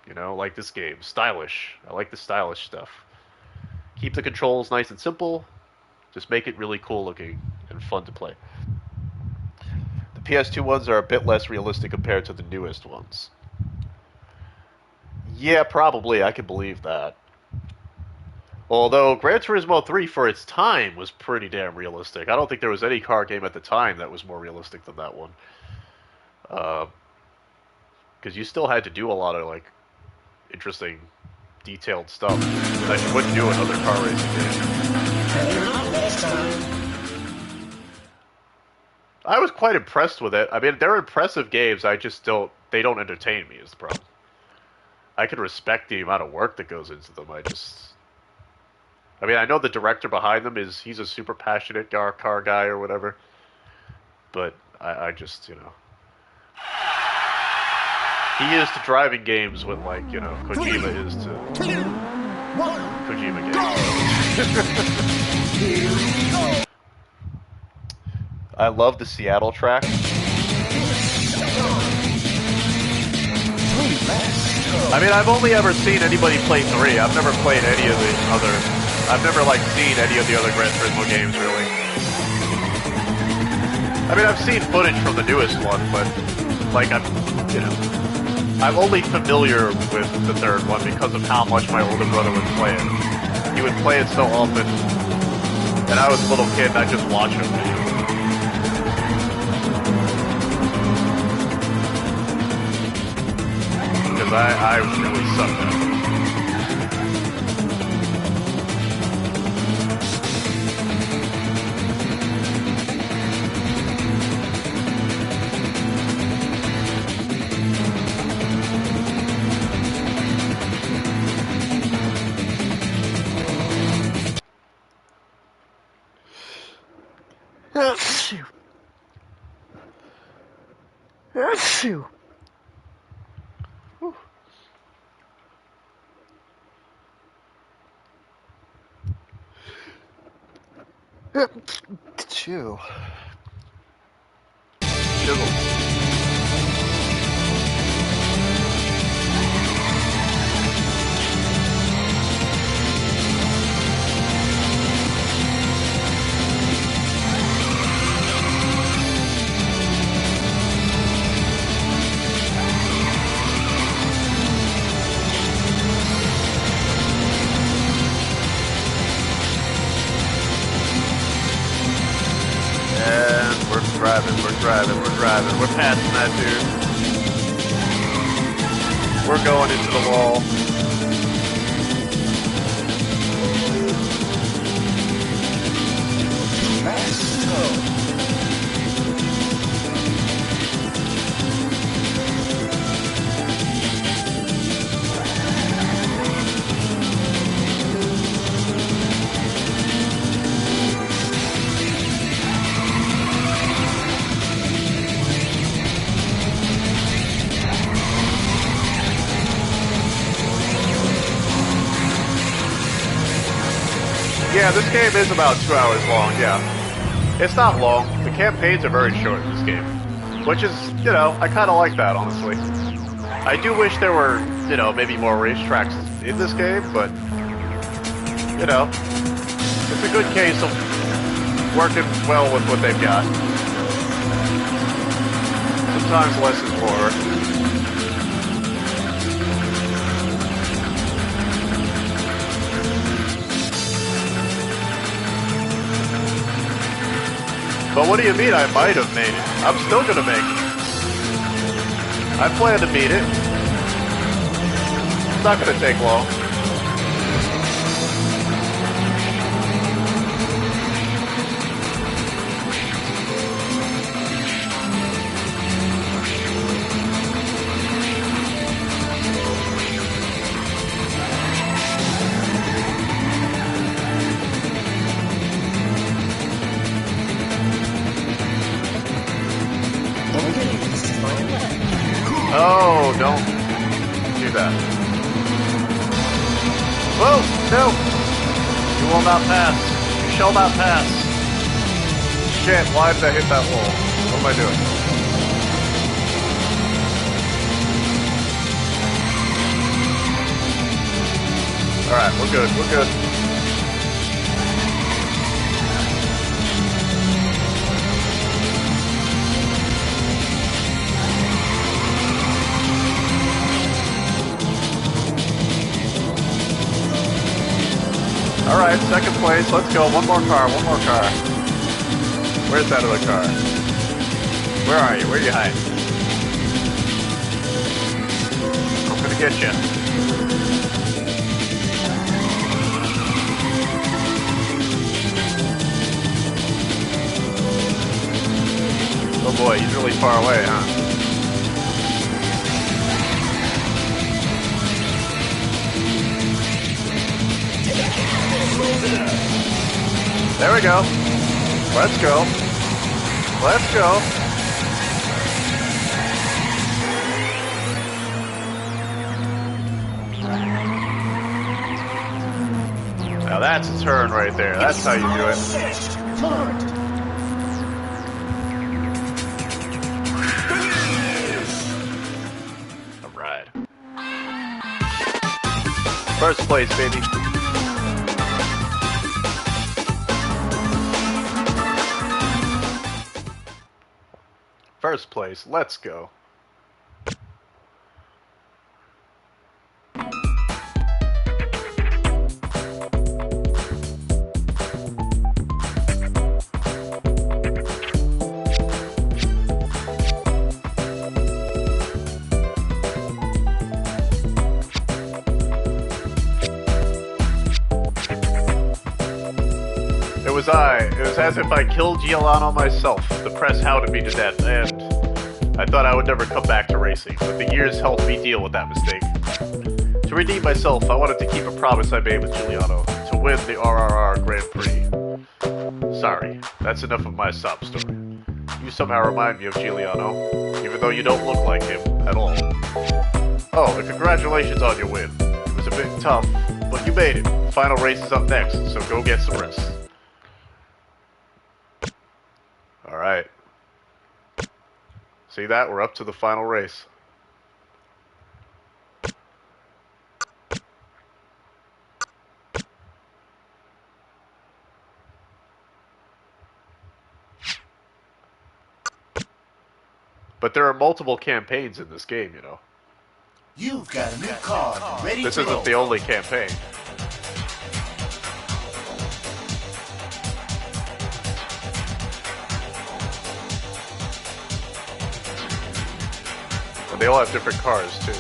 You know, like this game. Stylish. I like the stylish stuff. Keep the controls nice and simple. Just make it really cool looking and fun to play. The PS2 ones are a bit less realistic compared to the newest ones. Yeah, probably. I can believe that. Although Gran Turismo 3 for its time was pretty damn realistic. I don't think there was any car game at the time that was more realistic than that one. Because you still had to do a lot of like interesting, detailed stuff that you wouldn't do in other car racing games. I was quite impressed with it. I mean, they're impressive games. I just don't. They don't entertain me. Is the problem. I can respect the amount of work that goes into them. I mean, I know the director behind them he's a super passionate car guy or whatever. But I just, he is to driving games what, like, Kojima is to Kojima games. I love the Seattle track. I mean, I've only ever seen anybody play 3. I've never played any of the other... I've never, like, seen any of the other Gran Turismo games, really. I mean, I've seen footage from the newest one, but, like, I'm only familiar with the third one because of how much my older brother would play it. He would play it so often, and I was a little kid and I'd just watch him. Because I really sucked at it. Phew. Chew. Chisel. We're driving. We're passing that dude. We're going into the wall. Yeah, this game is about 2 hours long, yeah. It's not long. The campaigns are very short in this game. Which is, I kind of like that, honestly. I do wish there were, maybe more racetracks in this game, but, it's a good case of working well with what they've got. Sometimes less is more. But what do you mean I might have made it? I'm still gonna make it. I plan to beat it. It's not gonna take long. Oh, don't do that. Whoa, no! You will not pass. You shall not pass. Shit, why did I hit that wall? What am I doing? Alright, we're good, we're good. Alright, second place, let's go. One more car. Where's that other car? Where are you? Where are you hiding? I'm gonna get you. Oh boy, he's really far away, huh? There we go. Let's go. Let's go. Now that's a turn right there. That's how you do it. Alright. First place, baby. First place, let's go. It was as if I killed Giuliano myself. The press hounded me to death, and I thought I would never come back to racing, but the years helped me deal with that mistake. To redeem myself, I wanted to keep a promise I made with Giuliano, to win the RRR Grand Prix. Sorry, that's enough of my sob story. You somehow remind me of Giuliano, even though you don't look like him at all. Oh, and congratulations on your win. It was a bit tough, but you made it. The final race is up next, so go get some rest. Alright. See that? We're up to the final race. But there are multiple campaigns in this game, you know. You've got a new card ready This to isn't roll. the only campaign. And they all have different cars, too.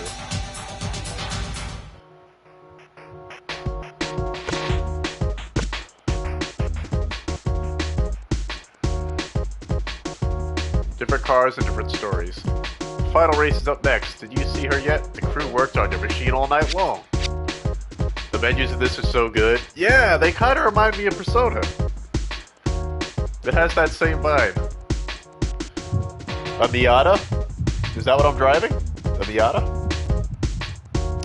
Different cars and different stories. The final race is up next. Did you see her yet? The crew worked on your machine all night long. The menus of this are so good. Yeah, they kind of remind me of Persona. It has that same vibe. A Miata? Is that what I'm driving? A Miata?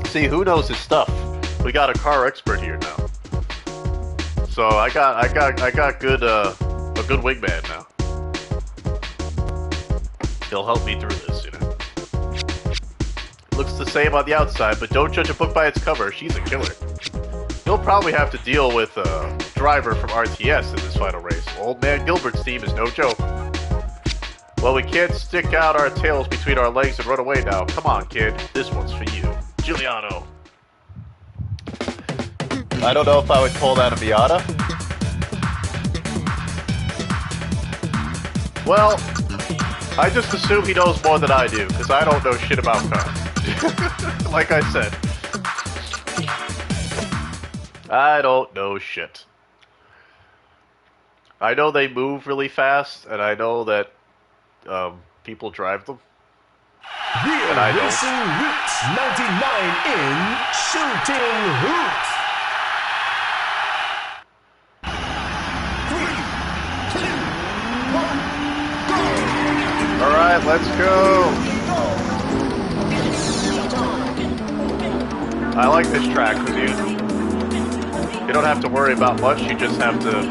See, who knows his stuff? We got a car expert here now. So I got good a good wingman now. He'll help me through this, you know. Looks the same on the outside, but don't judge a book by its cover. She's a killer. You'll probably have to deal with a driver from RTS in this final race. Old man Gilbert's team is no joke. Well, we can't stick out our tails between our legs and run away now. Come on, kid. This one's for you. Giuliano. I don't know if I would call that a Miata. Well, I just assume he knows more than I do, because I don't know shit about cars. Like I said. I don't know shit. I know they move really fast, and I know that people drive them. And I don't. Racing Roots 99 in Shooting Hoops. 3, 2, 1, go! Alright, let's go! I like this track with you. You don't have to worry about much, you just have to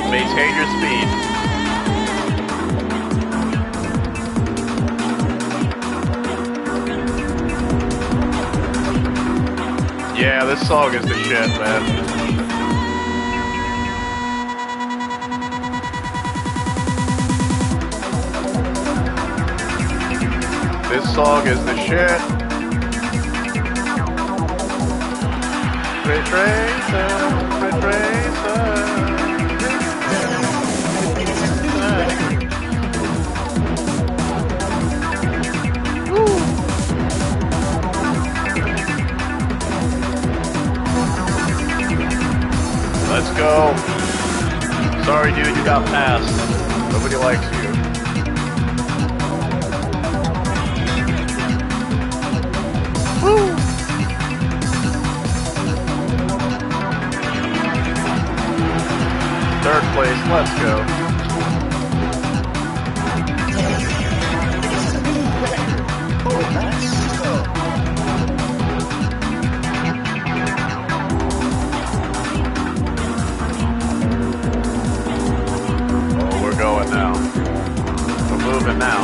maintain your speed. Yeah, this song is the shit, man. This song is the shit. Ridge Racer, Ridge Racer. Woo. Let's go. Sorry, dude, you got passed. Nobody likes you. Woo! Third place, let's go. It's a new record. Oh, let's go. Oh, we're going now. We're moving now.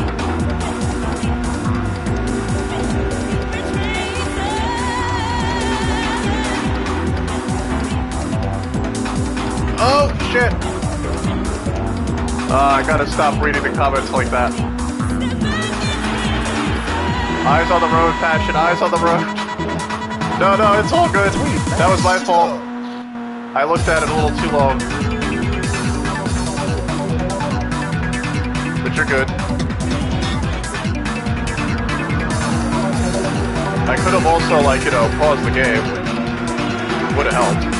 Oh, shit! I gotta stop reading the comments like that. Eyes on the road, Passion, eyes on the road. No, no, it's all good. That was my fault. I looked at it a little too long. But you're good. I could have also, like, you know, paused the game, which would have helped.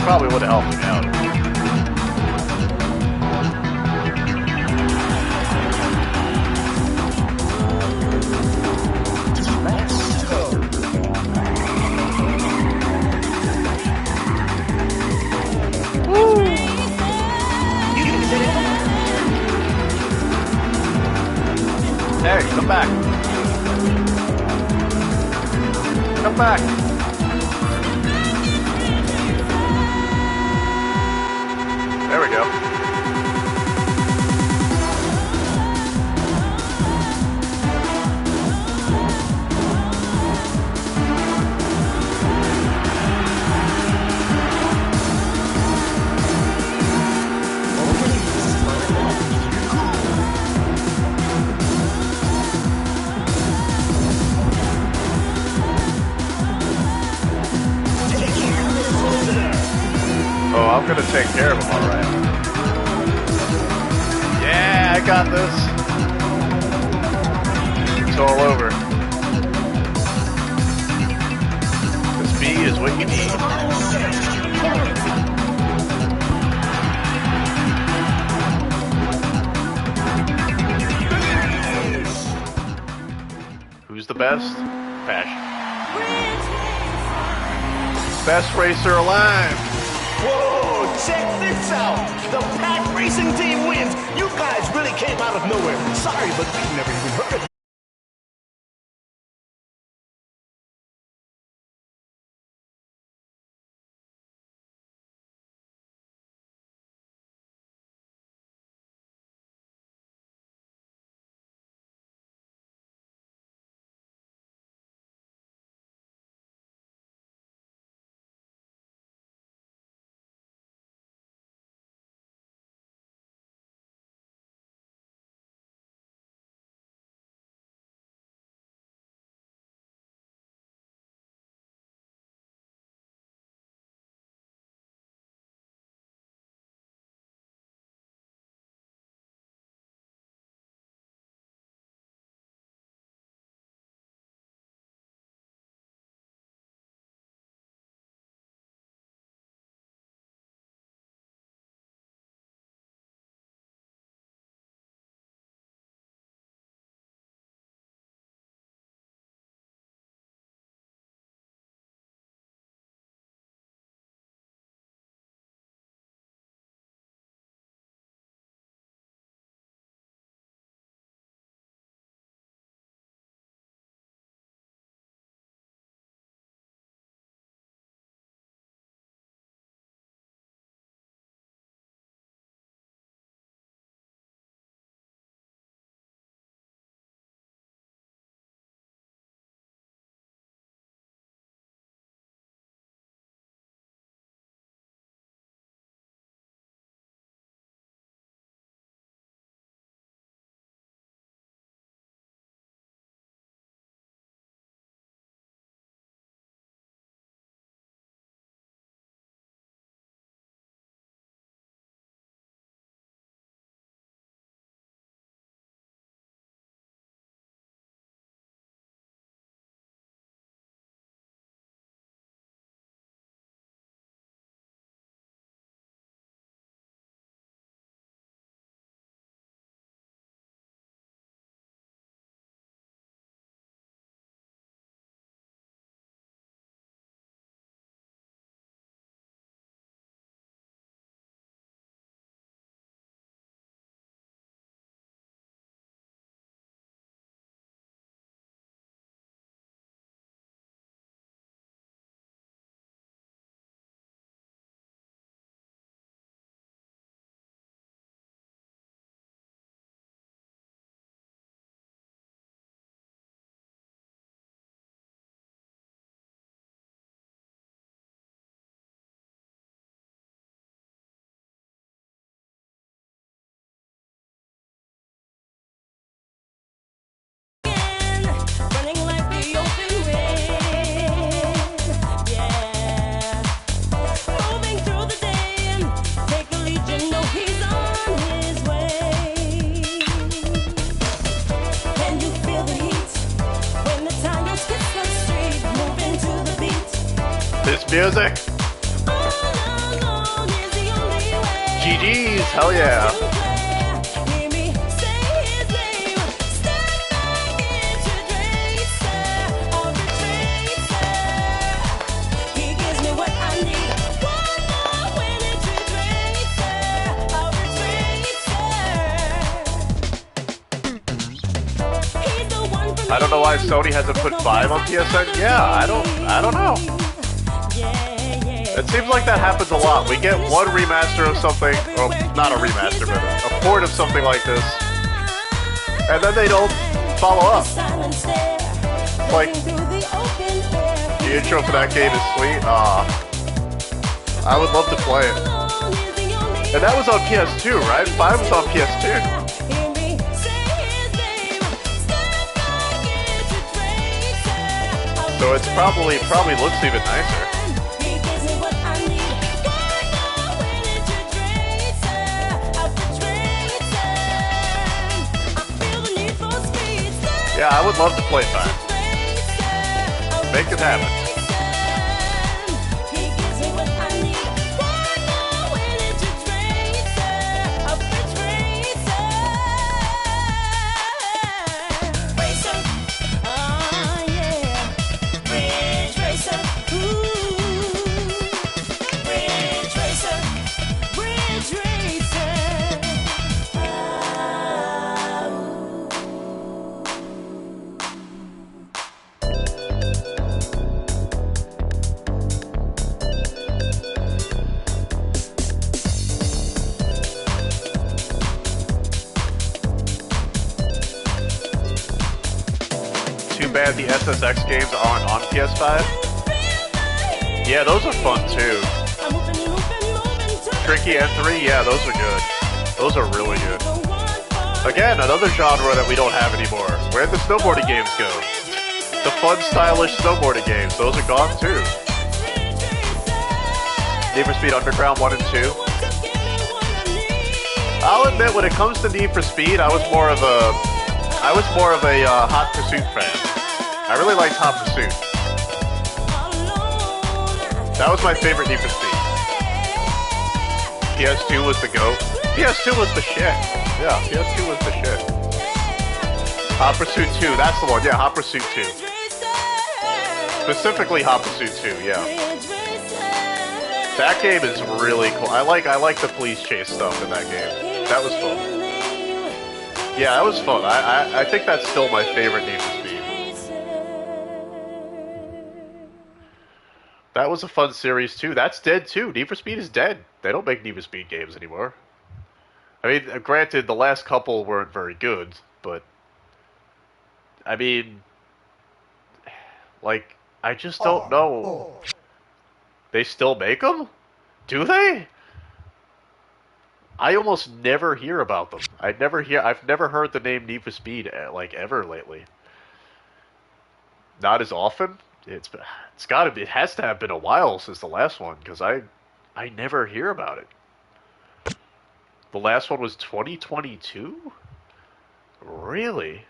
Probably would have helped me out. Let's go. Woo! You did it. Hey, come back. Come back. There we go. Oh, I'm gonna take care of him, alright. Yeah, I got this. It's all over. This B is what you need. Who's the best? Passion. Best racer alive. Whoa, check this out. The Pack Racing team wins. You guys really came out of nowhere. Sorry, but we never even heard of This music. GG's, hell yeah. I don't know why Sony hasn't put 5 on PSN. Yeah, I don't know. It seems like that happens a lot. We get one remaster of something, well, not a remaster, but a port of something like this, and then they don't follow up. Like, the intro for that game is sweet. I would love to play it. And that was on PS2, right? 5 was on PS2. So it's probably looks even nicer. Yeah, I would love to play 5. Make it happen. The SSX games aren't on PS5. Yeah, those are fun too. Tricky N3, yeah, those are good. Those are really good. Again, another genre that we don't have anymore. Where'd the snowboarding games go? The fun, stylish snowboarding games, those are gone too. Need for Speed Underground 1 and 2. I'll admit, when it comes to Need for Speed, I was more of a Hot Pursuit fan. I really liked Hot Pursuit. That was my favorite Need for Speed. PS2 was the GOAT. PS2 was the shit. Yeah, PS2 was the shit. Hot Pursuit 2, that's the one. Yeah, Hot Pursuit 2. Specifically Hot Pursuit 2, yeah. That game is really cool. I like the police chase stuff in that game. That was fun. Yeah, that was fun. I think that's still my favorite Need for Speed. That was a fun series too. That's dead too. Need for Speed is dead. They don't make Need for Speed games anymore. I mean, granted, the last couple weren't very good, but I mean, like, I just don't know. They still make them? Do they? I almost never hear about them. I've never heard the name Need for Speed like ever lately. Not as often. It has to have been a while since the last one, because I never hear about it. The last one was 2022? Really?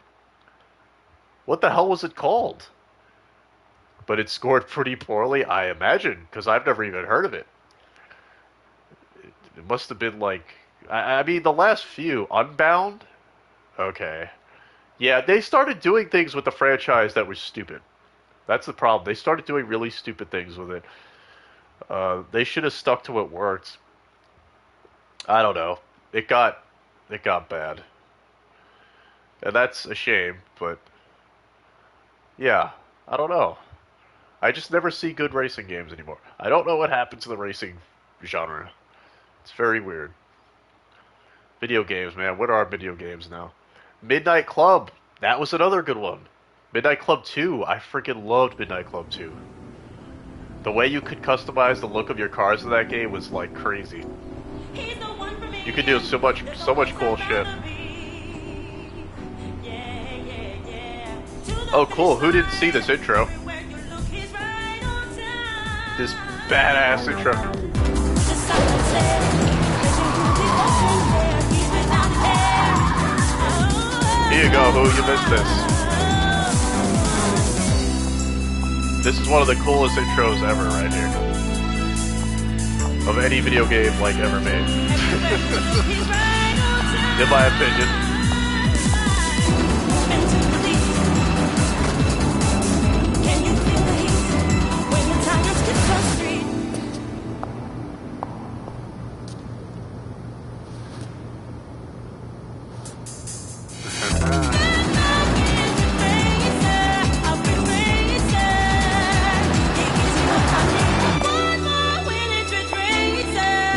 What the hell was it called? But it scored pretty poorly, I imagine, because I've never even heard of it. It must have been like, I mean, the last few, Unbound? Okay. Yeah, they started doing things with the franchise that were stupid. That's the problem. They started doing really stupid things with it. They should have stuck to what worked. I don't know. It got bad. And that's a shame, but yeah, I don't know. I just never see good racing games anymore. I don't know what happened to the racing genre. It's very weird. Video games, man. What are video games now? Midnight Club. That was another good one. Midnight Club 2. I freaking loved Midnight Club 2. The way you could customize the look of your cars in that game was like crazy. You could do so much cool shit. Oh, cool. Who didn't see this intro? This badass intro. Here you go, who? You missed this. This is one of the coolest intros ever right here. Of any video game, like, ever made. In my opinion.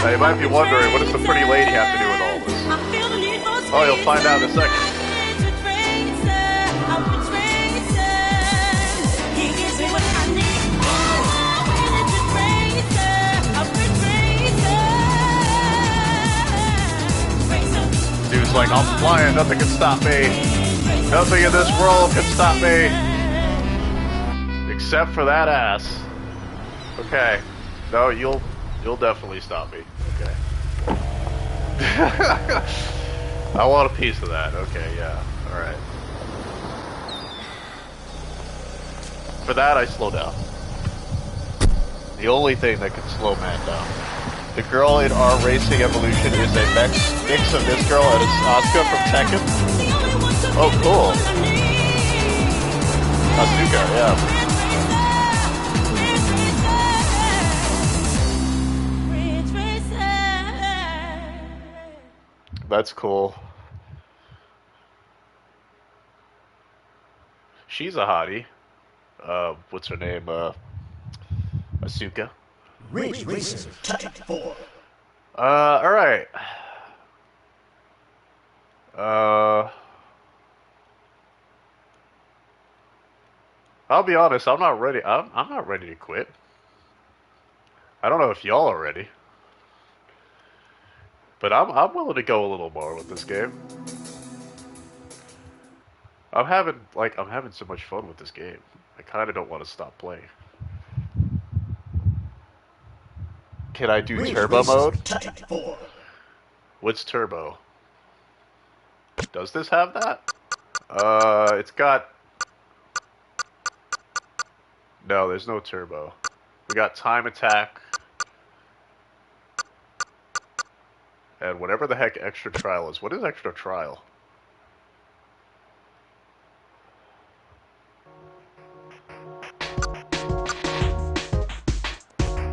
Now you might be wondering, what does the pretty lady have to do with all this? Oh, you'll find out in a second. Dude's like, I'm flying, nothing can stop me. Nothing in this world can stop me. Except for that ass. Okay. No, you'll definitely stop me. Okay. I want a piece of that. Okay, yeah. Alright. For that, I slow down. The only thing that can slow man down. The girl in our racing evolution is a mix of this girl and it's Asuka from Tekken. Oh, cool. Asuka, yeah. That's cool. She's a hottie. What's her name? Asuka. Ridge Racer Type 4. Alright. I'll be honest, I'm not ready. I'm not ready to quit. I don't know if y'all are ready. But I'm willing to go a little more with this game. I'm having so much fun with this game. I kinda don't want to stop playing. Can I do turbo mode? Type 4. What's turbo? Does this have that? It's got... No, there's no turbo. We got time attack. And whatever the heck extra trial is. What is extra trial?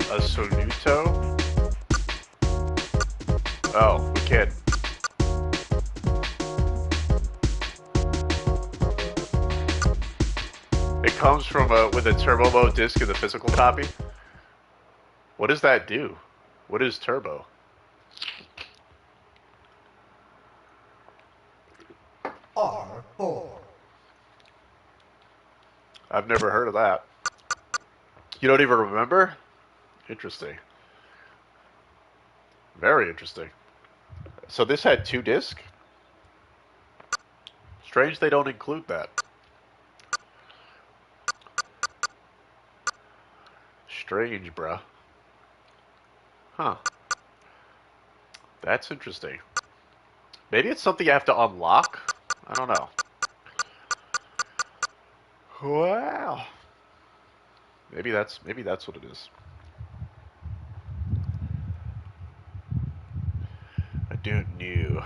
A Soluto? Oh, we can't. It comes from with a turbo mode disc in the physical copy. What does that do? What is turbo? R4. I've never heard of that. You don't even remember? Interesting. Very interesting. So this had 2 discs? Strange they don't include that. Strange, bruh. Huh. That's interesting. Maybe it's something you have to unlock? I don't know. Wow. Maybe that's what it is. I don't know.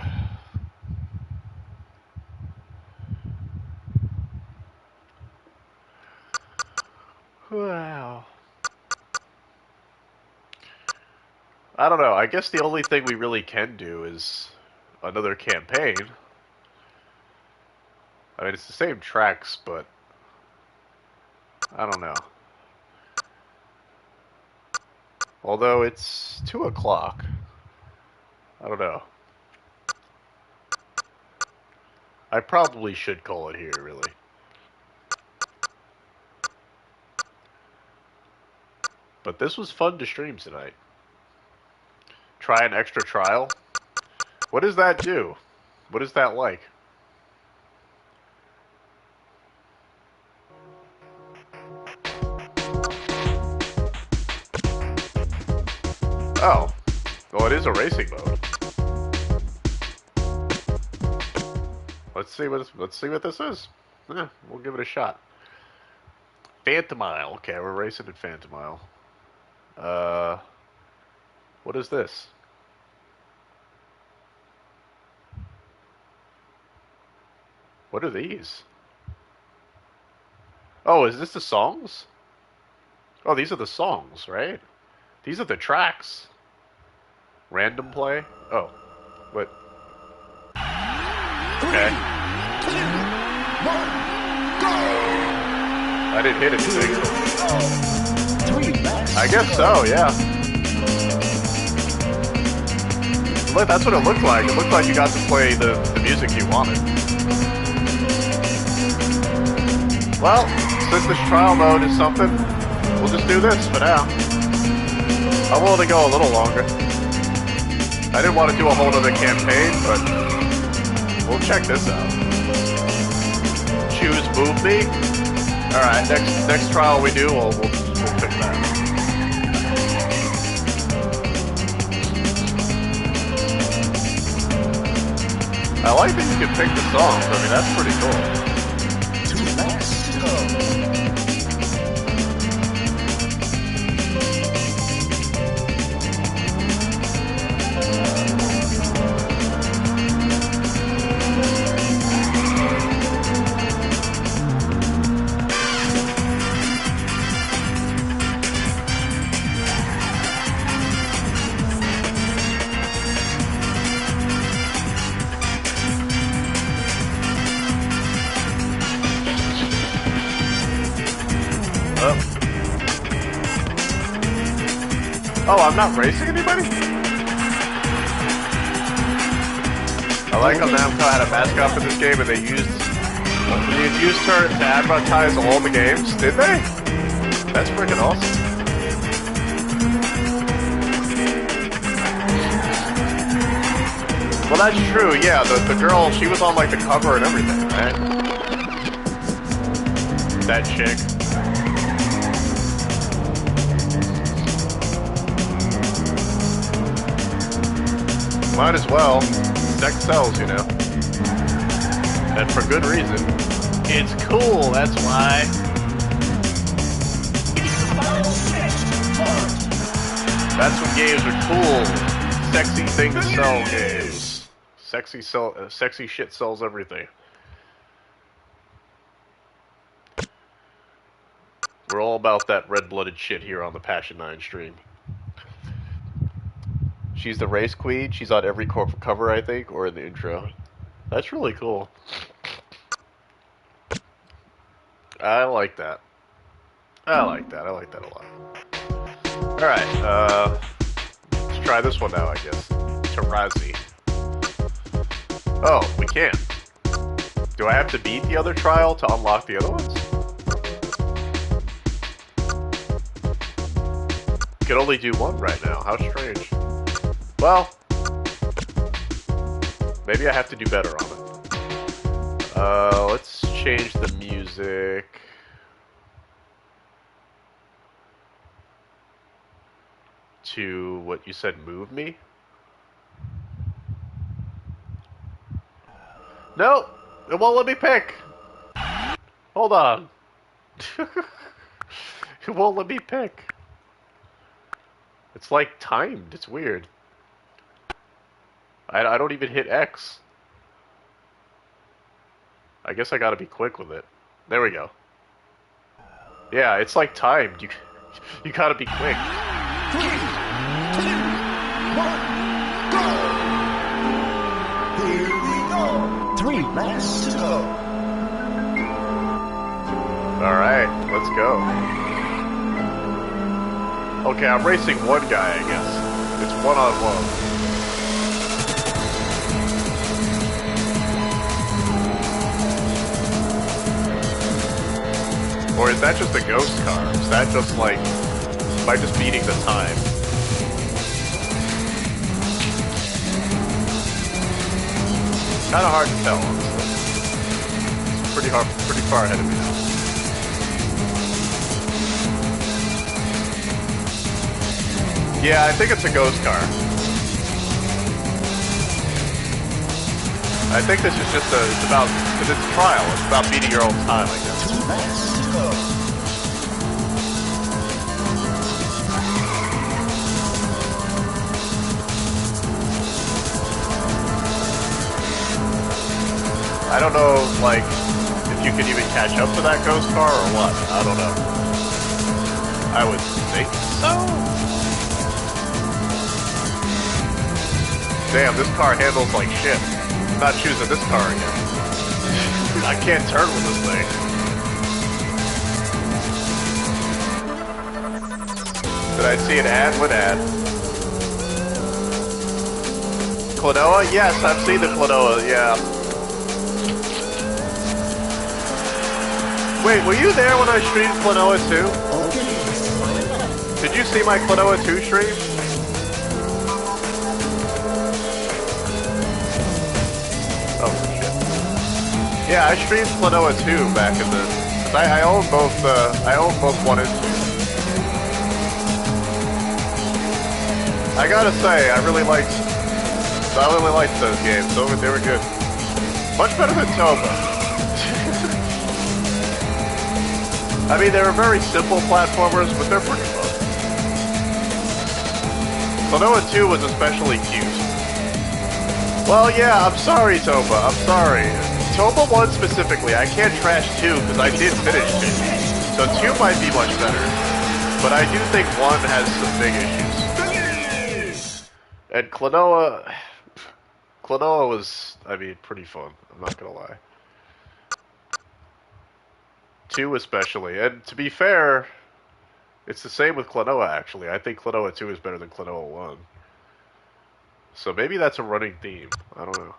Wow. I don't know. I guess the only thing we really can do is another campaign. I mean, it's the same tracks, but I don't know. Although it's 2 o'clock. I don't know. I probably should call it here, really. But this was fun to stream tonight. Try an extra trial? What does that do? What is that like? Oh. Well, it is a racing mode. Let's see what this is. We'll give it a shot. Phantomile. Okay, we're racing in Phantomile. Uh, what is this? What are these? Oh, is this the songs? Oh, these are the songs, right? These are the tracks. Random play? Oh, what? Okay. I didn't hit anything. I guess so, yeah. Look, that's what it looked like. It looked like you got to play the music you wanted. Well, since this trial mode is something, we'll just do this for now. I'm willing to go a little longer. I didn't want to do a whole other campaign, but we'll check this out. Choose Move Me. Alright, next trial we do, we'll pick that. I like that you can pick the songs. I mean, that's pretty cool. Oh, I'm not racing anybody? I like how Namco had a mascot for this game and they used her to advertise all the games, did they? That's freaking awesome. Well, that's true, yeah, the girl, she was on like the cover and everything, right? That chick. Might as well. Sex sells, you know. And for good reason. It's cool, that's why. That's when games are cool. Sexy things sell games. Sexy shit sells everything. We're all about that red-blooded shit here on the Passion 9 stream. She's the race queen. She's on every cover, I think, or in the intro. That's really cool. I like that. I like that a lot. Alright, let's try this one now, I guess. Tarazi. Oh, we can. Do I have to beat the other trial to unlock the other ones? Can only do one right now. How strange. Well, maybe I have to do better on it. Let's change the music. To what you said, Move Me? No, it won't let me pick. Hold on. It won't let me pick. It's like timed. It's weird. I don't even hit X. I guess I gotta be quick with it. There we go. Yeah, it's like timed. You gotta be quick. 3, 2, 1, go! Here we go. 3 laps to go. Alright, let's go. Okay, I'm racing one guy, I guess. It's one-on-one. Or is that just a ghost car? Is that just like, am I just beating the time? Kind of hard to tell, honestly. It's pretty far ahead of me now. Yeah, I think it's a ghost car. I think this is just it's about, because it's a trial, it's about beating your own time, I guess. don't know, like, if you could even catch up to that ghost car or what. I don't know. I would think so. Damn, this car handles like shit. I'm not choosing this car again. I can't turn with this thing. Did I see an ad? What ad? Klonoa? Yes, I've seen the Klonoa, yeah. Wait, were you there when I streamed Klonoa 2? Did you see my Klonoa 2 stream? Oh, shit. Yeah, I streamed Klonoa 2 back in the... I own both, I own both 1 and 2. I gotta say, I really liked those games. They were good. Much better than Toba. I mean, they were very simple platformers, but they're pretty fun. Klonoa 2 was especially cute. Well, yeah, I'm sorry, Toba. I'm sorry. Toba 1 specifically, I can't trash 2 because I did finish 2. So 2 might be much better. But I do think 1 has some big issues. And Klonoa was, I mean, pretty fun. I'm not gonna lie. 2 especially. And to be fair, it's the same with Klonoa, actually. I think Klonoa 2 is better than Klonoa 1. So maybe that's a running theme. I don't know.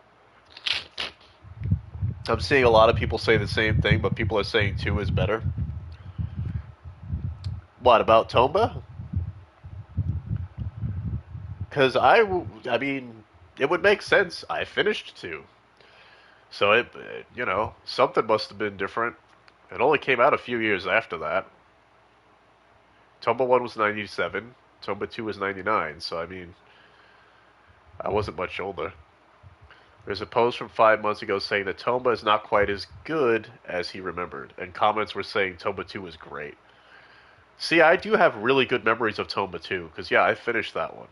I'm seeing a lot of people say the same thing, but people are saying 2 is better. What, about Tomba? Because I mean, it would make sense. I finished 2. So it, you know, something must have been different. It only came out a few years after that. Tomba 1 was 97. Tomba 2 was 99. So, I mean, I wasn't much older. There's a post from 5 months ago saying that Tomba is not quite as good as he remembered. And comments were saying Tomba 2 was great. See, I do have really good memories of Tomba 2. Because, yeah, I finished that one.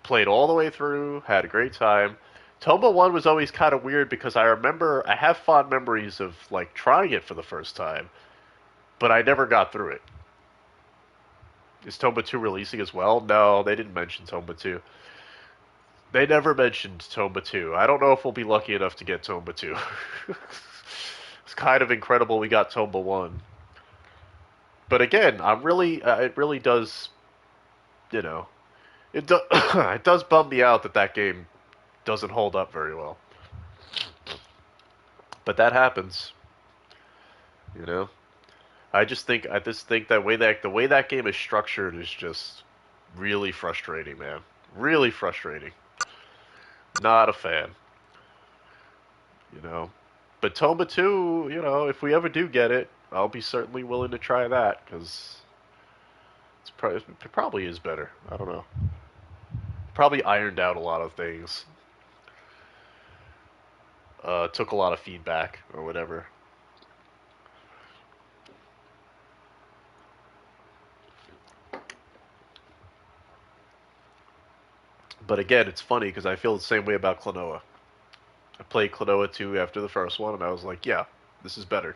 Played all the way through. Had a great time. Tomba 1 was always kind of weird because I have fond memories of, like, trying it for the first time, but I never got through it. Is Tomba 2 releasing as well? No, they didn't mention Tomba 2. They never mentioned Tomba 2. I don't know if we'll be lucky enough to get Tomba 2. It's kind of incredible we got Tomba 1. But again, it really does, you know, it does bum me out that game doesn't hold up very well. But that happens, you know. I just think that the way that game is structured is just really frustrating, man. Really frustrating. Not a fan. You know. But Tomba 2, you know, if we ever do get it, I'll be certainly willing to try that because it probably is better. I don't know. Probably ironed out a lot of things. Took a lot of feedback or whatever. But again, it's funny because I feel the same way about Klonoa. I played Klonoa 2 after the first one, and I was like, yeah, this is better.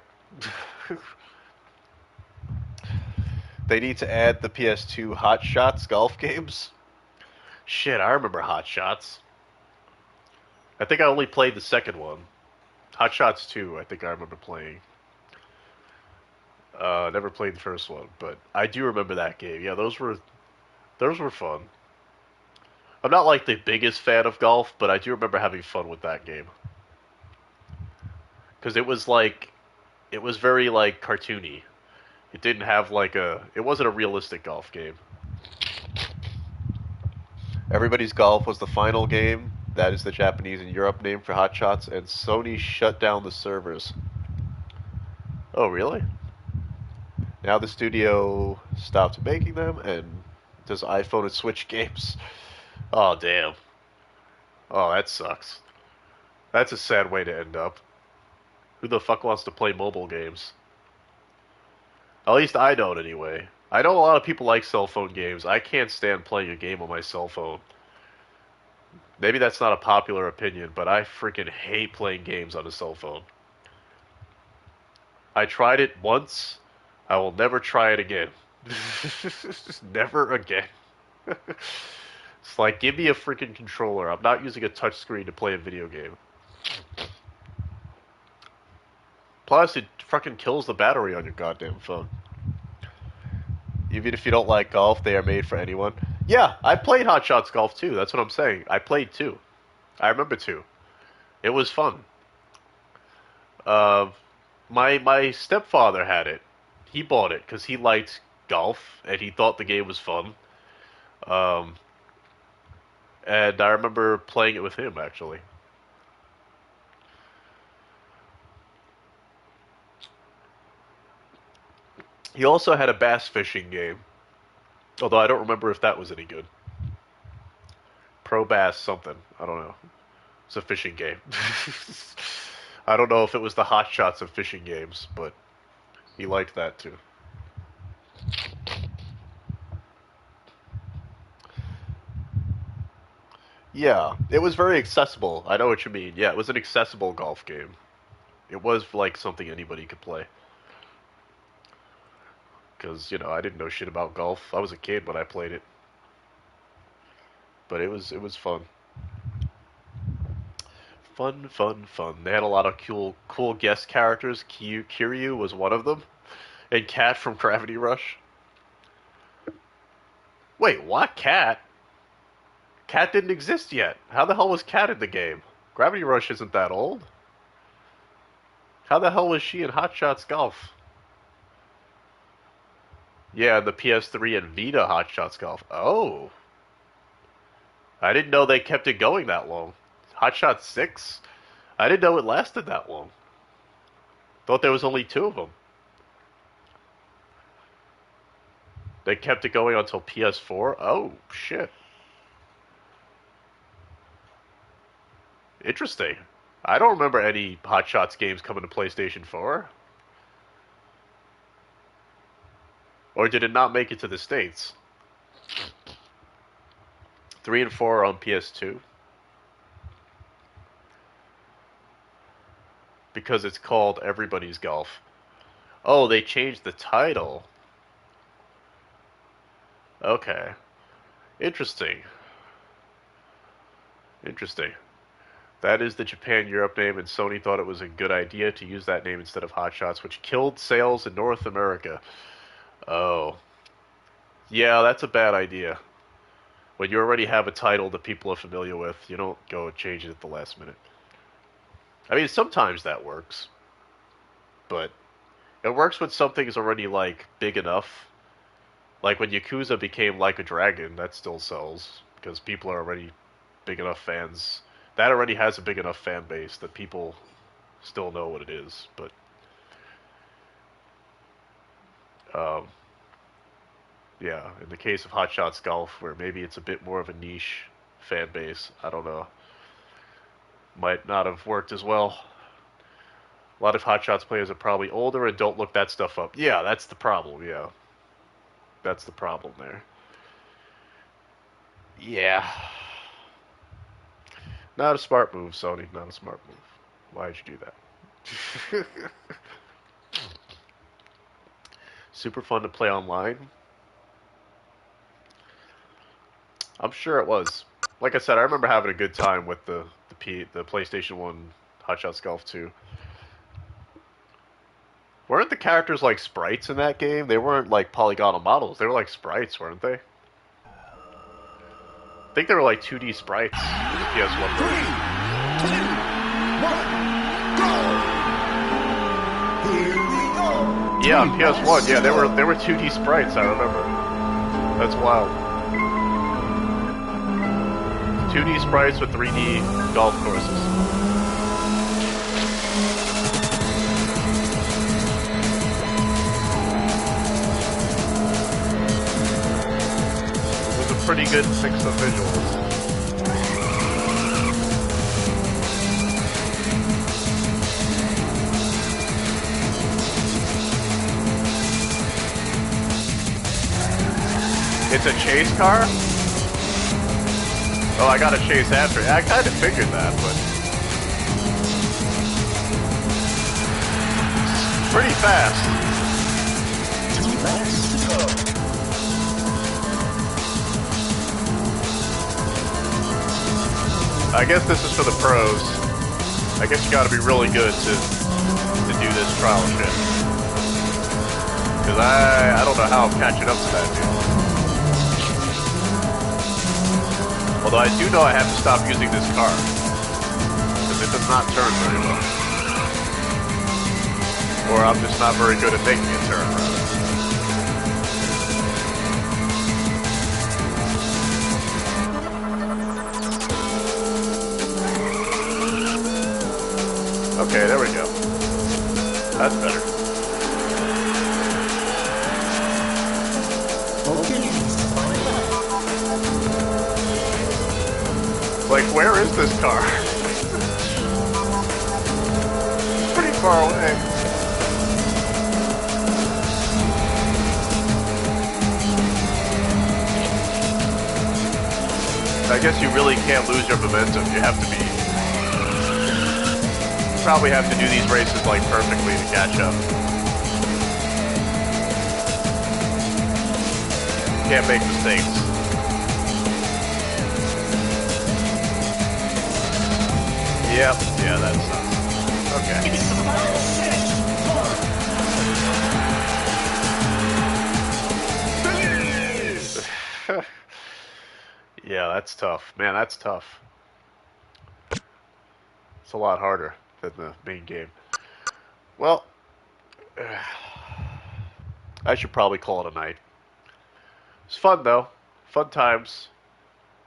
They need to add the PS2 Hot Shots golf games. Shit, I remember Hot Shots. I think I only played the second one. Hot Shots 2, I think I remember playing. Never played the first one, but I do remember that game. Yeah, those were fun. I'm not like the biggest fan of golf, but I do remember having fun with that game. Because it was very like cartoony. It didn't have it wasn't a realistic golf game. Everybody's Golf was the final game. That is the Japanese and Europe name for Hot Shots, and Sony shut down the servers. Oh, really? Now the studio stopped making them and does iPhone and Switch games. Oh, damn. Oh, that sucks. That's a sad way to end up. Who the fuck wants to play mobile games? At least I don't, anyway. I know a lot of people like cell phone games. I can't stand playing a game on my cell phone. Maybe that's not a popular opinion, but I freaking hate playing games on a cell phone. I tried it once. I will never try it again. Never again. It's like, give me a freaking controller. I'm not using a touchscreen to play a video game. Plus, it fucking kills the battery on your goddamn phone. Even if you don't like golf, they are made for anyone. Yeah, I played Hot Shots Golf too. That's what I'm saying. I played two. I remember two. It was fun. Uh, my stepfather had it. He bought it because he liked golf and he thought the game was fun. Um, and I remember playing it with him actually. He also had a bass fishing game, although I don't remember if that was any good. Pro Bass something. I don't know. It's a fishing game. I don't know if it was the hot shots of fishing games, but he liked that too. Yeah, it was very accessible. I know what you mean. Yeah, it was an accessible golf game. It was like something anybody could play. Because, I didn't know shit about golf. I was a kid when I played it. But it was fun. Fun, fun, fun. They had a lot of cool guest characters. Kiryu was one of them. And Cat from Gravity Rush. Wait, what? Cat? Cat didn't exist yet. How the hell was Cat in the game? Gravity Rush isn't that old. How the hell was she in Hot Shots Golf? Yeah, the PS3 and Vita Hot Shots Golf. Oh. I didn't know they kept it going that long. Hot Shots 6? I didn't know it lasted that long. Thought there was only two of them. They kept it going until PS4? Oh, shit. Interesting. I don't remember any Hot Shots games coming to PlayStation 4. Or did it not make it to the States? 3 and 4 are on PS2. Because it's called Everybody's Golf. Oh, they changed the title. Okay. Interesting. Interesting. That is the Japan Europe name, and Sony thought it was a good idea to use that name instead of Hot Shots, which killed sales in North America. Oh. Yeah, that's a bad idea. When you already have a title that people are familiar with, you don't go and change it at the last minute. I mean, sometimes that works. But it works when something is already, like, big enough. Like when Yakuza became Like a Dragon, that still sells. Because people are already big enough fans. That already has a big enough fan base that people still know what it is. But yeah, in the case of Hot Shots Golf, where maybe it's a bit more of a niche fan base, I don't know, might not have worked as well. A lot of Hot Shots players are probably older and don't look that stuff up. Yeah, that's the problem, yeah. That's the problem there. Yeah. Not a smart move, Sony. Not a smart move. Why'd you do that? Super fun to play online. I'm sure it was. Like I said, I remember having a good time with the PlayStation 1 Hot Shots Golf 2. Weren't the characters like sprites in that game? They weren't like polygonal models. They were like sprites, weren't they? I think they were like 2D sprites in the PS1 version. 3, 2, 1, go! Here we go! Yeah, on PS1, yeah, they were 2D sprites, I remember. That's wild. 2D sprites with 3D golf courses. It was a pretty good mix of visuals. It's a chase car? Oh, I gotta chase after it. I kind of figured that, but... pretty fast. 2 laps to go. I guess this is for the pros. I guess you gotta be really good to do this trial shit. Because I don't know how I'm catching up to that, dude. Although I do know I have to stop using this car. Because it does not turn very well. Or I'm just not very good at making it turn, rather. Okay, there we go. That's better. Okay. Like, where is this car? It's pretty far away. I guess you really can't lose your momentum. You have to be... probably have to do these races, like, perfectly to catch up. Can't make mistakes. Yep, yeah, that sucks. Okay. Yeah, that's tough. Man, that's tough. It's a lot harder than the main game. Well, I should probably call it a night. It's fun though. Fun times.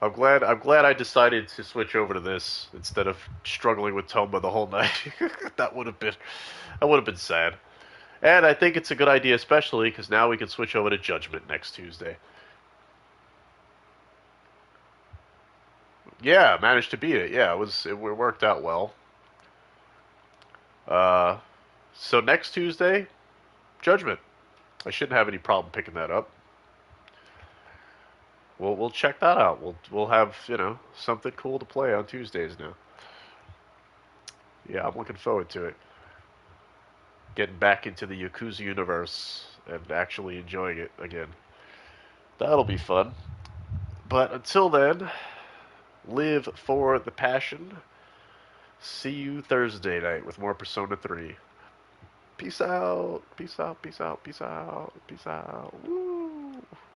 I'm glad I decided to switch over to this instead of struggling with Toma the whole night. that would have been sad. And I think it's a good idea, especially because now we can switch over to Judgment next Tuesday. Yeah, managed to beat it. Yeah, it worked out well. Uh, so next Tuesday, Judgment. I shouldn't have any problem picking that up. We'll check that out. We'll have something cool to play on Tuesdays now. Yeah, I'm looking forward to it. Getting back into the Yakuza universe and actually enjoying it again. That'll be fun. But until then, live for the passion. See you Thursday night with more Persona 3. Peace out. Peace out. Peace out. Peace out. Peace out. Woo.